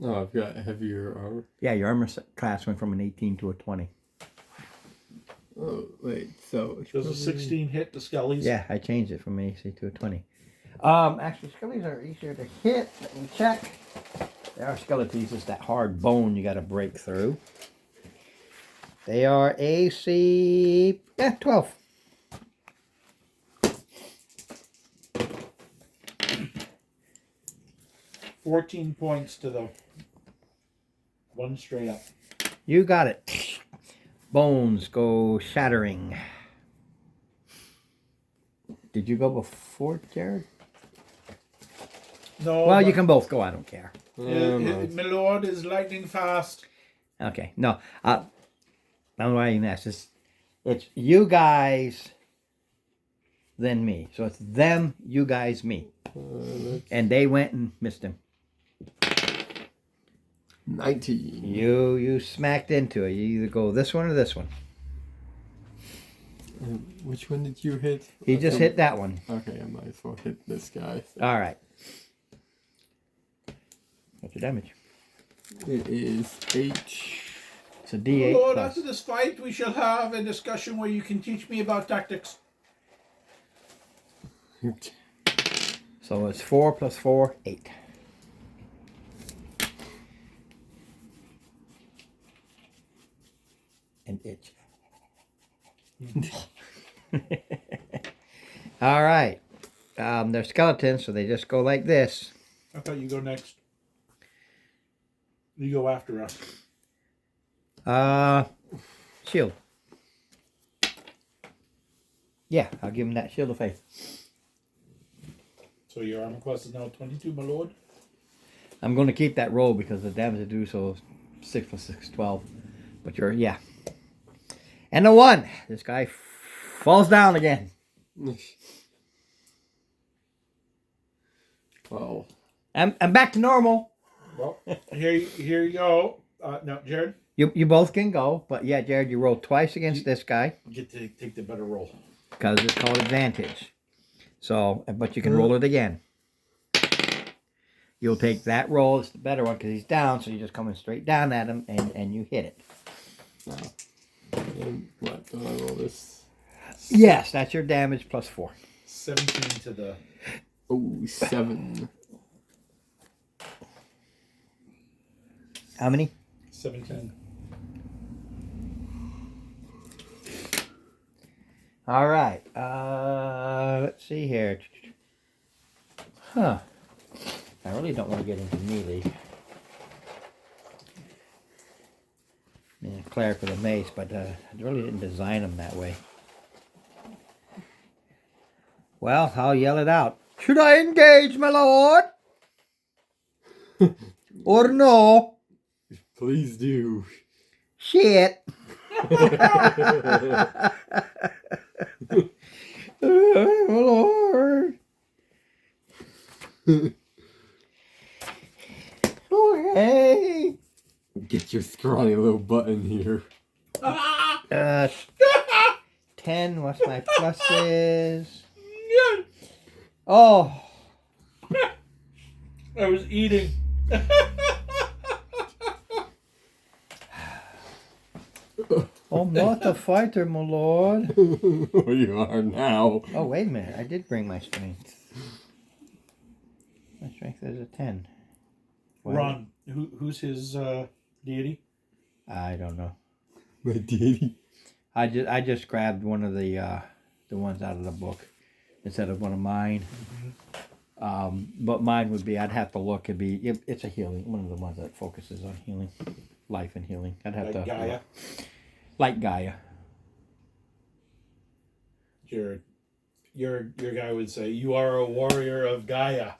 Oh, I've got heavier armor. Yeah, your armor class went from an 18 to a 20. Oh, wait, so. Does a 16 hit the skellies? Yeah, I changed it from an AC to a 20. Actually, skellies are easier to hit. Let me check. They are skeletons. It's that hard bone you got to break through. They are AC 12. $14 points to the one straight up. You got it. Bones go shattering. Did you go before, Jared? No. Well, you can both go. I don't care. My lord is lightning fast. Okay. No. I don't know why I even asked. It's you guys, then me. So it's them, you guys, me. And they went and missed him. 19. You smacked into it. You either go this one or this one. Which one did you hit? He just hit that one. Okay, I might as well hit this guy. All right. What's your damage? It is 8. It's a D8 Lord, plus. after this fight, we shall have a discussion where you can teach me about tactics. So it's 4 plus 4, 8. And itch. All right. They're skeletons, so they just go like this. I thought you go next. You go after us. Shield. Yeah, I'll give him that shield of faith. So your armor class is now 22, my lord. I'm going to keep that roll because the damage to do so is 6 plus 6, 12. But yeah. And the 1. This guy falls down again. Well, I'm back to normal. Well, here you go. No, Jared, You both can go, but yeah, Jared, you roll twice against this guy you get to take the better roll. because it's called advantage. So, but you can roll it again. You'll take that roll. It's the better one because he's down, so you're just coming straight down at him and you hit it. now. And what? Do I roll this? Yes, that's your damage plus 4. 17 to the... Oh, 7. How many? 17. All right. Let's see here. Huh. I really don't want to get into melee. I mean, a cleric with a mace, but I really didn't design them that way. Well, I'll yell it out. Should I engage, my lord? Or no? Please do. Shit. Oh, Lord. Okay. Get your scrawny little button here. 10, what's my pluses? Oh. I was eating. I'm not a fighter, my lord. Oh, you are now. Oh, wait a minute. I did bring my strength. My strength is a 10. What? Ron, who's his deity? I don't know. My deity. I just grabbed one of the ones out of the book instead of one of mine. But mine would be, I'd have to look. It's a healing, one of the ones that focuses on healing, life and healing. I'd have Like to Gaia. like Gaia. Your guy would say, "You are a warrior of Gaia."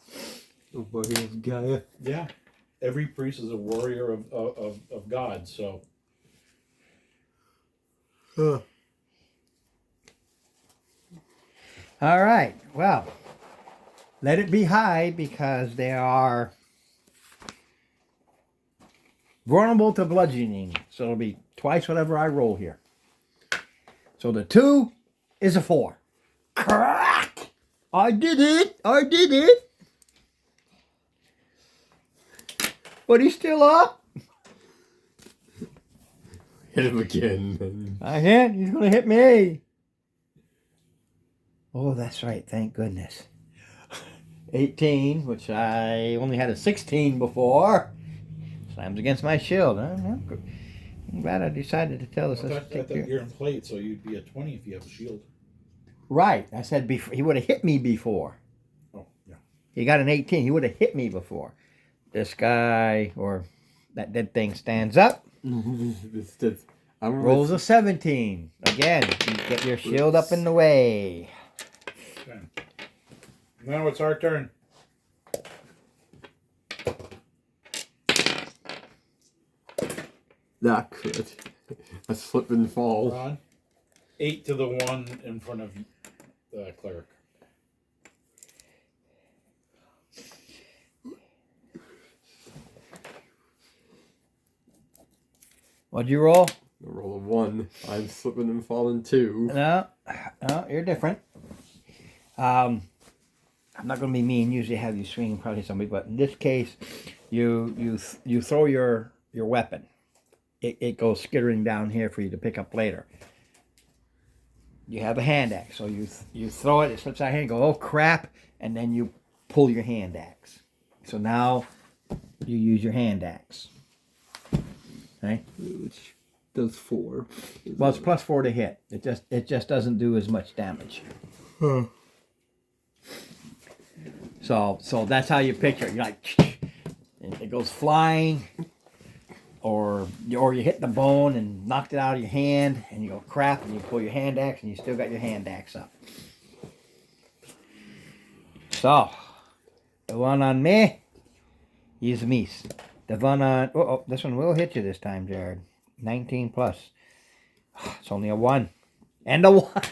Gaia. Yeah, every priest is a warrior of God. So All right. Well, let it be high because they are vulnerable to bludgeoning. So it'll be twice whatever I roll here. So the 2 is a 4. Crack! I did it! I did it! But he's still up. Hit him again. I hit. He's going to hit me. Oh, that's right. Thank goodness. 18, which I only had a 16 before. Slams against my shield. I'm glad I decided to tell us. I thought you're in plate, so you'd be a 20 if you have a shield. Right. I said before, he would have hit me before. Oh, yeah. He got an 18. He would have hit me before. This guy, or that dead thing, stands up. Rolls a 17. Again, you get your shield up in the way. Okay. Now it's our turn. Not good. A slip and fall. Ron, 8 to the 1 in front of the cleric. What'd you roll? A roll of 1. I'm slipping and falling 2. No, you're different. I'm not going to be mean. Usually have you swing probably somebody, but in this case, you throw your weapon. It goes skittering down here for you to pick up later. You have a hand axe, so you throw it. It slips out of your hand. Go, oh crap, and then you pull your hand axe. So now you use your hand axe. Okay. Which does 4. Well, it's +4 to hit. It just doesn't do as much damage. Huh. So that's how you picture it. You're like, and it goes flying, or you hit the bone and knocked it out of your hand, and you go crap, and you pull your hand axe, and you still got your hand axe up. So the one on me, is a miss. The one on this one will hit you this time, Jared. 19 plus. It's only a 1 and a 1.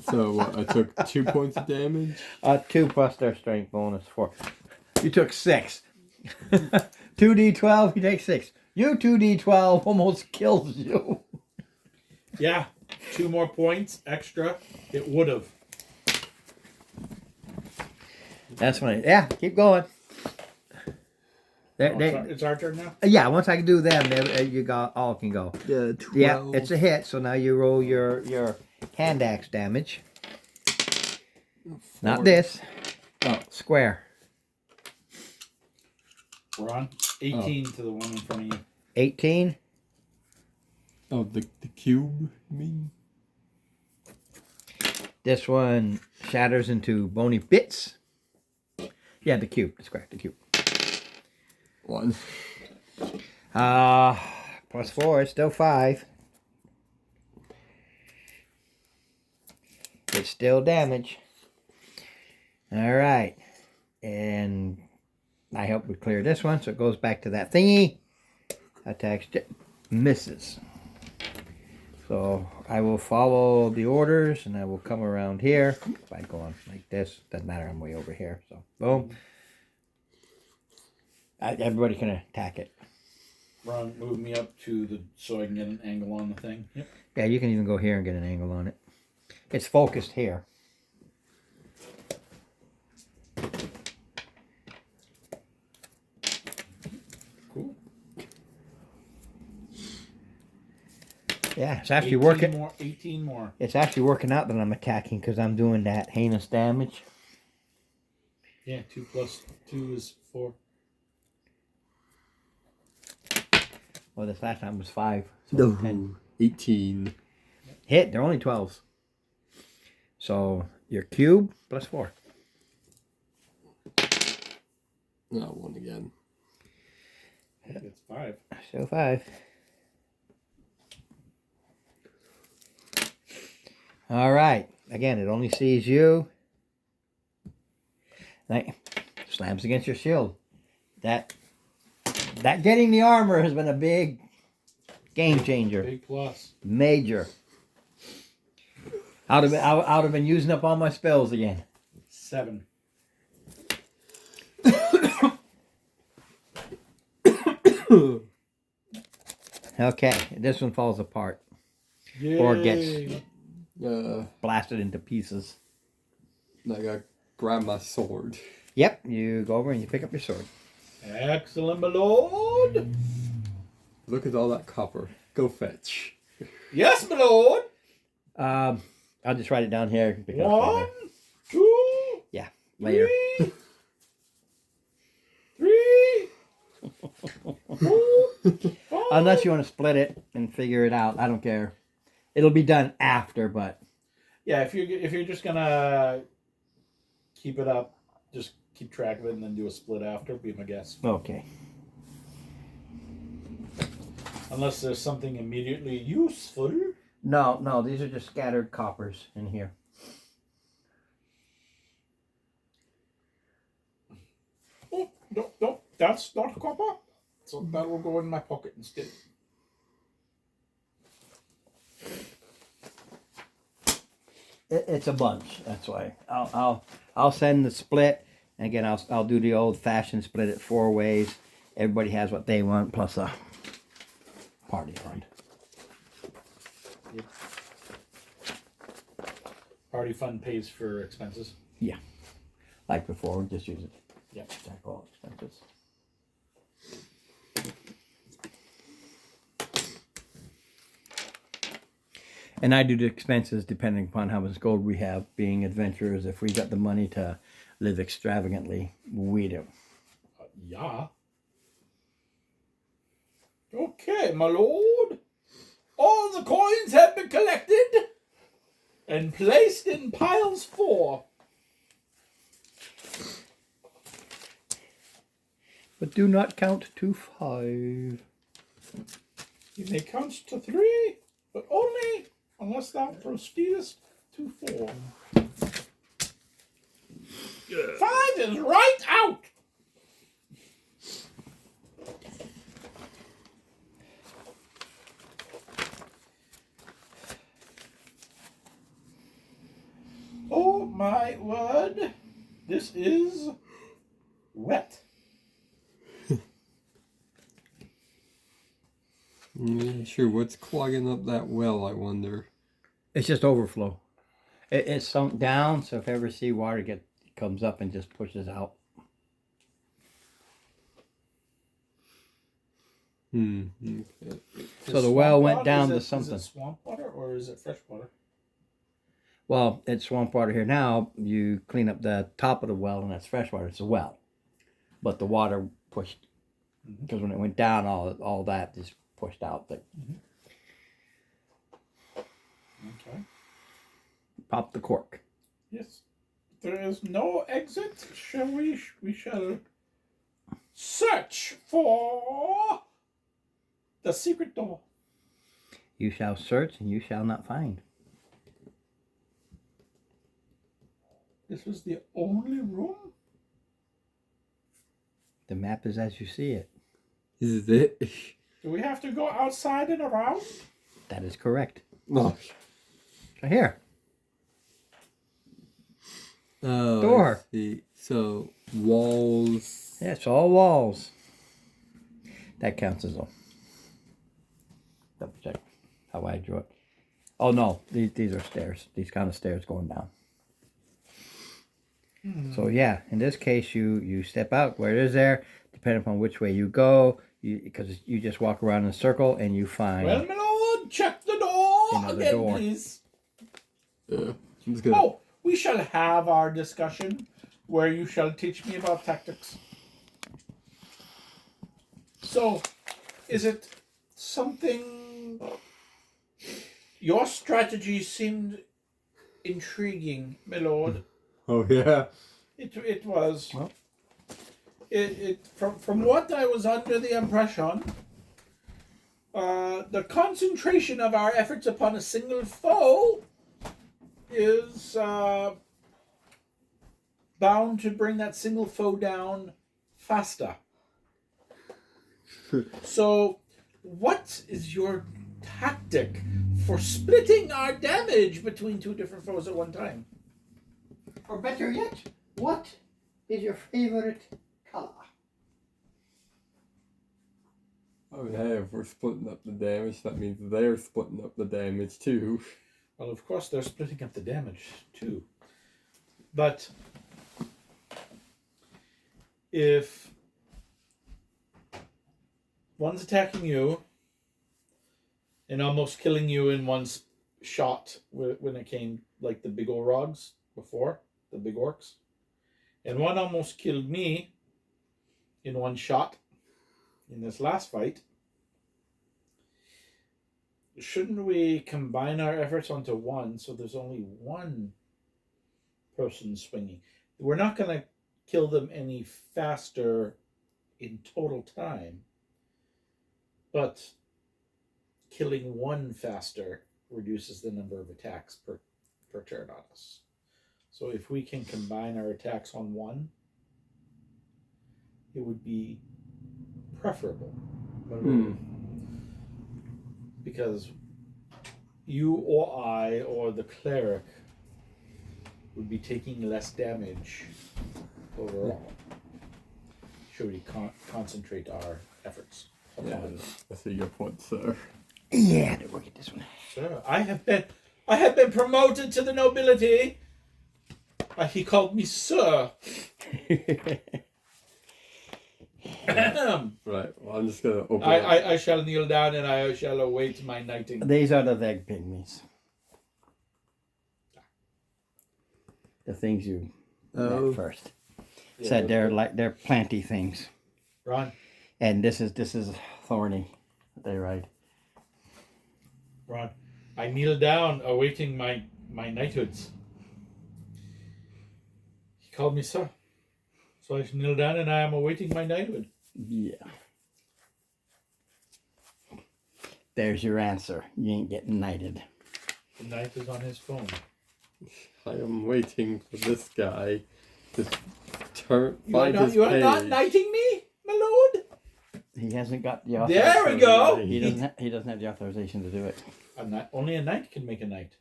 So I took 2 points of damage. 2 plus their strength bonus 4. You took 6. 2d12, you take 6. You 2d12 almost kills you. Yeah, 2 more points extra. It would have. That's funny. Yeah, keep going. It's our turn now. Yeah, once I can do them, you all can go. Yeah, 12. Yeah, it's a hit. So now you roll your hand axe damage. 4. Not this. Oh, square. We're on 18 to the one in front of you. 18. Oh, the cube, you mean? This one shatters into bony bits. Yeah, the cube. That's correct. The cube. 1. +4. It's still 5. It's still damage. All right. And I help we clear this one, so it goes back to that thingy. Attacks, misses. So I will follow the orders, and I will come around here by going like this. Doesn't matter, I'm way over here. So boom. Everybody can attack it. Ron, move me up so I can get an angle on the thing. Yep. Yeah, you can even go here and get an angle on it. It's focused here. Cool. Yeah, it's actually working. 18 more. It's actually working out that I'm attacking because I'm doing that heinous damage. Yeah, 2 plus 2 is 4. Well, this last time was 5. So 10. 18. Hit. They're only 12s. So your cube +4. Not one again. It's 5. So 5. All right. Again, it only sees you. Like, slams against your shield. That getting the armor has been a big game changer. Big plus. Major. I would have been using up all my spells again. 7. Okay, this one falls apart. Yay. Or gets Uh, blasted into pieces. I gotta grab my sword. Yep, you go over and you pick up your sword. Excellent, my lord. Look at all that copper. Go fetch. Yes, my lord. I'll just write it down here. Because 1, 2, later. 3, 3, 4, Unless you want to split it and figure it out, I don't care. It'll be done after, but Yeah, if you're just gonna keep it up, just keep track of it and then do a split after. Be my guess. okay. Unless there's something immediately useful. No, these are just scattered coppers in here. Oh, no, that's not copper. So that will go in my pocket instead. It's a bunch. That's why. I'll send the split. Again, I'll do the old fashioned split it 4 ways. Everybody has what they want plus a party fund. Yep. Party fund pays for expenses. Like before, just use it. Yep. Check all expenses. And I do the expenses depending upon how much gold we have. Being adventurers, if we got the money to live extravagantly, we do. Yeah. Okay, my lord. All the coins have been collected and placed in piles 4. But do not count to 5. You may count to 3, but only unless thou proceedest to 4. 5 is right out. Oh my word. This is wet. Sure, what's clogging up that well, I wonder? It's just overflow. It's sunk down, so if ever sea water comes up and just pushes out. Okay. So the well went Swamp down water, to is something. it swamp water or is it fresh water? Well, it's swamp water here now. You clean up the top of the well, and that's fresh water. It's a well, but the water pushed because when it went down, all that just pushed out. But Okay. pop the cork. Yes. There is no exit. Shall we? We shall search for the secret door. You shall search, and you shall not find. This was the only room. The map is as you see it. Is it? Do we have to go outside and around? That is correct. No. So here, Oh, Door. I see. So, walls. yeah, it's all walls. That counts as a double check how I drew it. Oh no, these are stairs. These kind of stairs going down. So yeah, in this case, you step out where it is there, depending upon which way you go, because you just walk around in a circle and you find. Well, my lord, check the door Another again, door. please. Yeah. Let's go. Oh, we shall have our discussion where you shall teach me about tactics. So, is it something... Your strategy seemed intriguing, my lord. Oh, yeah. It was. Well. from what I was under the impression, the concentration of our efforts upon a single foe is bound to bring that single foe down faster. So, what is your tactic for splitting our damage between two different foes at one time? Or better yet, what is your favorite color? Oh, hey, if we're splitting up the damage, that means they're splitting up the damage too. Well, of course, they're splitting up the damage too. But if one's attacking you and almost killing you in one shot when it came, like the big old rogs before, the big orcs, and one almost killed me in one shot in this last fight, shouldn't we combine our efforts onto one so there's only one person swinging? We're not going to kill them any faster in total time, but killing one faster reduces the number of attacks per turn on us. So if we can combine our attacks on one, it would be preferable. Because you or I or the cleric would be taking less damage overall. Should we concentrate our efforts? Yeah, I see your point, sir. Yeah, we'll get this one. Sir, I have been promoted to the nobility. He called me sir. Right, well, I'm just gonna open up. I shall kneel down and I shall await my knighting. These are the Veg pygmies. The things you met first. Yeah, Said they're planty things. Ron, And this is thorny. They ride. Ron, I kneel down awaiting my knighthoods. He called me sir. So I kneel down and I am awaiting my knighthood. Yeah. There's your answer. You ain't getting knighted. The knight is on his phone. I am waiting for this guy to find You are his not page. knighting me, my lord? He hasn't got the There we go. He doesn't have the authorization to do it. Only a knight can make a knight.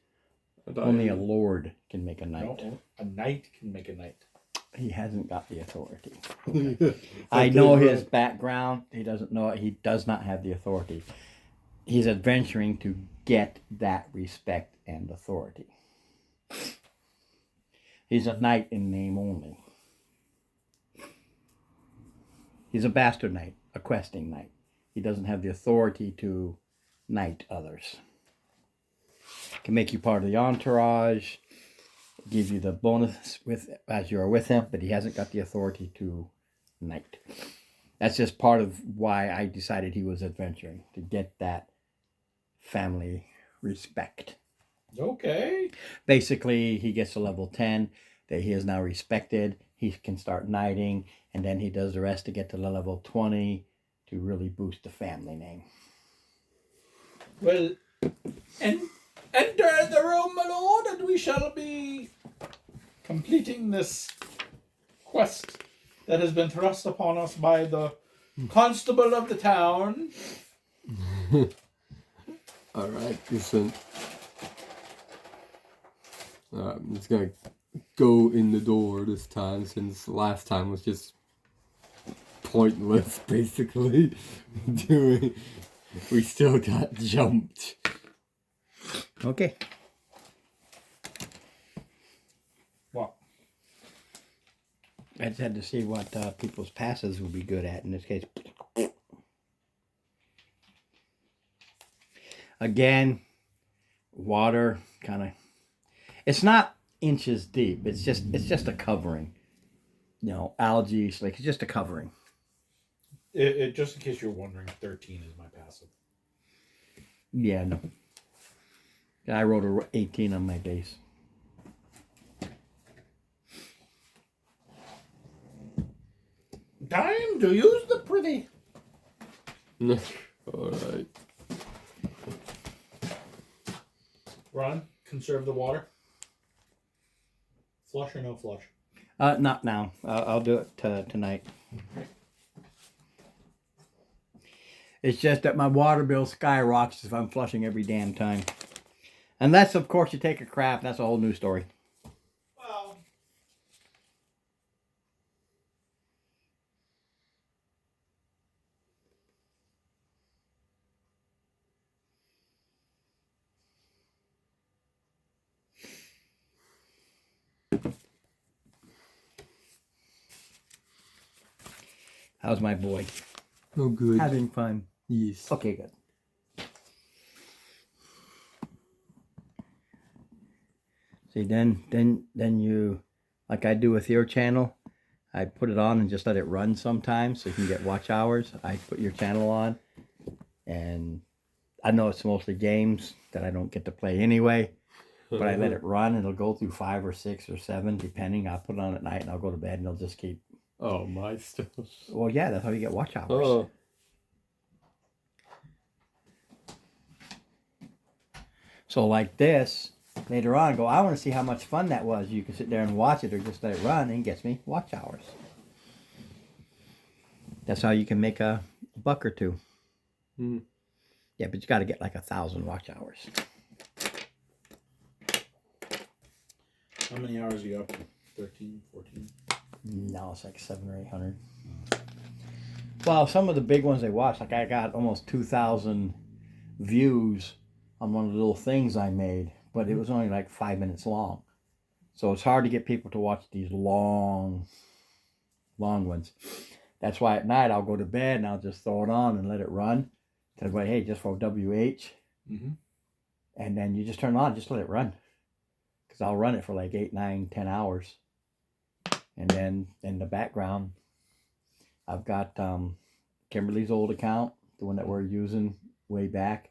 Only a lord can make a knight. No, a knight can make a knight. He hasn't got the authority. I know his background. He doesn't know it. He does not have the authority. He's adventuring to get that respect and authority. He's a knight in name only. He's a bastard knight, a questing knight. He doesn't have the authority to knight others. Can make you part of the entourage, give you the bonus as you are with him, but he hasn't got the authority to knight. That's just part of why I decided he was adventuring, to get that family respect. Okay. Basically, he gets to level 10, that he is now respected. He can start knighting, and then he does the rest to get to level 20 to really boost the family name. Well, enter the room, my lord, and we shall be completing this quest that has been thrust upon us by the constable of the town. Alright, listen. I'm just gonna go in the door this time, since last time was just pointless, basically. We still got jumped. Okay. What? I just had to see what people's passes would be good at in this case. Again, water kind of. It's not inches deep. It's just a covering. You know, algae, like it's just a covering. It just in case you're wondering, 13 is my passive. Yeah, no. I rolled a 18 on my base. Time to use the pretty. Alright. Ron, conserve the water. Flush or no flush? Not now. I'll do it tonight. It's just that my water bill skyrockets if I'm flushing every damn time. Unless, of course, you take a crap. That's a whole new story. Well, How's my boy? Oh, good. Having fun. Yes. Okay, good. See, then you, like I do with your channel, I put it on and just let it run sometimes so you can get watch hours. I put your channel on, and I know it's mostly games that I don't get to play anyway, but I let it run. It'll go through 5 or 6 or 7, depending. I'll put it on at night and I'll go to bed and it'll just keep. Oh, my stuff. Well, yeah, that's how you get watch hours. Oh. So like this, later on, I want to see how much fun that was. You can sit there and watch it or just let it run, and it gets me watch hours. That's how you can make a buck or two. Hmm. Yeah, but you got to get like 1,000 watch hours. how many hours are you up to? 13, 14? No, it's like 700 or 800. Well, some of the big ones they watch, like I got almost 2,000 views on one of the little things I made, but it was only like 5 minutes long. So it's hard to get people to watch these long ones. That's why at night I'll go to bed and I'll just throw it on and let it run. Tell everybody, hey, just for WH. Mm-hmm. And then you just turn it on, just let it run. Because I'll run it for like 8, 9, 10 hours. And then in the background, I've got Kimberly's old account, the one that we're using way back.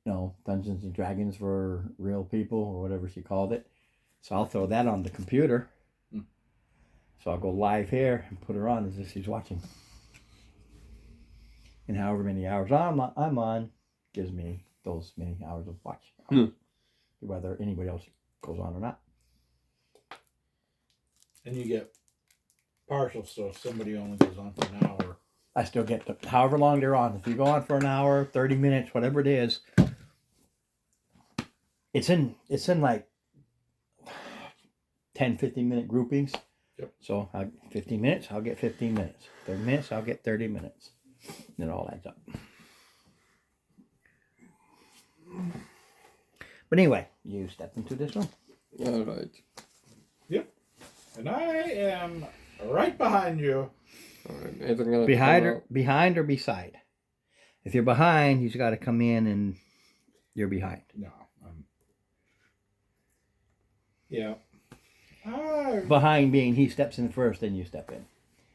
You know, Dungeons and Dragons for real people or whatever she called it. So I'll throw that on the computer. Hmm. So I'll go live here and put her on as if she's watching. And however many hours I'm on gives me those many hours of watch. Hmm. Whether anybody else goes on or not. And you get partial, so if somebody only goes on for an hour. I still get however long they're on. If you go on for an hour, 30 minutes, whatever it is, it's in like 10, 15-minute groupings. Yep. So 15 minutes, I'll get 15 minutes. 30 minutes, I'll get 30 minutes. And it all adds up. But anyway, you step into this room. Alright. Yep. And I am right behind you. Alright. Anything gonna Behind or beside. If you're behind, you just got to come in and you're behind. No. Yeah. Behind being he steps in first, then you step in.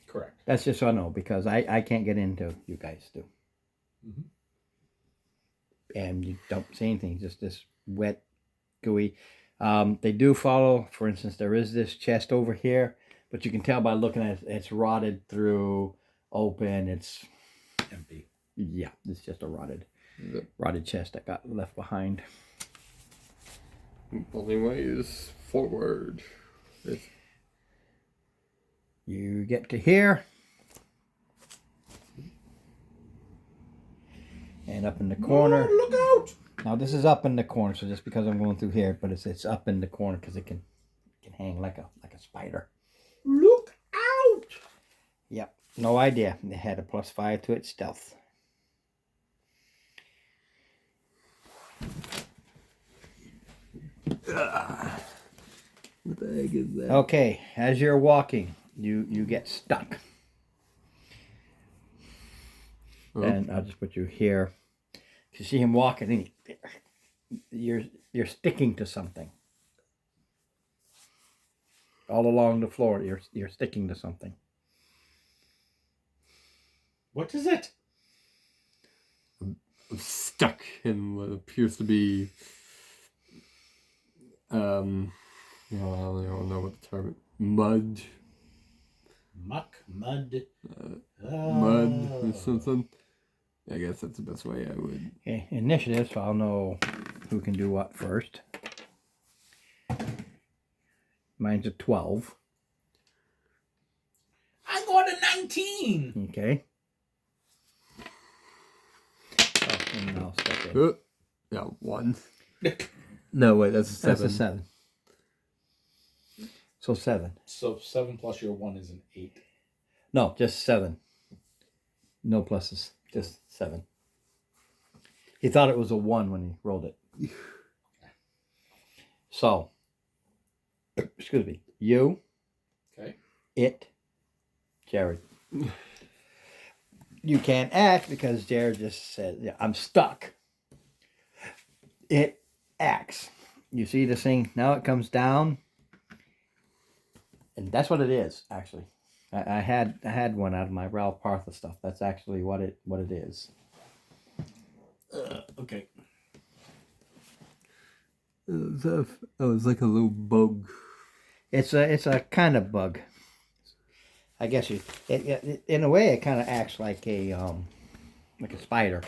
Correct. That's just so I know, because I can't get into you guys do. Mm-hmm. And you don't say anything, just this wet, gooey. They do follow, for instance, there is this chest over here, but you can tell by looking at it, it's rotted through, open, it's Empty. yeah, it's just a rotted The chest that got left behind. only way is forward. You get to here, and up in the corner. Oh, look out! Now this is up in the corner, so just because I'm going through here, but it's up in the corner because it can hang like a spider. Look out! Yep, no idea. It had a +5 to its stealth. What the heck is that? Okay, as you're walking, you get stuck. Oh. And I'll just put you here. You see him walking, and you're sticking to something. All along the floor, you're sticking to something. What is it? I'm stuck in what appears to be I don't know what the term is. Mud. Muck, mud. Mud or something. I guess that's the best way I would. Okay, initiative, so I'll know who can do what first. Mine's a 12. I got a 19. Okay. Oh, and I'll step in. Yeah, 1. No, wait, that's a 7. That's a 7. So 7. So 7 plus your 1 is an 8. No, just 7. No pluses. Just 7. He thought it was a 1 when he rolled it. So, excuse me. You, Okay. it, Jared. You can't act because Jared just said, yeah, I'm stuck. It acts. You see this thing? Now it comes down. And that's what it is, actually. I had one out of my Ralph Partha stuff. That's actually what it is. Okay. It's like a little bug. It's a kind of bug. I guess in a way it kind of acts like a spider.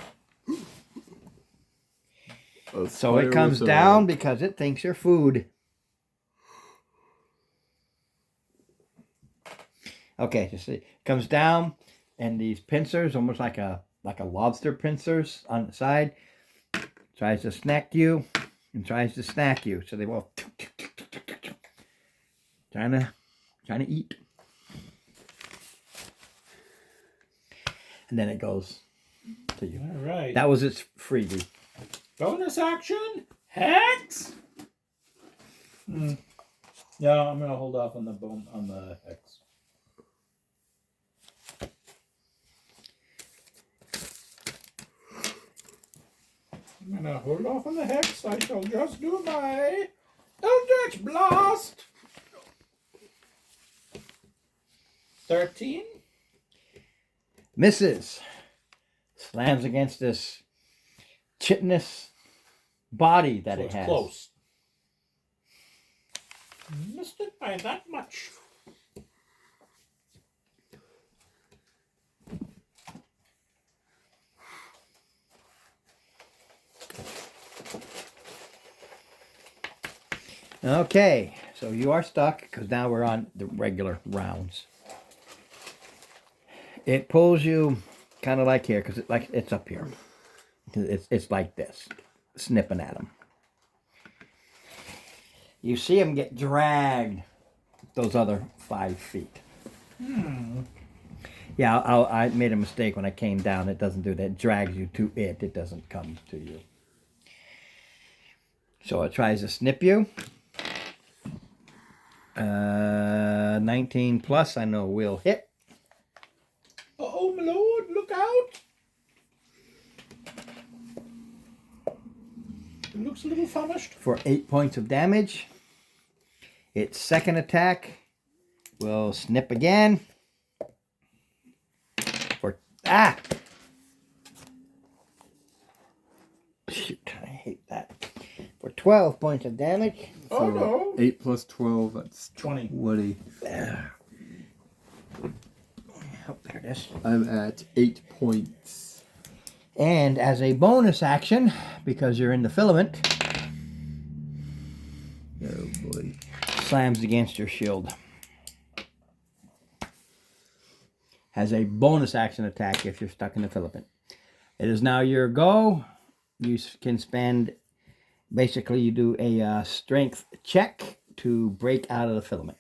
So it comes down because it thinks you're food. Okay, you see, it comes down, and these pincers, almost like a lobster pincers on the side, tries to snack you, and tries to snack you. So they both trying to eat, and then it goes to you. All right. That was its freebie. Bonus action. Hex. Yeah, I'm gonna hold off on the hex. I'm gonna hold off on the hex. I shall just do my Eldritch Blast. 13. Misses. Slams against this chitinous body that So it it's has. close. Missed it by that much. Okay, so you are stuck because now we're on the regular rounds. It pulls you kind of like here because it's up here. It's like this, snipping at him. You see him get dragged those other 5 feet. Yeah, I made a mistake when I came down. It doesn't do that. It drags you to it. It doesn't come to you. So it tries to snip you. 19 plus, I know will hit. Oh my lord, look out! It looks a little famished. For 8 points of damage. Its second attack will snip again. Shoot, I hate that. For 12 points of damage. Oh no! 8 plus 12, that's 20. 20. Oh, there it is. I'm at 8 points. And as a bonus action, because you're in the filament, Oh boy. slams against your shield. Has a bonus action attack if you're stuck in the filament. It is now your go. You can spend, basically you do a strength check to break out of the filament.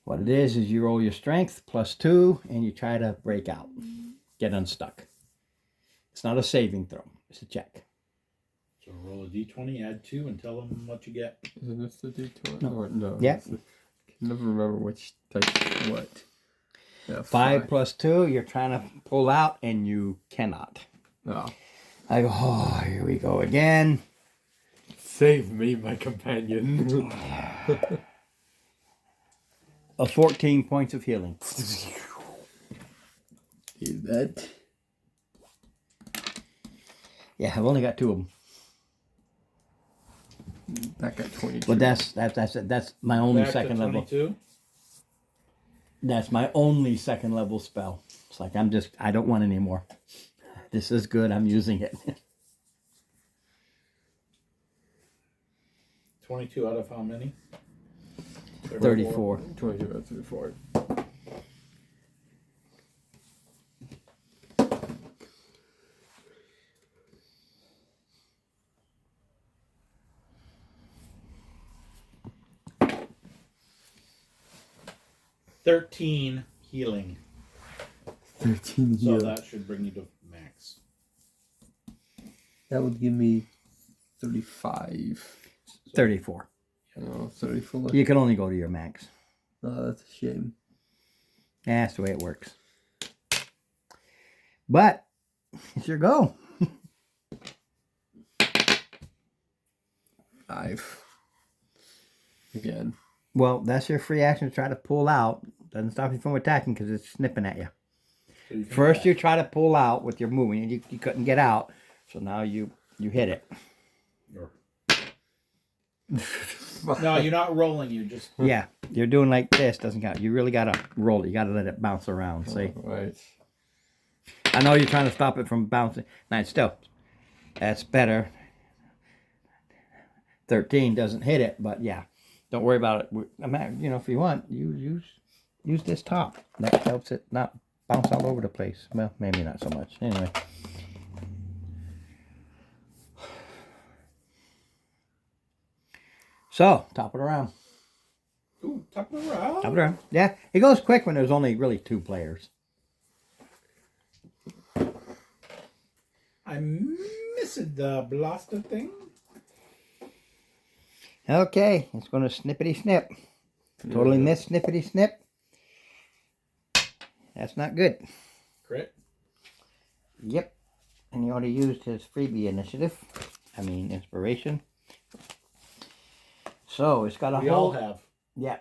What it is you roll your strength +2 and you try to break out. Get unstuck. It's not a saving throw. It's a check. So roll a d20, add 2, and tell them what you get. Isn't this the D20? No. Or, no. Yeah. I can never remember which type what. Yeah, 5 plus 2, you're trying to pull out and you cannot. Oh. I go, oh, here we go again. Save me, my companion. 14 points of healing. Is that? Yeah, I've only got 2 of them. Back at 22. But that's my only Back to second level. 22. That's my only second level spell. It's like I don't want any more. This is good. I'm using it. 22 out of how many? 34. 22 out of 34. $13 healing. 13 So heal. that should bring you to max. That would give me 35. 34. No, 34. You can only go to your max. Oh, that's a shame. That's the way it works. But it's your go. 5. Again. Well, that's your free action to try to pull out. Doesn't stop you from attacking because it's snipping at you. So you can First, attack. you try to pull out with your moving, and you couldn't get out. So now you hit it. Or- No, you're not rolling. You just Yeah, you're doing like this. Doesn't count. You really gotta roll it. You gotta let it bounce around. See, Right. I know you're trying to stop it from bouncing. Now, still, that's better. 13 doesn't hit it, but yeah, don't worry about it. If you want, you use this top. That helps it not bounce all over the place. Well, maybe not so much. Anyway. So, top of the round. ooh, top of the round. Top of the round. Yeah, it goes quick when there's only really 2 players. I missed the blaster thing. Okay, it's going to snippity snip. Totally missed snippity snip. That's not good. Crit. Yep. And he already used his freebie inspiration. So it's got a We all hold. have. Yeah.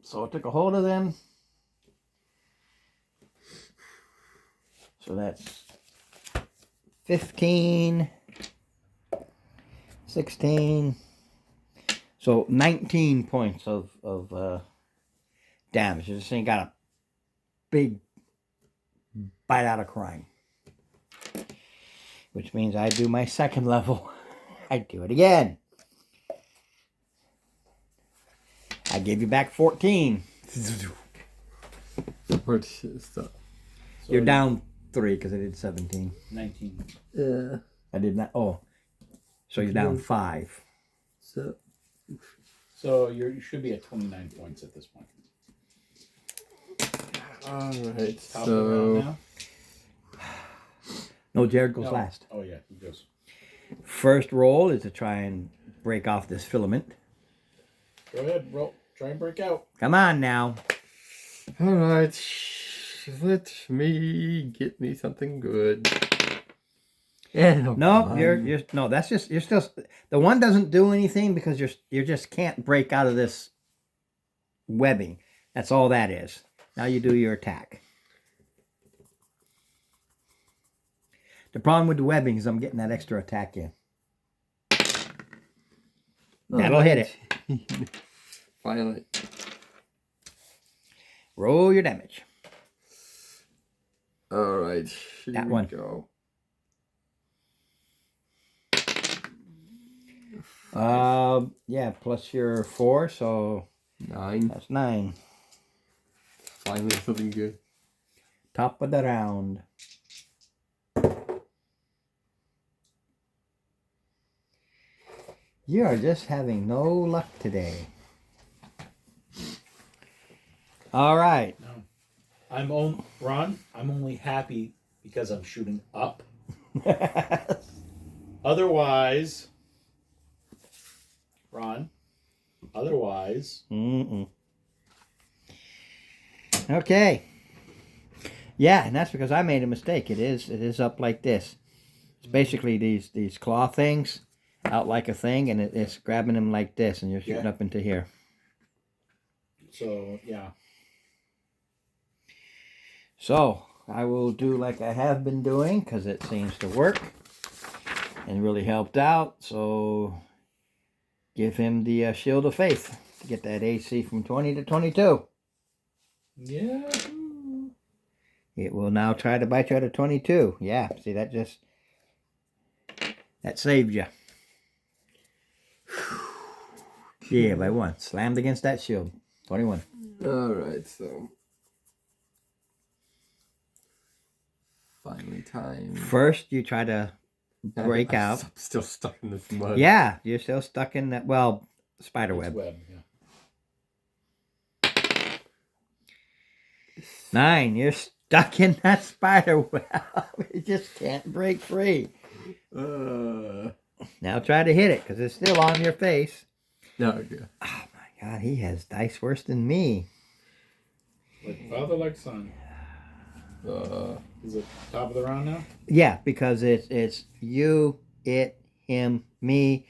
So it took a hold of them. So that's 15, 16. So 19 points of damage. This thing got a big bite out of crime. Which means I do my second level. I do it again. I gave you back 14. What is that? So You're down 3 because I did 17. 19. I did not. Oh. So you're down 5. So So you should be at 29 points at this point. Alright, Top of the round so. now. No, Jared goes No. last. Oh yeah, he goes. First roll is to try and break off this filament. Go ahead, roll. Try and break out. Come on now. Alright. Let me get me something good. No, you're no. That's just you're still. The one doesn't do anything because you just can't break out of this webbing. That's all that is. Now you do your attack. The problem with the webbing is I'm getting that extra attack in. That'll hit it. Finally. Roll your damage. Alright. Here That we one. go. Yeah, plus your 4, so 9. that's 9. Finally something good. Top of the round. You are just having no luck today. All right. No. Ron, I'm only happy because I'm shooting up. Otherwise, Ron, Mm-mm. Okay. Yeah, and that's because I made a mistake. It is up like this. It's basically these claw things out like a thing, and it's grabbing them like this, and you're shooting Yeah. up into here. so yeah. So I will do like I have been doing because it seems to work and really helped out. So give him the shield of faith to get that AC from 20 to 22. Yeah. It will now try to bite you at a 22. Yeah, see, that saved you. Yeah, by one. Slammed against that shield. 21. Alright, so. Finally time. First, you try to break I'm out. still stuck in this mud. Yeah, you're still stuck in that, well, spider It's web. web, yeah. 9, you're stuck in that spider web. You just can't break free. Now try to hit it, because it's still on your face. Okay. Oh my God, he has dice worse than me. Like father, like son. Is it top of the round now? Yeah, because it's you, it, him, me.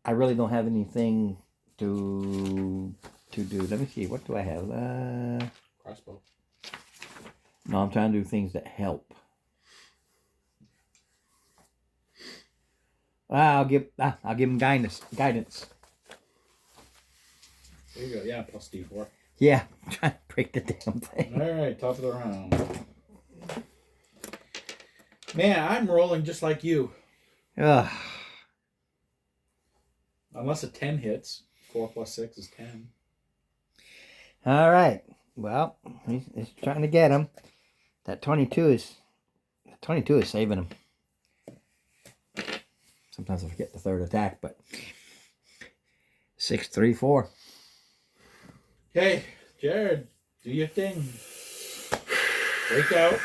I really don't have anything to do. Let me see. What do I have? Crossbow. No, I'm trying to do things that help. I'll give him guidance. There you go. Yeah, plus D4. Yeah, I'm trying to break the damn thing. All right, top of the round. Man, I'm rolling just like you. Ugh. Unless a 10 hits. 4 plus 6 is 10. All right. Well, he's trying to get him. That 22 is saving him. Sometimes I forget the third attack, but 6, 3, 4. Okay, Jared, do your thing. Break out.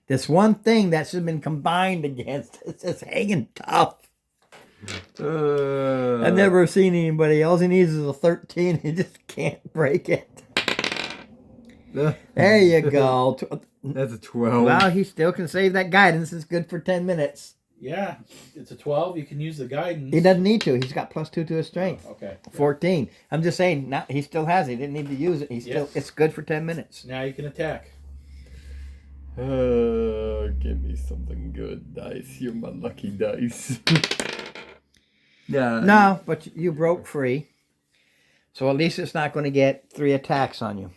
This one thing that should have been combined against is just hanging tough. I've never seen anybody else. He needs is a 13. He just can't break it. There you go. That's a 12. Well, he still can save that guidance. It's good for 10 minutes. Yeah, it's a 12. You can use the guidance. He doesn't need to. He's got +2 to his strength. Okay. 14. I'm just saying, not, he still has it. He didn't need to use it. He's still. It's good for 10 minutes. Now you can attack. Give me something good, dice. You're my lucky dice. Yeah. No, but you broke free. So at least it's not going to get 3 attacks on you.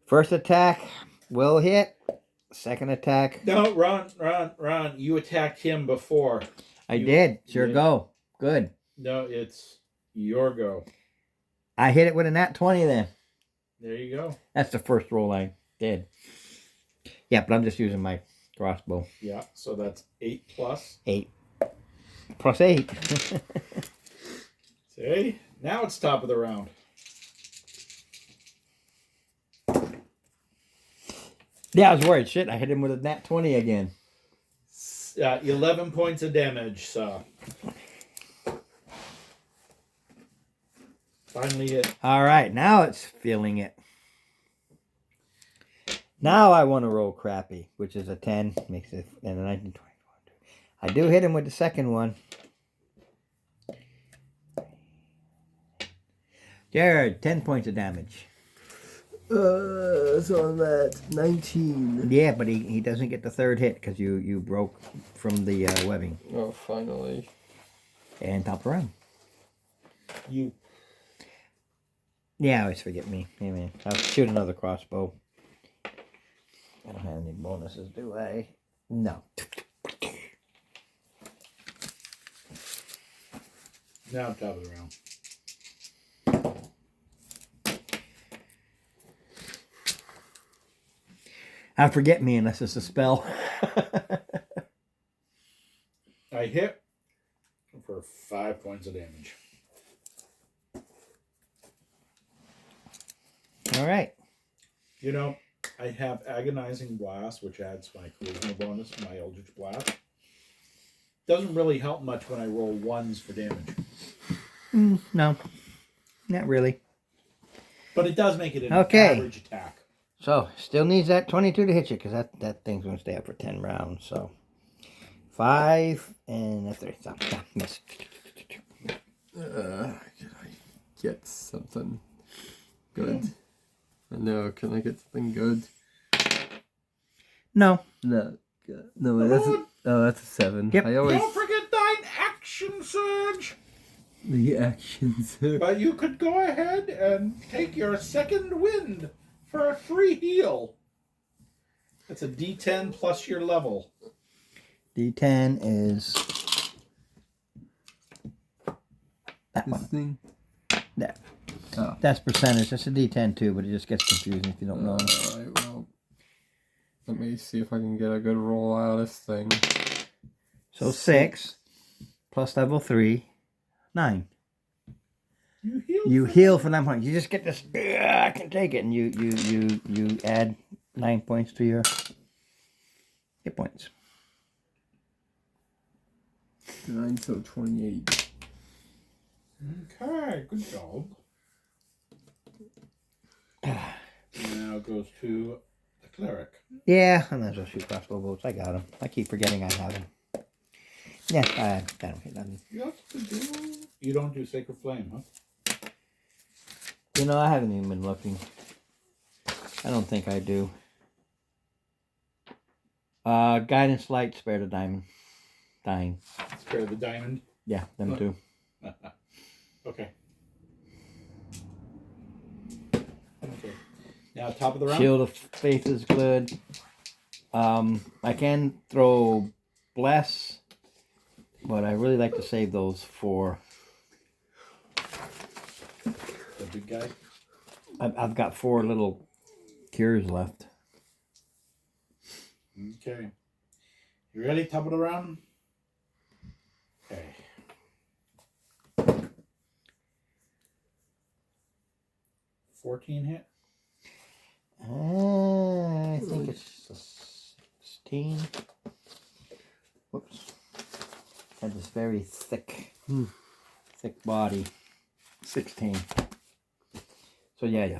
First attack will hit. Second attack. No, Ron. You attacked him before. I did. Sure did. go. Good. No, it's your go. I hit it with a nat 20 then. There you go. That's the first roll I did. Yeah, but I'm just using my crossbow. Yeah, so that's 8 plus. 8. Plus 8. See? Now it's top of the round. Yeah, I was worried. Shit, I hit him with a nat 20 again. 11 points of damage, so. Finally hit. All right, now it's feeling it. Now I want to roll crappy, which is a 10, makes it, and a 19, 20. I do hit him with the second one. Jared, 10 points of damage. So I'm at 19. Yeah, but he doesn't get the third hit because you broke from the webbing. Oh, finally. And top of the round. You. Yeah, I always forget me. Hey, man. I'll shoot another crossbow. I don't have any bonuses, do I? No. Now top of the round. I forget me unless it's a spell. I hit for 5 points of damage. All right. You know, I have Agonizing Blast, which adds my charisma bonus to my Eldritch Blast. Doesn't really help much when I roll 1s for damage. No, not really. But it does make it an Okay. average attack. So, still needs that 22 to hit you because that thing's going to stay up for 10 rounds. So, 5 and a 3. So, miss. Can I get something good? No, can I get something good? No. No. No, that's a 7. Yep. I always. Don't forget thine action surge! the actions. But you could go ahead and take your second wind for a free heal. That's a D10 plus your level. D10 is that This one. thing. That's percentage. That's a D10 too, but it just gets confusing if you don't know. Alright, well. Let me see if I can get a good roll out of this thing. So 6 plus level 3, 9. You heal for 9 points. You just get this. I can take it, and you add 9 points to your hit points. 9, so 28. Okay, good job. Now goes to the cleric. Yeah, I might as well shoot crossbow bolts. I got them. I keep forgetting I have them. Yeah, I don't hit nothing. You don't do Sacred Flame, huh? You know, I haven't even been looking. I don't think I do. Guidance light, spare the diamond. Dying. Spare the diamond. Yeah, them two. Okay. Okay. Now top of the round. Shield of Faith is good. I can throw Bless, but I really like to save those for. The big guy. I've got 4 little cures left. Okay. You ready? Top of the round. Okay. 14 hit. I think it's 16. Whoops. Had this very thick body. 16. So yeah.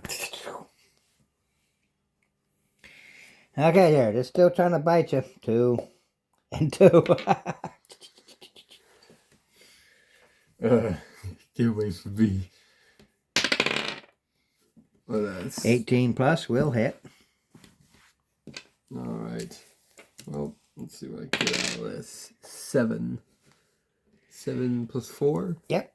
Okay, there. They're still trying to bite you. 2 and 2. Get away from me. Well, that's 18 plus will hit. alright. Well, let's see what I get out of this. 7. 7 plus 4. Yep.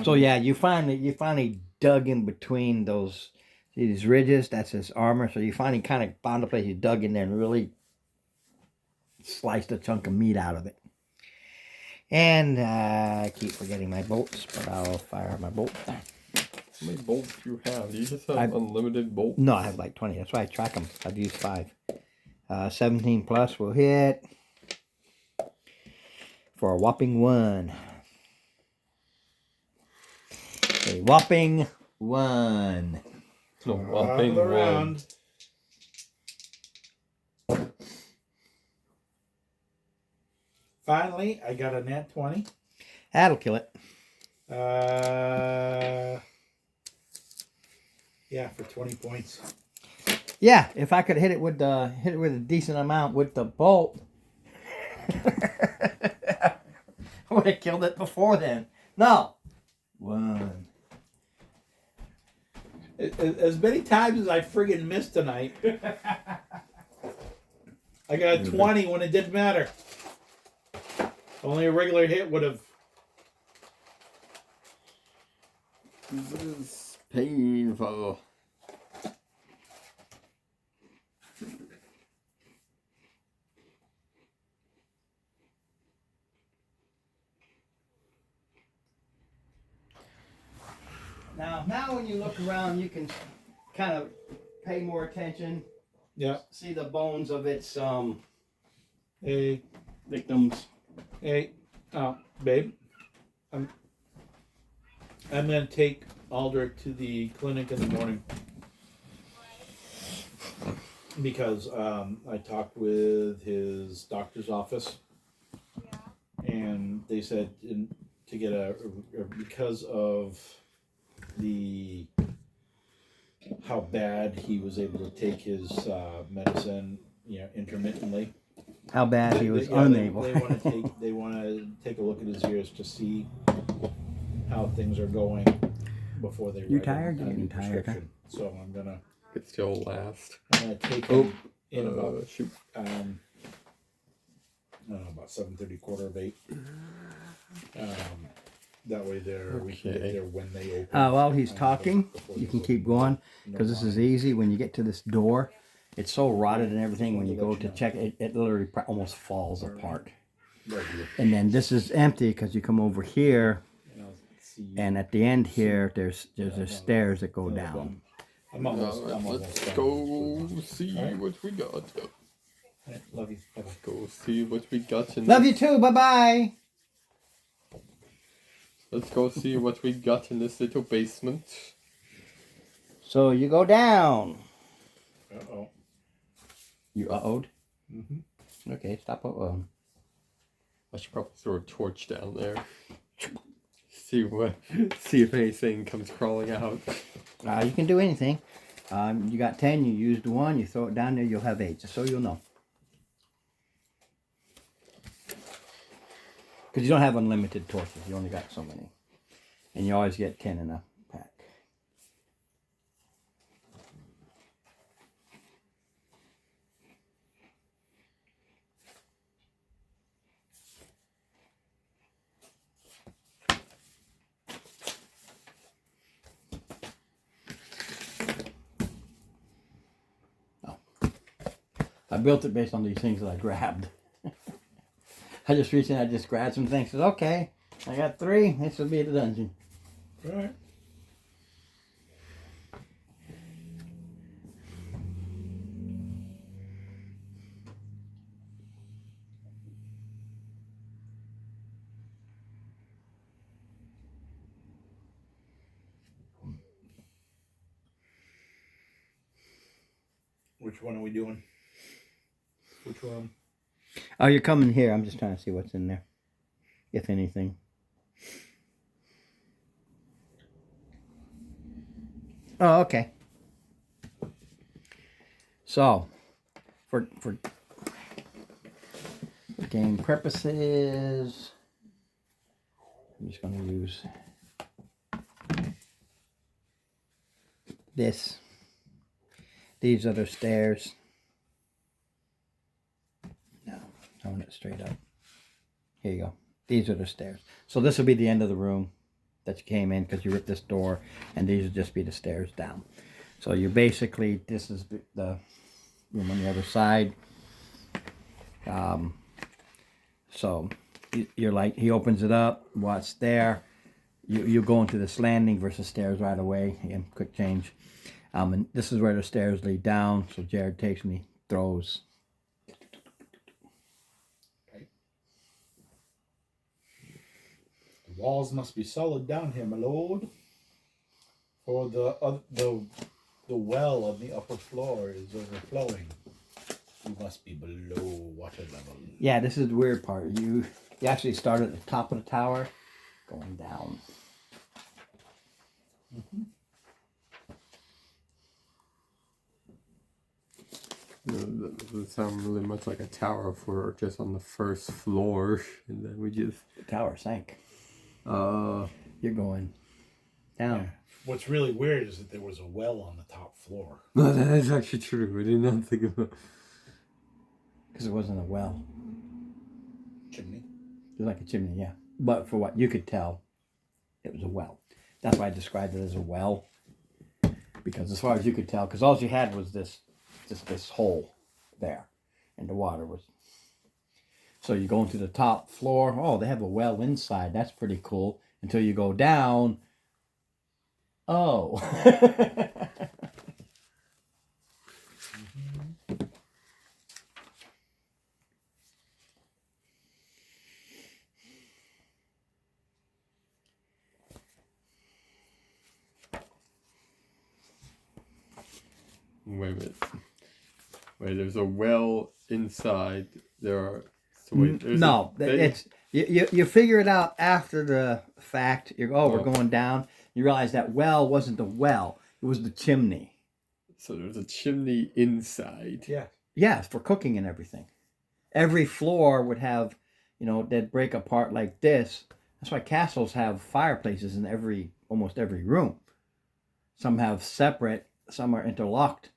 So yeah, you finally dug in between those these ridges. That's his armor. So you finally kind of found a place. You dug in there and really sliced a chunk of meat out of it. And I keep forgetting my bolts, but I'll fire my bolt. How many bolts do you have? Do you just have unlimited bolts? No, I have like 20. That's why I track them. I've used 5. 17 plus will hit for a whopping 1. A whopping 1. A whopping Top of the 1. round. Finally, I got a nat 20. That'll kill it. Yeah, for 20 points. Yeah, if I could hit it with a decent amount with the bolt, I would have killed it before then. No. 1. As many times as I friggin' missed tonight, I got a 20 when it didn't matter. Only a regular hit would have. This is painful. Now when you look around, you can kind of pay more attention. Yeah. See the bones of its Hey, victims. hey, babe. I'm gonna take Aldrich to the clinic in the morning because I talked with his doctor's office, and they said to get because of how bad he was able to take his medicine, intermittently. How bad he was Yeah, unable. They want to take a look at his ears to see how things are going before they You write tired? a new Getting tired, prescription. So I'm gonna It still last. take him in Oh, about shoot. don't know, about 7:30, quarter of 8. That way we can get Okay. there when they open. While he's but talking, before you they can open, keep going no because this is line. easy. When you get to this door, it's so rotted and everything. When you Just wanted go to to let you check it, it literally almost falls apart. Right here. And then this is empty because you come over here, And I'll see. and at the end here, there's stairs that go down. I'm almost. Alright, I'm almost let's done. go see Alright. what we got. Alright, love you. Bye-bye. Go see what we got in Love you too. Bye bye. Let's go see what we got in this little basement. So you go down. Uh-oh. You uh-oh'd? Mm-hmm. Okay, stop uh-oh. I should probably throw a torch down there. See if anything comes crawling out. You can do anything. You got 10, you used 1, you throw it down there, you'll have 8, just so you'll know. Because you don't have unlimited torches, you only got so many. And you always get 10 in a pack. I built it based on these things that I grabbed. I just reached in, I just grabbed some things. Said, okay, I got 3. This will be the dungeon. Alright. Which one are we doing? Which one? Oh, you're coming here. I'm just trying to see what's in there, if anything. Oh, okay. So, for game purposes, I'm just going to use this. These are the stairs. No, throwing it straight up. Here you go. These are the stairs. So this will be the end of the room that you came in because you ripped this door, and these will just be the stairs down. So you're basically, this is the room on the other side. So you're like, he opens it up, what's there. You go into this landing versus stairs right away. Again, quick change. And this is where the stairs lead down. So Jared takes me, throws. The walls must be solid down here, my lord. For the well on the upper floor is overflowing. You must be below water level. Yeah, this is the weird part. You actually start at the top of the tower, going down. Mm-hmm. That doesn't sound really much like a tower if we're just on the first floor, and then we just. The tower sank. Uh, You're going down. What's really weird is that there was a well on the top floor. no, that is actually true. I did not think about. Because it wasn't a well. Chimney. It was like a chimney, yeah. But for what you could tell, it was a well. That's why I described it as a well. Because as far as you could tell, because all you had was this hole there. And the water was. So you go into the top floor. Oh, they have a well inside. That's pretty cool. Until you go down. Oh. Wait a minute. Wait, there's a well inside. There are. So wait, there's No, a, it's you figure it out after the fact. We're Oh. going down. You realize that well wasn't the well; it was the chimney. So there's a chimney inside. Yeah. Yeah, it's for cooking and everything. Every floor would have, they'd break apart like this. That's why castles have fireplaces in almost every room. Some have separate, some are interlocked,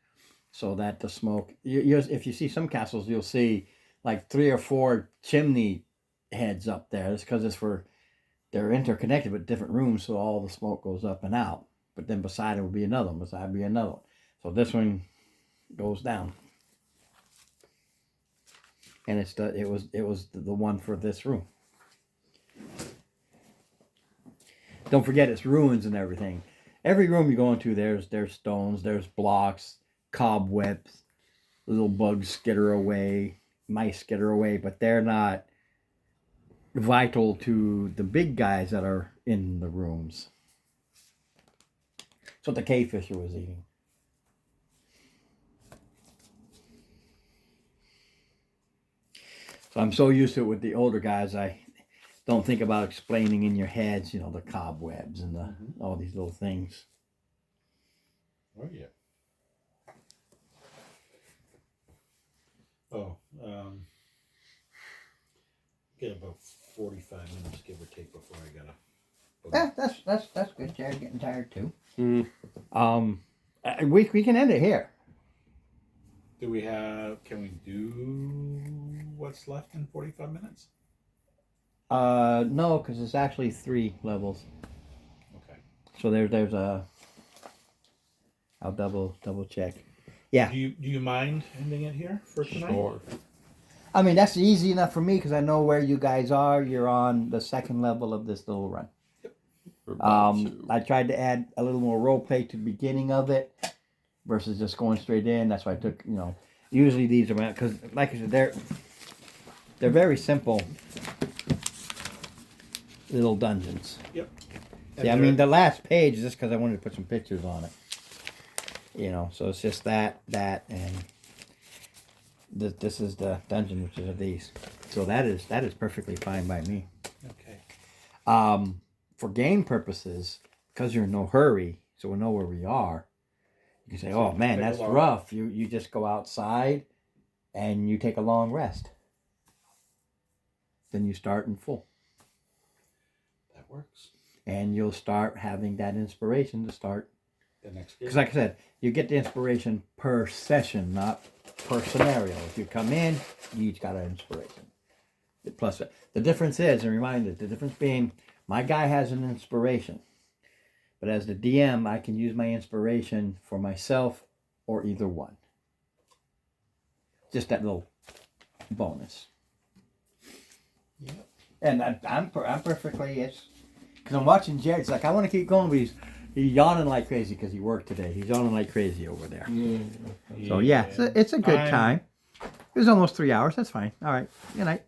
so that the smoke. If you see some castles, you'll see like 3 or 4 chimney heads up there. It's because they're interconnected with different rooms, so all the smoke goes up and out. But then beside it will be another one, beside it will be another one. So this one goes down. And it was the one for this room. Don't forget it's ruins and everything. Every room you go into, there's stones, there's blocks, cobwebs, little bugs skitter away, mice skitter away, but they're not vital to the big guys that are in the rooms. That's what the cave fisher was eating. So I'm so used to it with the older guys, I don't think about explaining in your heads, the cobwebs and all these little things. Oh yeah. Oh, get about 45 minutes, give or take, before I gotta. Yeah, that's good. Jared's getting tired too. Mm. We can end it here. Can we do what's left in 45 minutes? No, because it's actually 3 levels. Okay. So there's a. I'll double check. Yeah. Do you mind ending it here for tonight? Sure. I mean, that's easy enough for me because I know where you guys are. You're on the 2nd level of this little run. We're about to. I tried to add a little more role play to the beginning of it versus just going straight in. That's why I took, usually these are, because like I said, they're very simple little dungeons. Yep. Yeah, I mean, the last page is just because I wanted to put some pictures on it. So it's just that, and this is the dungeon, which is these. So that is perfectly fine by me. Okay. For game purposes, because you're in no hurry, so we know where we are. You can say, "Oh man, that's rough." You just go outside, and you take a long rest. Then you start in full, That works. and you'll start having that inspiration to start. The next game. Because, like I said, you get the inspiration per session, not per scenario. If you come in, you each got an inspiration. Plus, the difference is, and reminder, the difference being, my guy has an inspiration. But as the DM, I can use my inspiration for myself or either one. Just that little bonus. Yep. And I'm perfectly, because I'm watching Jared. It's like, I want to keep going, but he's yawning like crazy because he worked today. He's yawning like crazy over there. So yeah, it's a good time. It was almost 3 hours. That's fine. All right. Good night.